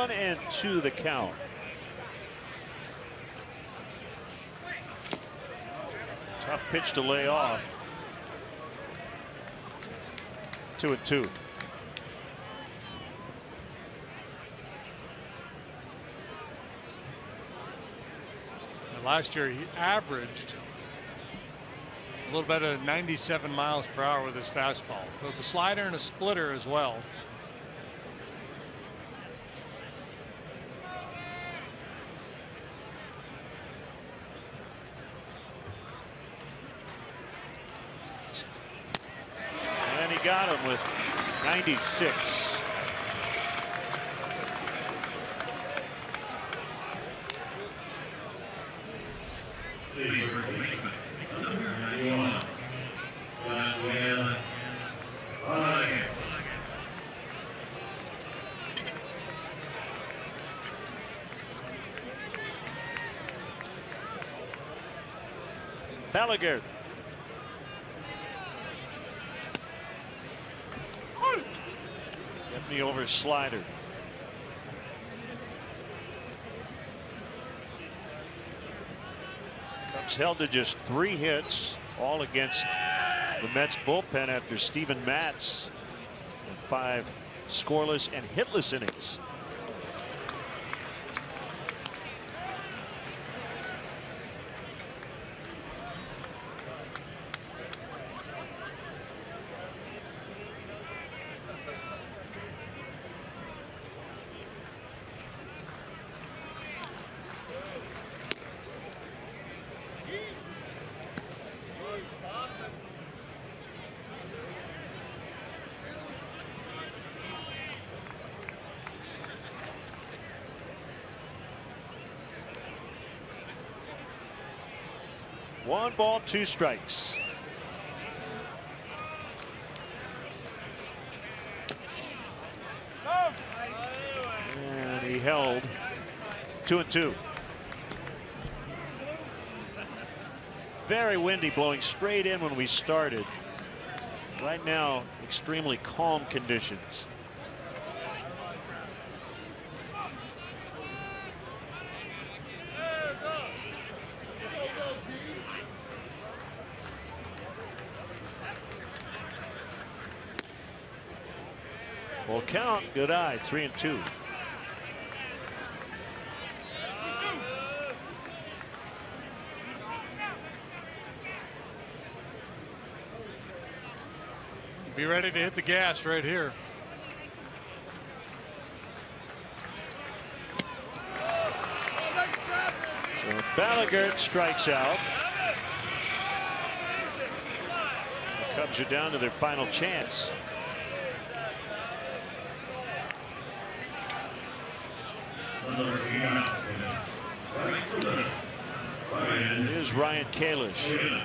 And 2 the count. Tough pitch to lay off. 2-2. Last year he averaged a little better than 97 miles per hour with his fastball. So it's a slider and a splitter as well. Got him with 96. Balaguer. The over slider. Cubs held to just 3 hits, all against the Mets bullpen after Steven Matz in 5 scoreless and hitless innings. One ball, 2 strikes. And he held 2-2. Very windy, blowing straight in when we started. Right now, extremely calm conditions. Full count, good eye, 3-2. Be ready to hit the gas right here. So Balaguer strikes out. The Cubs are down to their final chance. Here's Ryan Kalish.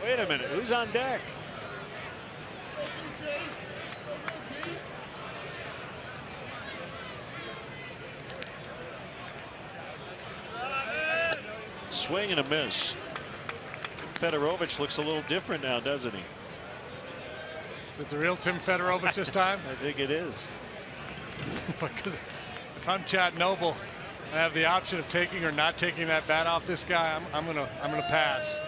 Wait a minute, who's on deck? Swing and a miss. Fedorovich looks a little different now, doesn't he? Is it the real Tim Fedorovich this time? I think it is. Because if I'm Chad Noble, I have the option of taking or not taking that bat off this guy. I'm gonna pass.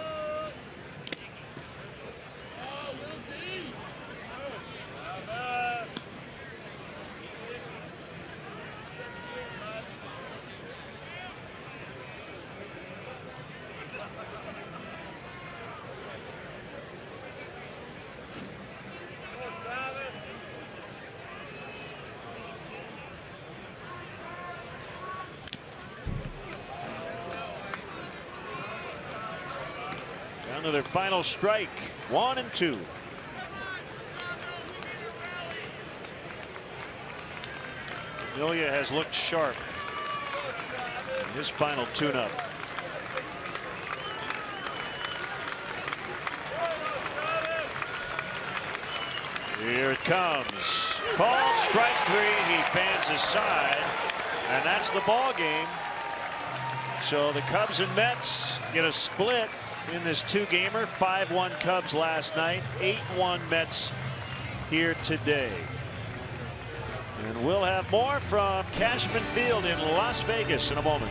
Down to their final strike, 1 and 2. Amelia has looked sharp in his final tune-up. Here it comes. Called strike 3. He pans aside, and that's the ball game. So the Cubs and Mets get a split in this 2-gamer. 5-1 Cubs last night, 8-1 Mets here today. And we'll have more from Cashman Field in Las Vegas in a moment.